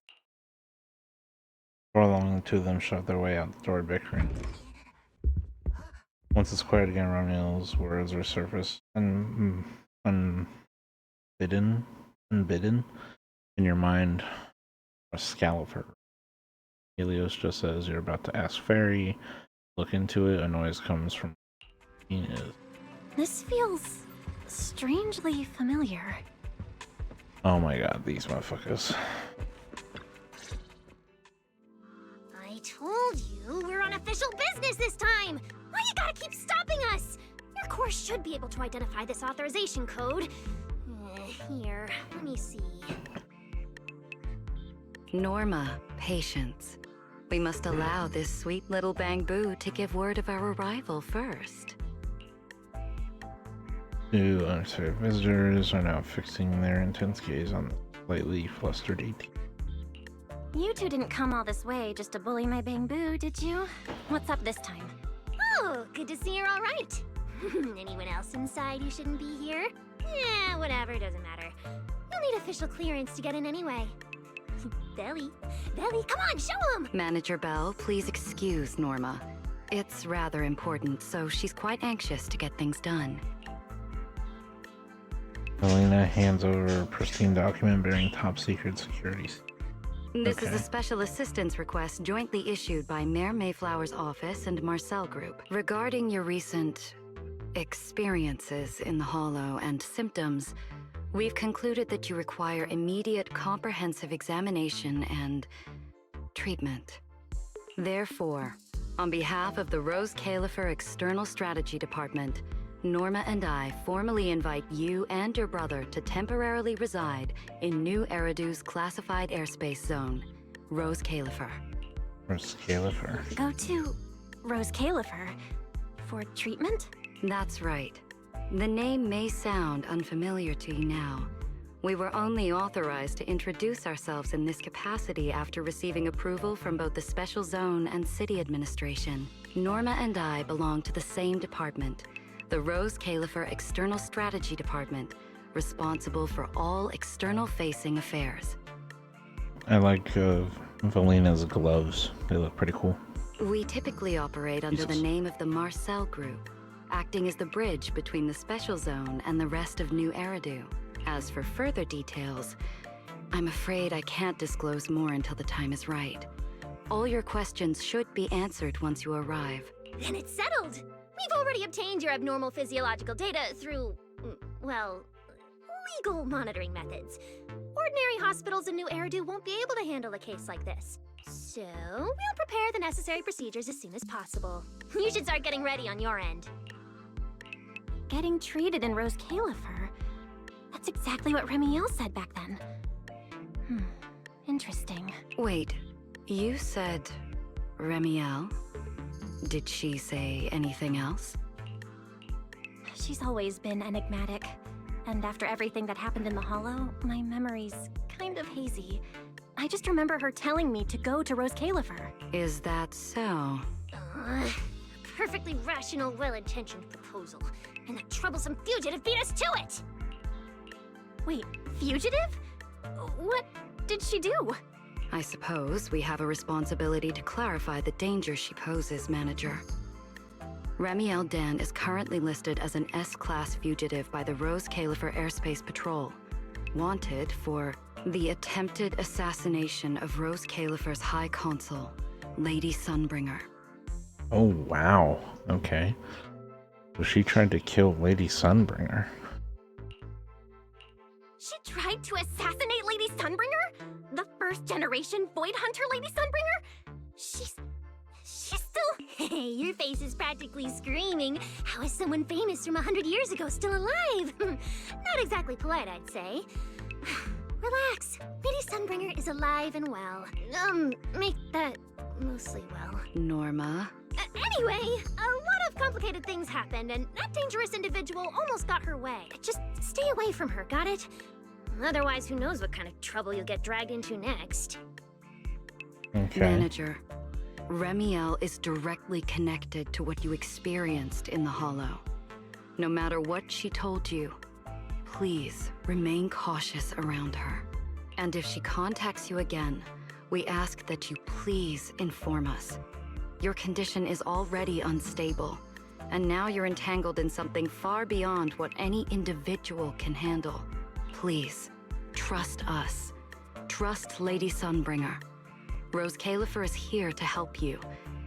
For long, the two of them shot their way out the door, bickering. Once it's quiet again, Romul's words resurface unbidden in your mind. A Scalifer. Helios just says you're about to ask Fairy. Look into it. A noise comes from Venus. This feels strangely familiar. Oh my god, these motherfuckers. I told you we're on official business this time. Why you gotta keep stopping us? Your course should be able to identify this authorization code. Here, let me see. Norma, patience. We must allow this sweet little Bangbu to give word of our arrival first. Two unobserved visitors are now fixing their intense gaze on the slightly flustered 18. You two didn't come all this way just to bully my Bangbu, did you? What's up this time? Oh, good to see you're all right. Anyone else inside who shouldn't be here? Yeah, whatever, doesn't matter. You'll need official clearance to get in anyway. Belly, come on, show 'em! Manager Bell, please excuse Norma. It's rather important, so she's quite anxious to get things done. Elena hands over a pristine document bearing top secret securities. This is a special assistance request jointly issued by Mayor Mayflower's office and Marcel Group regarding your recent experiences in the Hollow and symptoms. We've concluded that you require immediate comprehensive examination and treatment. Therefore, on behalf of the Rose Califer External Strategy Department, Norma and I formally invite you and your brother to temporarily reside in New Eridu's classified airspace zone, Rose Califer. Rose Califer. Go to Rose Califer for treatment? That's right. The name may sound unfamiliar to you now. We were only authorized to introduce ourselves in this capacity after receiving approval from both the Special Zone and City Administration. Norma and I belong to the same department, the Rose Califer External Strategy Department, responsible for all external-facing affairs. I like Valena's gloves. They look pretty cool. We typically operate under the name of the Marcel Group, acting as the bridge between the Special Zone and the rest of New Eridu. As for further details, I'm afraid I can't disclose more until the time is right. All your questions should be answered once you arrive. Then it's settled. We've already obtained your abnormal physiological data through, well, legal monitoring methods. Ordinary hospitals in New Eridu won't be able to handle a case like this. So, we'll prepare the necessary procedures as soon as possible. You should start getting ready on your end. Getting treated in Rose Califer? That's exactly what Remiel said back then. Interesting. Wait, you said Remiel? Did she say anything else? She's always been enigmatic. And after everything that happened in the Hollow, my memory's kind of hazy. I just remember her telling me to go to Rose Califer. Is that so? Perfectly rational, well-intentioned proposal. And that troublesome fugitive beat us to it! Wait, fugitive? What did she do? I suppose we have a responsibility to clarify the danger she poses, Manager. Remiel Dan is currently listed as an S-Class fugitive by the Rose Califer Airspace Patrol, wanted for the attempted assassination of Rose Califer's High Consul, Lady Sunbringer. Oh, wow. Okay. So she tried to kill Lady Sunbringer. She tried to assassinate Lady Sunbringer? The first-generation Void Hunter Lady Sunbringer? She's still... Hey, your face is practically screaming. How is someone famous from 100 years ago still alive? Not exactly polite, I'd say. Relax. Lady Sunbringer is alive and well. Make that mostly well. Norma? Anyway, a lot of complicated things happened, and that dangerous individual almost got her way. Just stay away from her, got it? Otherwise, who knows what kind of trouble you'll get dragged into next. Okay. Manager, Remiel is directly connected to what you experienced in the Hollow. No matter what she told you, please remain cautious around her. And if she contacts you again, we ask that you please inform us. Your condition is already unstable, and now you're entangled in something far beyond what any individual can handle. Please, trust us. Trust Lady Sunbringer. Rose Califer is here to help you,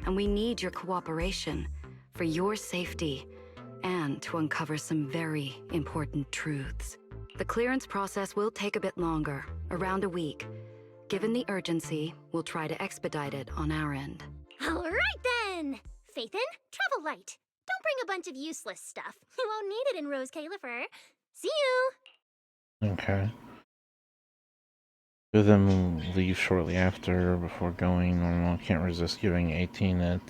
and we need your cooperation for your safety and to uncover some very important truths. The clearance process will take a bit longer, around a week. Given the urgency, we'll try to expedite it on our end. All right then! Phaethon, travel light. Don't bring a bunch of useless stuff. You won't need it in Rose Califer. See you! Okay. Two of them leave shortly after. Before going, Normal can't resist giving 18 a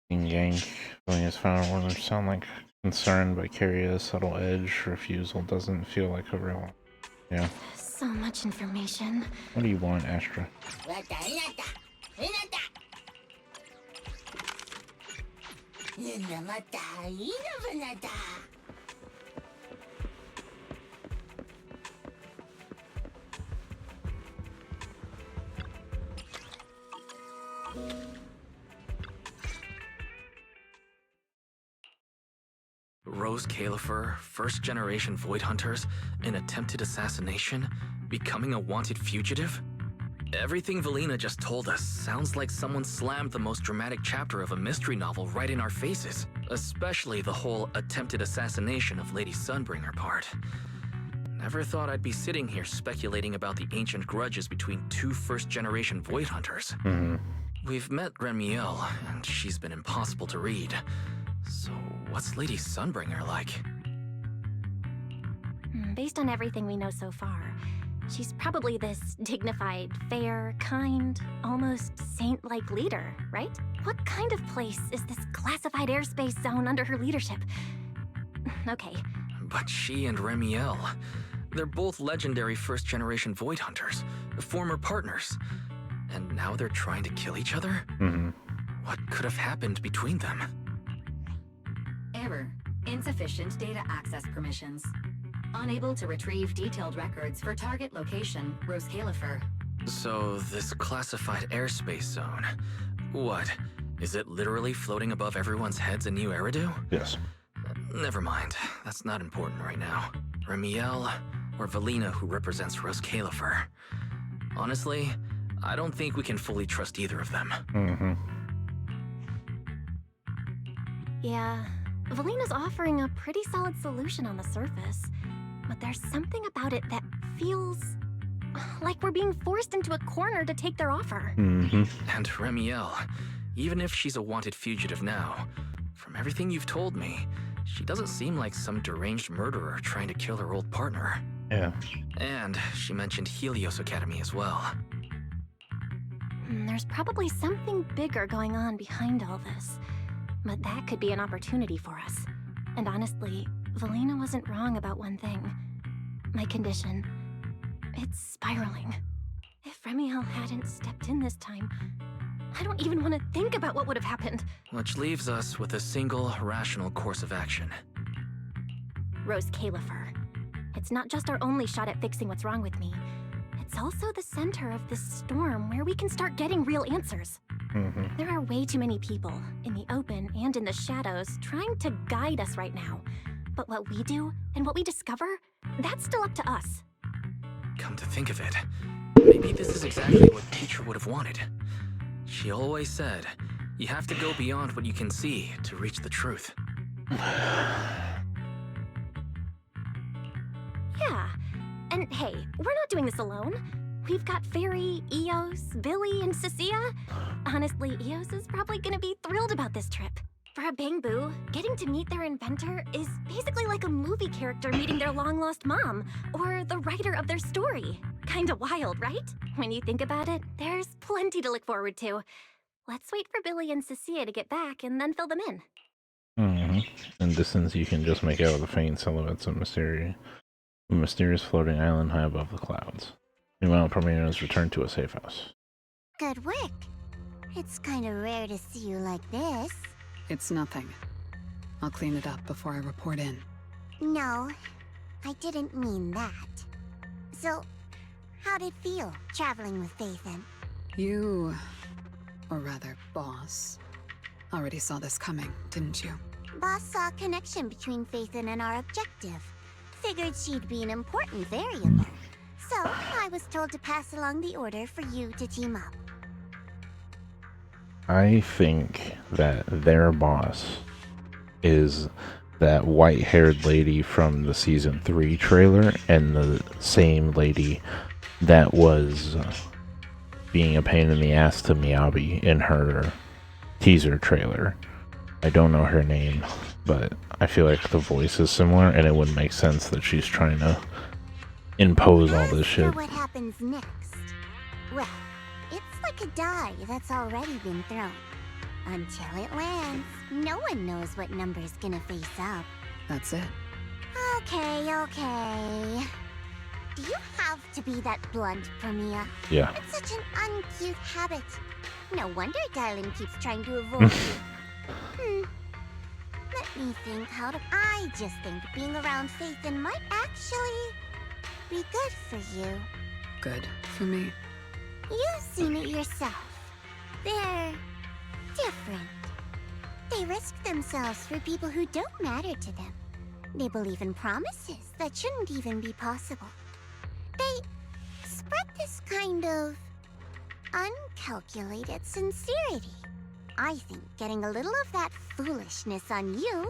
team gank. Feeling his final orders sound like concern, but carry a subtle edge. Refusal doesn't feel like a real... Yeah. So much information. What do you want, Astra? Rose Califer, first-generation Void Hunters, an attempted assassination, becoming a wanted fugitive? Everything Valina just told us sounds like someone slammed the most dramatic chapter of a mystery novel right in our faces, especially the whole attempted assassination of Lady Sunbringer part. Never thought I'd be sitting here speculating about the ancient grudges between two first-generation Void Hunters. We've met Remiel, and she's been impossible to read. So what's Lady Sunbringer like? Based on everything we know so far, she's probably this dignified, fair, kind, almost saint-like leader, right? What kind of place is this classified airspace zone under her leadership? Okay. But she and Remiel, they're both legendary first-generation Void Hunters, former partners. And now they're trying to kill each other? What could have happened between them? Error. Insufficient data access permissions. Unable to retrieve detailed records for target location, Rose Califer. So, this classified airspace zone, what? Is it literally floating above everyone's heads in New Eridu? Yes. Never mind. That's not important right now. Remiel, or Valina, who represents Rose Califer. Honestly, I don't think we can fully trust either of them. Mm-hmm. Yeah, Valina's offering a pretty solid solution on the surface, but there's something about it that feels like we're being forced into a corner to take their offer. Mm-hmm. And Remiel, even if she's a wanted fugitive now, from everything you've told me, she doesn't seem like some deranged murderer trying to kill her old partner. Yeah. And she mentioned Helios Academy as well. There's probably something bigger going on behind all this, but that could be an opportunity for us. And honestly, Valina wasn't wrong about one thing. My condition. It's spiraling. If Remiel hadn't stepped in this time, I don't even want to think about what would have happened. Which leaves us with a single rational course of action. Rose Califer. It's not just our only shot at fixing what's wrong with me. It's also the center of this storm where we can start getting real answers. Mm-hmm. There are way too many people, in the open and in the shadows, trying to guide us right now. But what we do and what we discover, that's still up to us. Come to think of it, maybe this is exactly what Teacher would have wanted. She always said, you have to go beyond what you can see to reach the truth. Yeah, and hey, we're not doing this alone. We've got Fairy, Eos, Billy, and Cecilia. Honestly, Eos is probably gonna be thrilled about this trip. For a Bangboo, getting to meet their inventor is basically like a movie character meeting their long-lost mom, or the writer of their story. Kinda wild, right? When you think about it, there's plenty to look forward to. Let's wait for Billy and Cecilia to get back and then fill them in. Mm-hmm. In distance, you can just make out the faint silhouettes of a mysterious floating island high above the clouds. Meanwhile, Promena has returned to a safe house. Good work. It's kind of rare to see you like this. It's nothing. I'll clean it up before I report in. No, I didn't mean that. So, how'd it feel, traveling with Phaethon? You, or rather, Boss, already saw this coming, didn't you? Boss saw a connection between Phaethon and our objective. Figured she'd be an important variable. So, I was told to pass along the order for you to team up. I think that their boss is that white-haired lady from the Season 3 trailer and the same lady that was being a pain in the ass to Miyabi in her teaser trailer. I don't know her name, but I feel like the voice is similar, and it would make sense that she's trying to impose all this shit. What happens next? Well, it's like a die that's already been thrown. Until it lands, no one knows what number's gonna face up. That's it. Okay. Do you have to be that blunt, Premia? Yeah. It's such an uncute habit. No wonder Dylan keeps trying to avoid you. Let me think how to... I just think being around Phaethon might actually be good for you. Good for me. You've seen it yourself. They're different. They risk themselves for people who don't matter to them. They believe in promises that shouldn't even be possible. They spread this kind of uncalculated sincerity. I think getting a little of that foolishness on you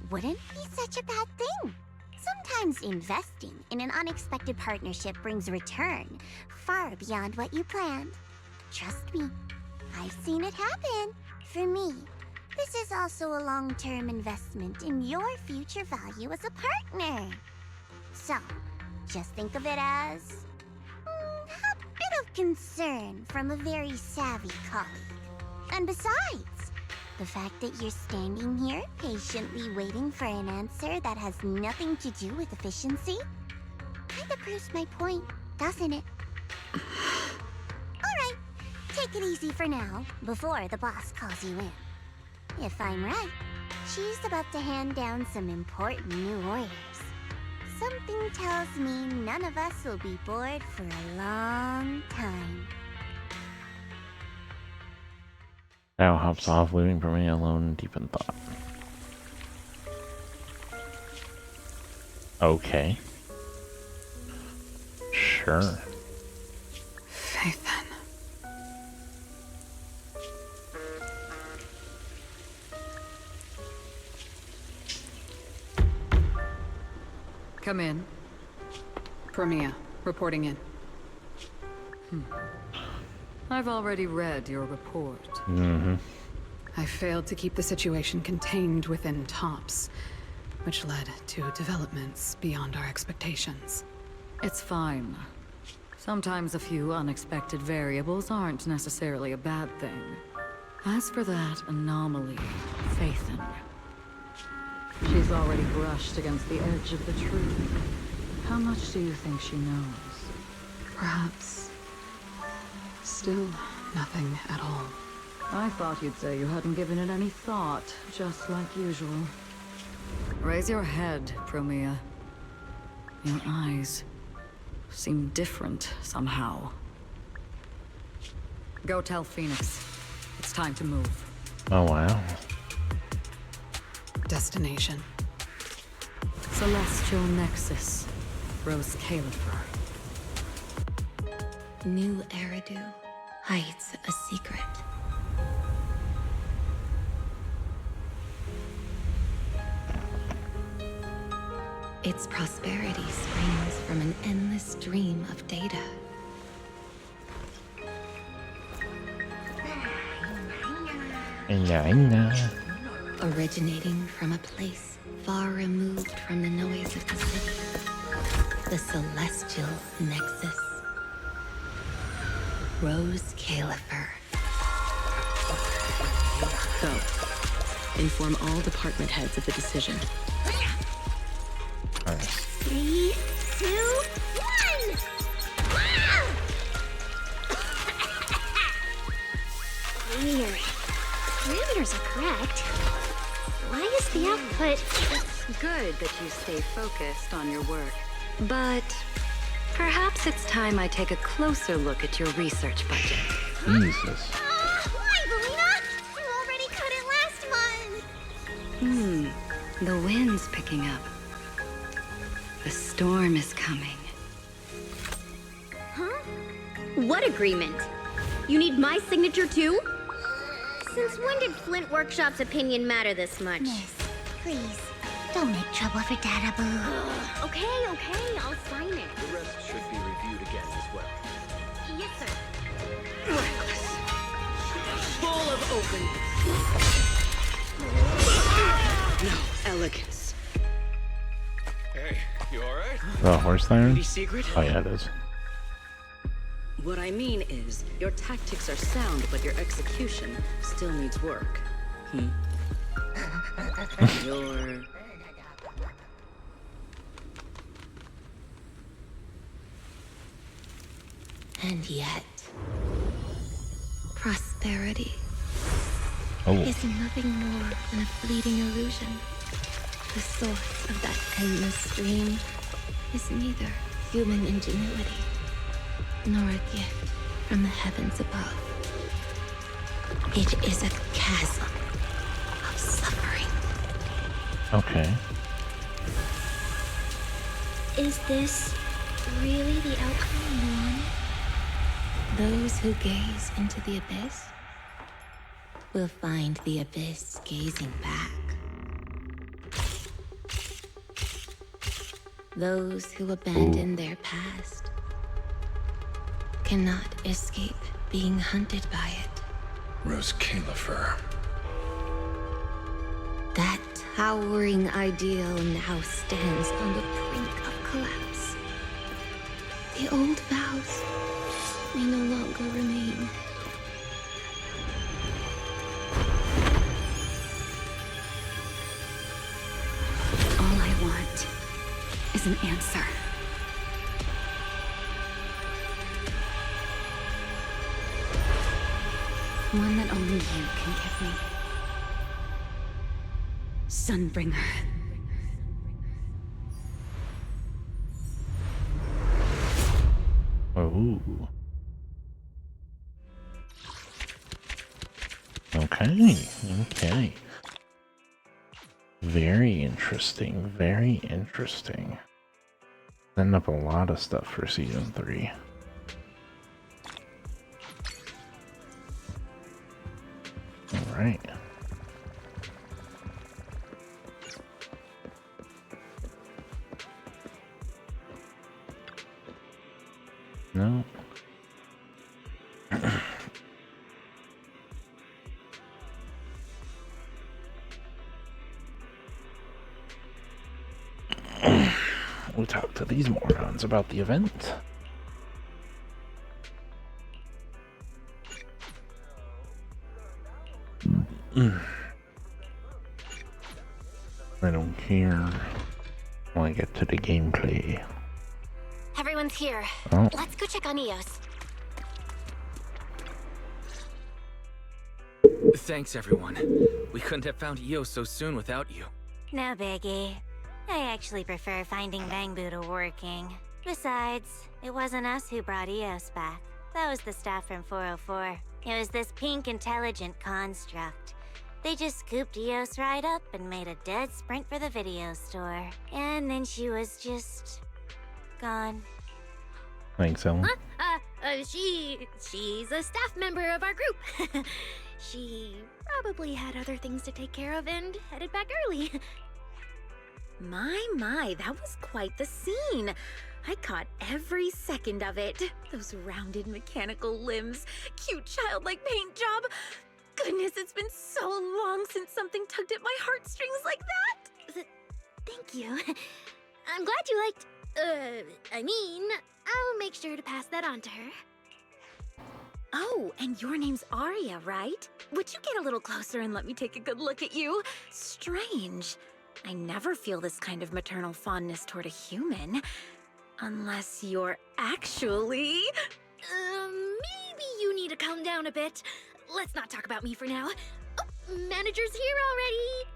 wouldn't be such a bad thing. Sometimes investing in an unexpected partnership brings return far beyond what you planned. Trust me, I've seen it happen. For me, this is also a long-term investment in your future value as a partner. So, just think of it as a bit of concern from a very savvy colleague. And besides, the fact that you're standing here patiently waiting for an answer that has nothing to do with efficiency kinda proves my point, doesn't it? Alright, take it easy for now, before the boss calls you in. If I'm right, she's about to hand down some important new orders. Something tells me none of us will be bored for a long time. Now hops off, leaving Promena alone, deep in thought. Sure. Phaethon. Come in. Premia, reporting in. I've already read your report. Mm-hmm. I failed to keep the situation contained within TOPS, which led to developments beyond our expectations. It's fine. Sometimes a few unexpected variables aren't necessarily a bad thing. As for that anomaly, Phaethon, she's already brushed against the edge of the truth. How much do you think she knows? Perhaps still nothing at all. I thought you'd say you hadn't given it any thought, just like usual. Raise your head, Premia. Your eyes seem different somehow. Go tell Phoenix. It's time to move. Oh, wow. Destination. Celestial Nexus. Rose Califer. New Eridu hides a secret. Its prosperity springs from an endless stream of data. Originating from a place far removed from the noise of the city. The Celestial Nexus. Rose Califer. Go. Inform all department heads of the decision. 3, 2, 1! Weird. Parameters are correct. Why is the output... It's good that you stay focused on your work. But perhaps it's time I take a closer look at your research budget. Jesus. Why, Belina? You already cut it last month! The wind's picking up. The storm is coming. Huh? What agreement? You need my signature too? Since when did Flint Workshop's opinion matter this much? Miss, please, don't make trouble for Dada Boo. Okay, I'll sign it. The rest should be reviewed again as well. Yes, sir. Full of openness. No elegance. Hey, you alright? The horse iron? Any secret? Oh, yeah, it is. What I mean is, your tactics are sound, but your execution still needs work. Your... And yet, prosperity is nothing more than a fleeting illusion. The source of that endless stream is neither human ingenuity nor a gift from the heavens above. It is a chasm of suffering. Okay. Is this really the outcome you wanted? Those who gaze into the abyss will find the abyss gazing back. Those who abandon their past cannot escape being hunted by it. Rose Califer. That towering ideal now stands on the brink of collapse. The old vows may no longer remain. All I want is an answer. One that only you can give me. Sunbringer. Oh. Okay. Very interesting. Setting up a lot of stuff for season 3. All right. No. We'll talk to these morons about the event. I don't care. When I get to the gameplay. Everyone's here. Oh. Let's go check on Eos. Thanks, everyone. We couldn't have found Eos so soon without you. No biggie. I actually prefer finding Bangbu to working. Besides, it wasn't us who brought Eos back. That was the staff from 404. It was this pink intelligent construct. They just scooped Eos right up and made a dead sprint for the video store. And then she was just... gone. Thanks, Ellen. She's a staff member of our group. She probably had other things to take care of and headed back early. My, that was quite the scene. I caught every second of it. Those rounded mechanical limbs, cute childlike paint job. Goodness, it's been so long since something tugged at my heartstrings like that. Thank you. I'm glad you liked, I'll make sure to pass that on to her. Oh, and your name's Arya, right? Would you get a little closer and let me take a good look at you? Strange. I never feel this kind of maternal fondness toward a human. Unless you're actually... maybe you need to calm down a bit. Let's not talk about me for now. Oh, manager's here already!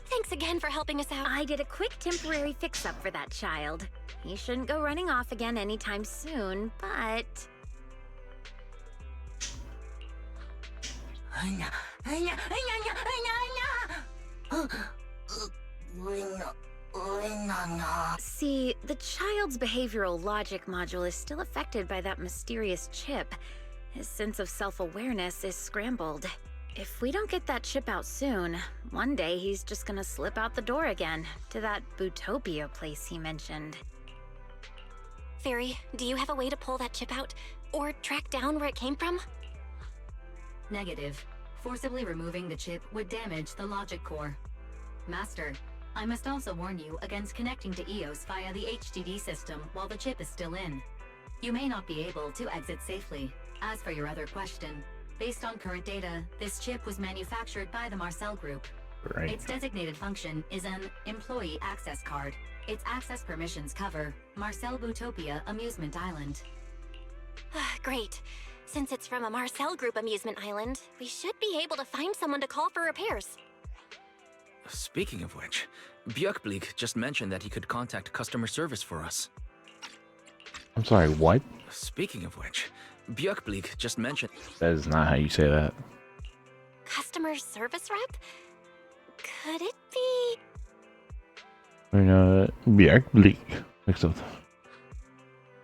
Thanks again for helping us out. I did a quick temporary fix-up for that child. He shouldn't go running off again anytime soon, but... See, the child's behavioral logic module is still affected by that mysterious chip. His sense of self-awareness is scrambled. If we don't get that chip out soon, one day he's just gonna slip out the door again, to that Bootopia place he mentioned. Fairy, do you have a way to pull that chip out? Or track down where it came from? Negative. Forcibly removing the chip would damage the logic core. Master, I must also warn you against connecting to Eos via the HDD system while the chip is still in. You may not be able to exit safely. As for your other question, based on current data, this chip was manufactured by the Marcel Group. Right. Its designated function is an Employee Access Card. Its access permissions cover Marcel Bootopia Amusement Island. Great. Since it's from a Marcel Group amusement island, we should be able to find someone to call for repairs. Speaking of which, Björkblik just mentioned that he could contact customer service for us. I'm sorry, what? Speaking of which, Björkblik just mentioned... That is not how you say that. Customer service rep? Could it be... Björkblik. Except...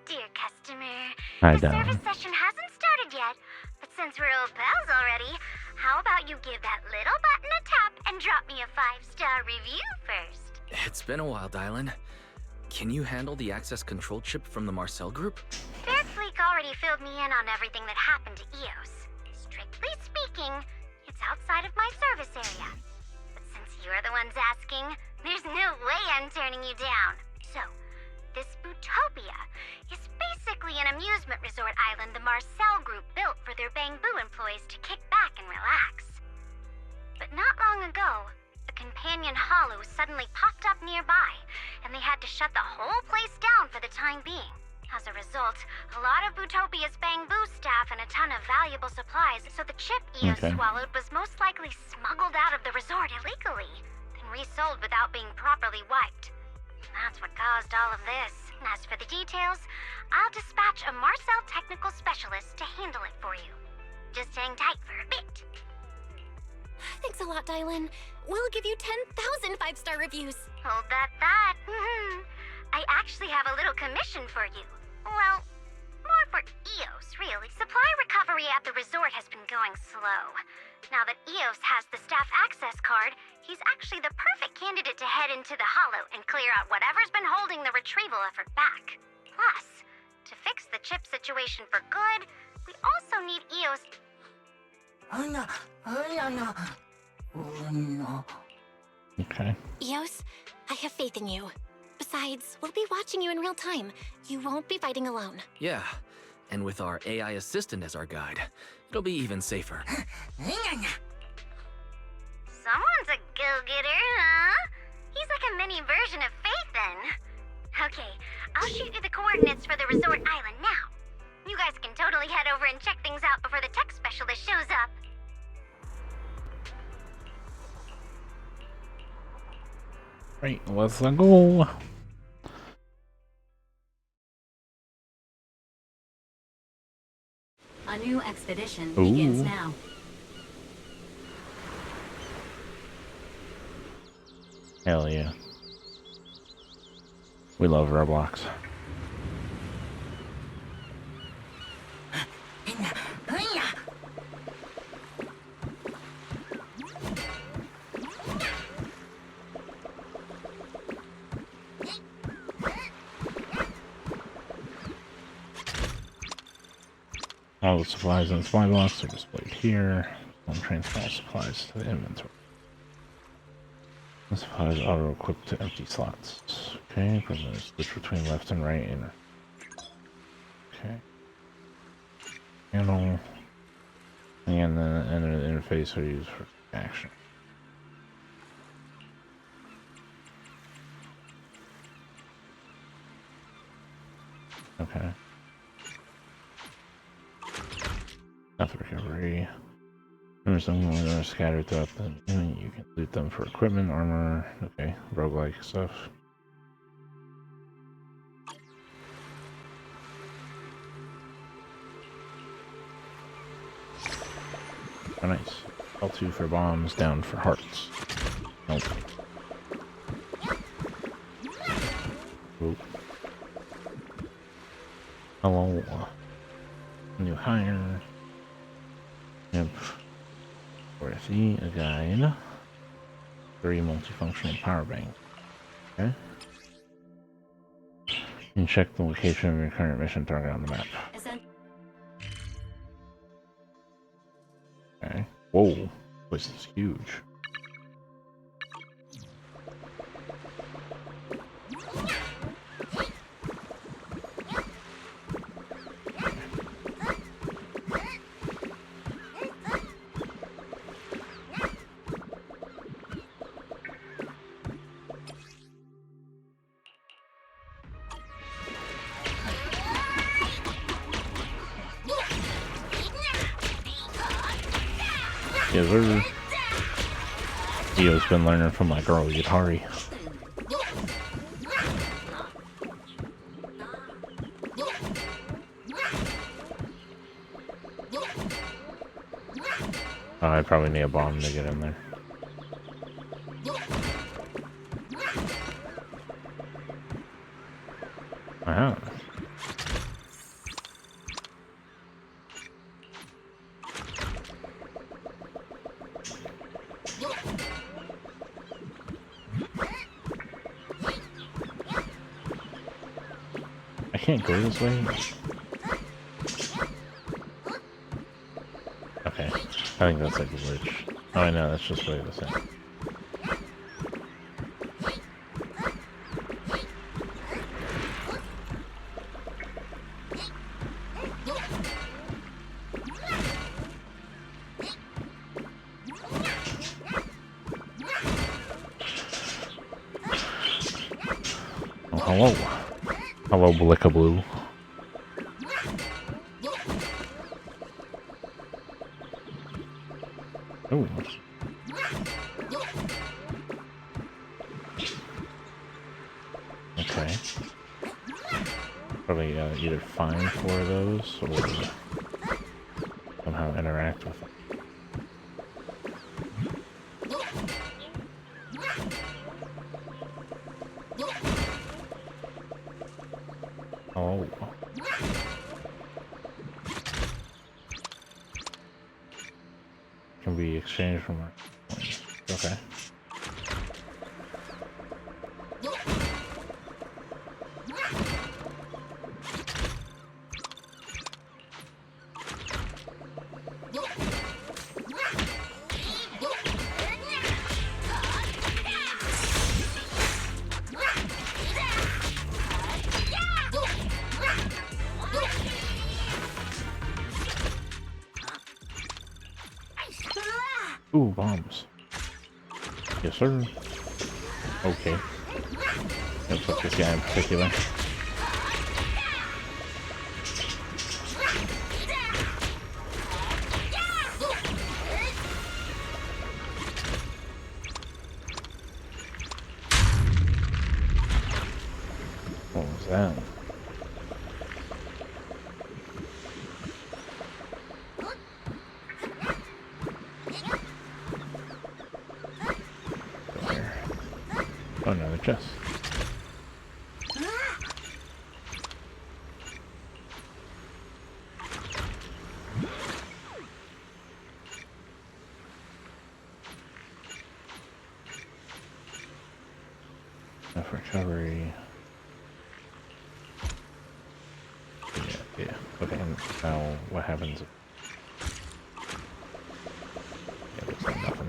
Dear customer, Hi, the Dom. service session hasn't started yet, but since we're old pals already, how about you give that little button a tap and drop me a 5-star review first? It's been a while, Dylan. Can you handle the access control chip from the Marcel Group? Björkblik already filled me in on everything that happened to Eos. Strictly speaking, it's outside of my service area. But since you're the ones asking, there's no way I'm turning you down. So, this Bootopia is basically an amusement resort island the Marcel Group built for their Bangbu employees to kick back and relax. But not long ago, a companion hollow suddenly popped up nearby, and they had to shut the whole place down for the time being. As a result, a lot of Bootopia's Bangbu staff and a ton of valuable supplies, so the chip Eos swallowed was most likely smuggled out of the resort illegally, then resold without being properly wiped. That's what caused all of this. And as for the details, I'll dispatch a Marcel technical specialist to handle it for you. Just hang tight for a bit. Thanks a lot, Dylan. We'll give you 10,000 5-star reviews. Hold that thought. actually have a little commission for you. Well, more for Eos, really. Supply recovery at the resort has been going slow. Now that Eos has the staff access card, he's actually the perfect candidate to head into the Hollow and clear out whatever's been holding the retrieval effort back. Plus, to fix the chip situation for good, we also need Eos... Okay. Eos, I have faith in you. Besides, we'll be watching you in real time. You won't be fighting alone. Yeah, and with our AI assistant as our guide, it'll be even safer. Someone's a go-getter, huh? He's like a mini version of Faith, then. Okay, I'll shoot you the coordinates for the resort island now. You guys can totally head over and check things out before the tech specialist shows up. Right, let's go. A new expedition begins now. Hell yeah. We love Roblox. All the supplies in the supply box are displayed here. Don't transfer all supplies to the inventory. The supplies auto-equipped to empty slots. Okay, then switch between left and right and... Okay. Panel. And the interface are used for action. Okay. Health recovery. There's some that are scattered throughout the unit. You can loot them for equipment, armor, okay, roguelike stuff. Oh, nice. L2 for bombs, down for hearts. Nope. Oop. Hello. New hire. Yep. 4FE, a guide. 3 multifunctional power bank. Okay. You can check the location of your current mission target on the map. Okay. Whoa. This is huge. Yeah, Dio's been learning from my girl Yutari. Oh, I probably need a bomb to get in there. Wow. I can't go this way. Okay, I think that's like a glitch. Oh, I know, that's just way the same. Oh, hello. Hello, Blickablue. Ooh. Okay. Probably either find 4 of those or somehow interact with them. can be exchanged from our coins. Okay. Ooh, bombs. Yes, sir. Okay. Looks like this guy in particular. What was that? Oh, another chest. Enough recovery. Yeah. Okay, and now what happens? Yeah, looks like nothing.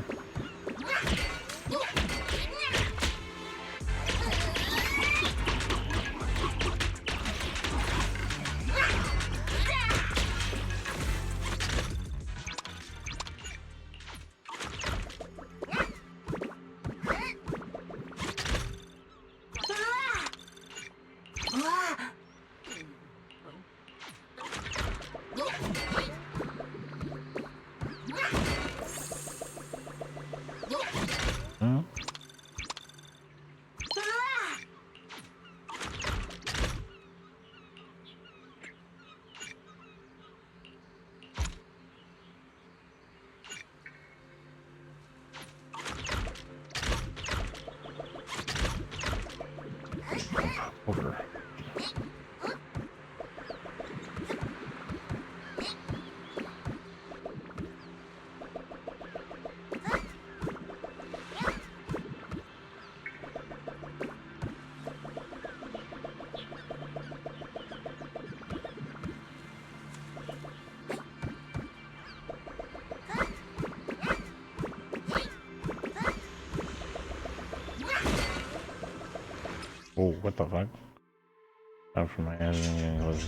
Over. Oh, what the fuck? Out from my head and was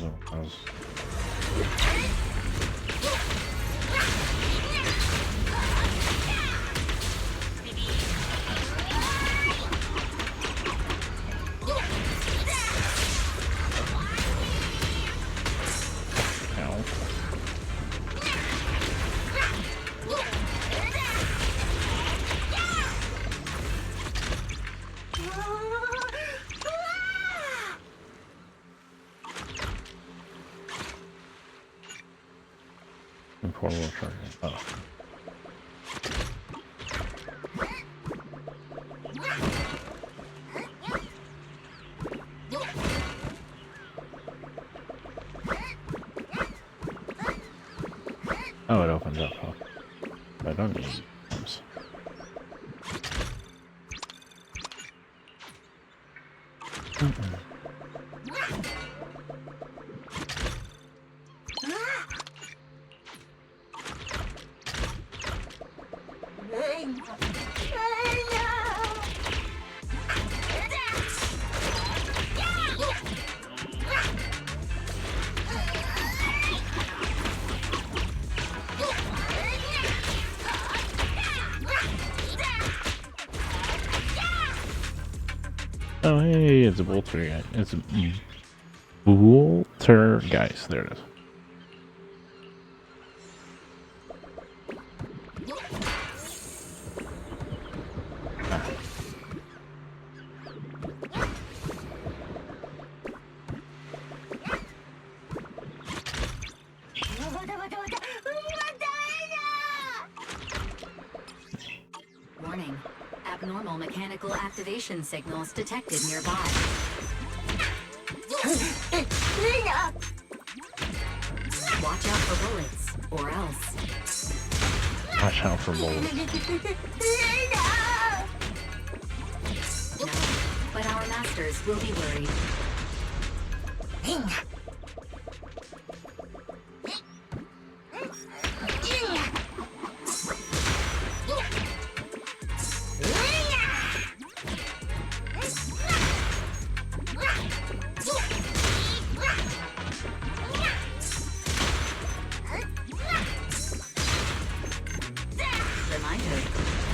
portable charging. Oh. Oh, it opens up. Huh? I don't need bombs. Oh, hey, it's a Bolter guy. It's a Bolter guys. There it is. Warning. Abnormal mechanical activation signals detected nearby. Watch out for bullets, or else. Watch out for moles. No, but our masters will be worried. Reminder,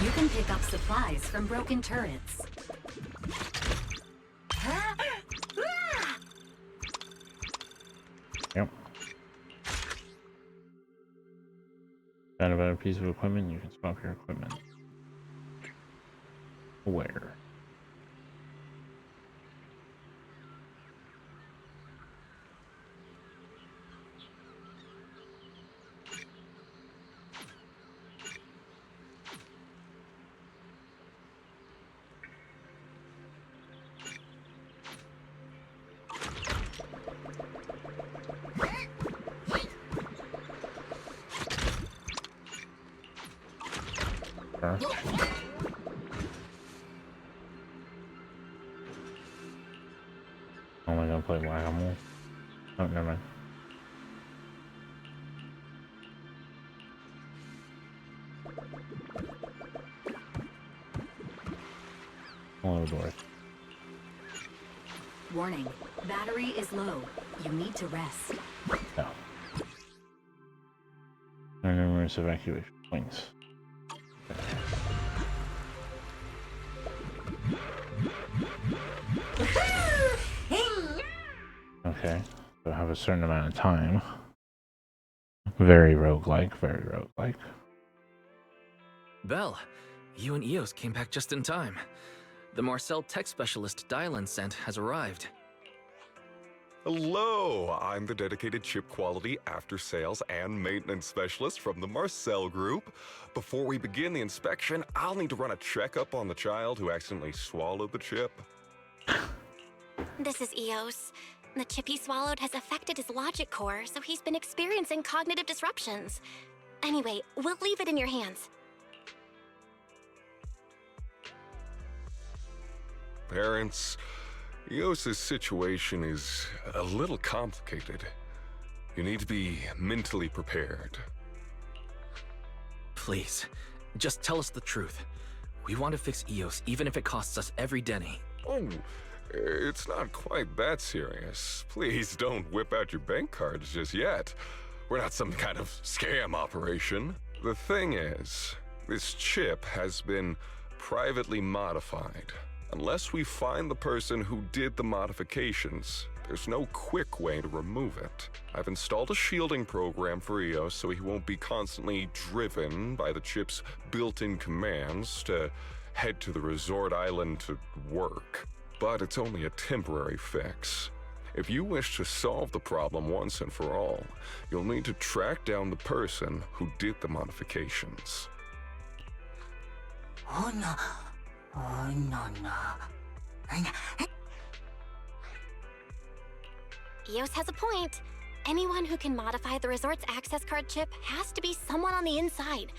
you can pick up supplies from broken turrets. Yep. Found a better piece of equipment, you can swap your equipment. Where? Oh, am I gonna play whack-a-mole? Oh, never mind. Hello, Dorothy. Warning, battery is low. You need to rest. No. There are numerous evacuation points. Okay, so I have a certain amount of time. Very roguelike, very roguelike. Belle, you and Eos came back just in time. The Marcel tech specialist Dylan sent has arrived. Hello, I'm the dedicated chip quality after sales and maintenance specialist from the Marcel Group. Before we begin the inspection, I'll need to run a checkup on the child who accidentally swallowed the chip. This is Eos. The chip he swallowed has affected his logic core, so he's been experiencing cognitive disruptions. Anyway, we'll leave it in your hands. Parents, Eos's situation is a little complicated. You need to be mentally prepared. Please, just tell us the truth. We want to fix Eos, even if it costs us every Denny. Oh, it's not quite that serious. Please don't whip out your bank cards just yet. We're not some kind of scam operation. The thing is, this chip has been privately modified. Unless we find the person who did the modifications, there's no quick way to remove it. I've installed a shielding program for Eos so he won't be constantly driven by the chip's built-in commands to head to the resort island to work. But it's only a temporary fix. If you wish to solve the problem once and for all, you'll need to track down the person who did the modifications. Oh no. Oh no no. Eos has a point. Anyone who can modify the resort's access card chip has to be someone on the inside.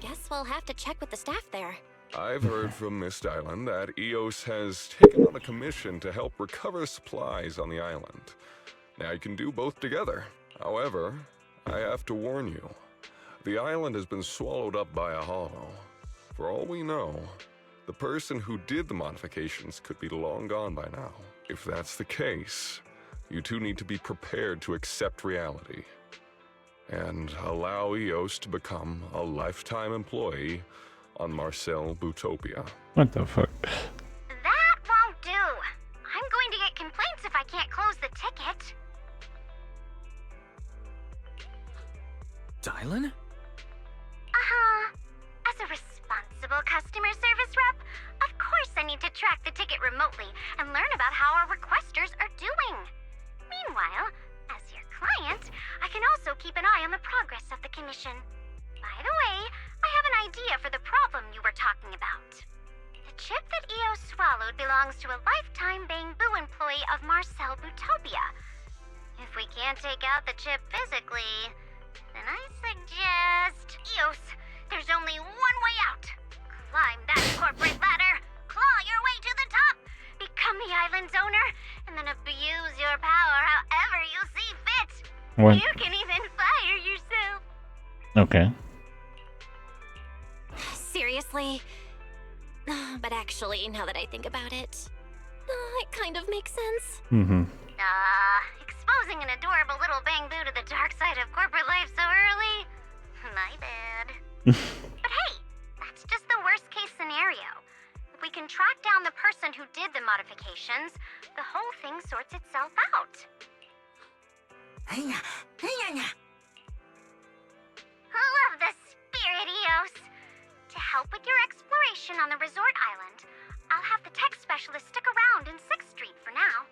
Guess we'll have to check with the staff there. I've heard from Mist Island that Eos has taken on a commission to help recover supplies on the island. Now you can do both together. However, I have to warn you, the island has been swallowed up by a hollow. For all we know, the person who did the modifications could be long gone by now. If that's the case, you two need to be prepared to accept reality and allow Eos to become a lifetime employee on Marcel Bootopia. What the fuck? That won't do. I'm going to get complaints if I can't close the ticket. Dylan? Uh-huh. As a responsible customer service rep, of course I need to track the ticket remotely and learn about how our requesters are doing. Meanwhile, as your client, I can also keep an eye on the progress of the commission. By the way, I have an idea for the problem you were talking about. The chip that Eos swallowed belongs to a lifetime Bangbu employee of Marcel Bootopia. If we can't take out the chip physically, then I suggest... Eos, there's What? You can even fire yourself. Okay. Seriously? But actually, now that I think about it, it kind of makes sense. Mm-hmm. Exposing an adorable little bang-boo to the dark side of corporate life so early? My bad. But hey, that's just the worst-case scenario. If we can track down the person who did the modifications, the whole thing sorts itself out. I love the Spiritios. To help with your exploration on the resort island, I'll have the tech specialist stick around in 6th Street for now.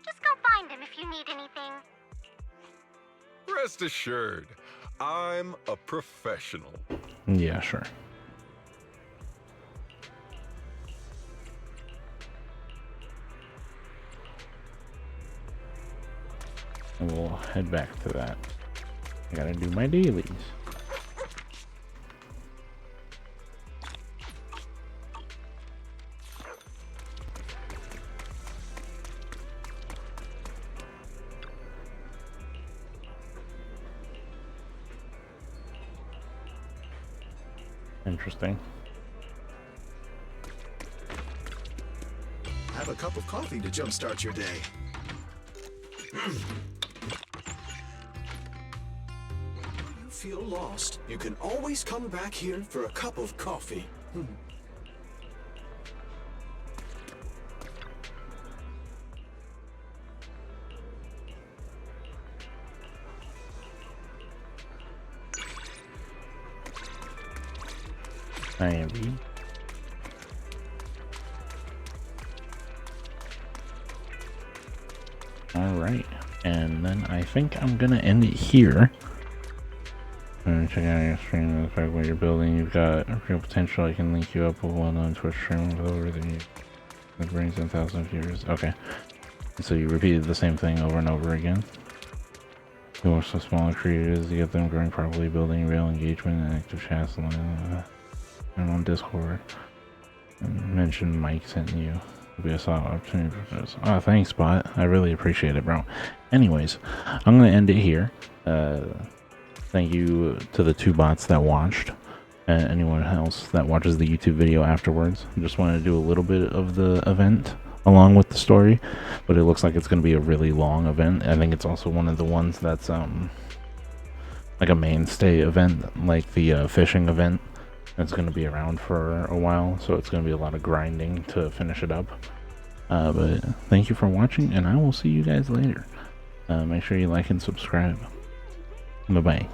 Just go find him if you need anything. Rest assured, I'm a professional. Yeah, sure. And we'll head back to that. I gotta do my dailies. Interesting. Have a cup of coffee to jumpstart your day. You feel lost? You can always come back here for a cup of coffee. Ivy. Alright, and then I think I'm gonna end it here. Check out your stream, the fact what you're building. You've got real potential. I can link you up with well-known Twitch streamer over that brings in 1,000 viewers. Okay, so you repeated the same thing over and over again. You watch the smaller creators, you get them growing properly, building real engagement and active chats and on Discord. And mention Mike sent you. It'll be a solid opportunity for this. Oh, thanks, Spot. I really appreciate it, bro. Anyways, I'm gonna end it here. Thank you to the 2 bots that watched, and anyone else that watches the YouTube video afterwards. I just wanted to do a little bit of the event along with the story, but it looks like it's going to be a really long event. I think it's also one of the ones that's like a mainstay event, like the fishing event. It's going to be around for a while, so it's going to be a lot of grinding to finish it up. But thank you for watching, and I will see you guys later. Make sure you like and subscribe. Bye-bye.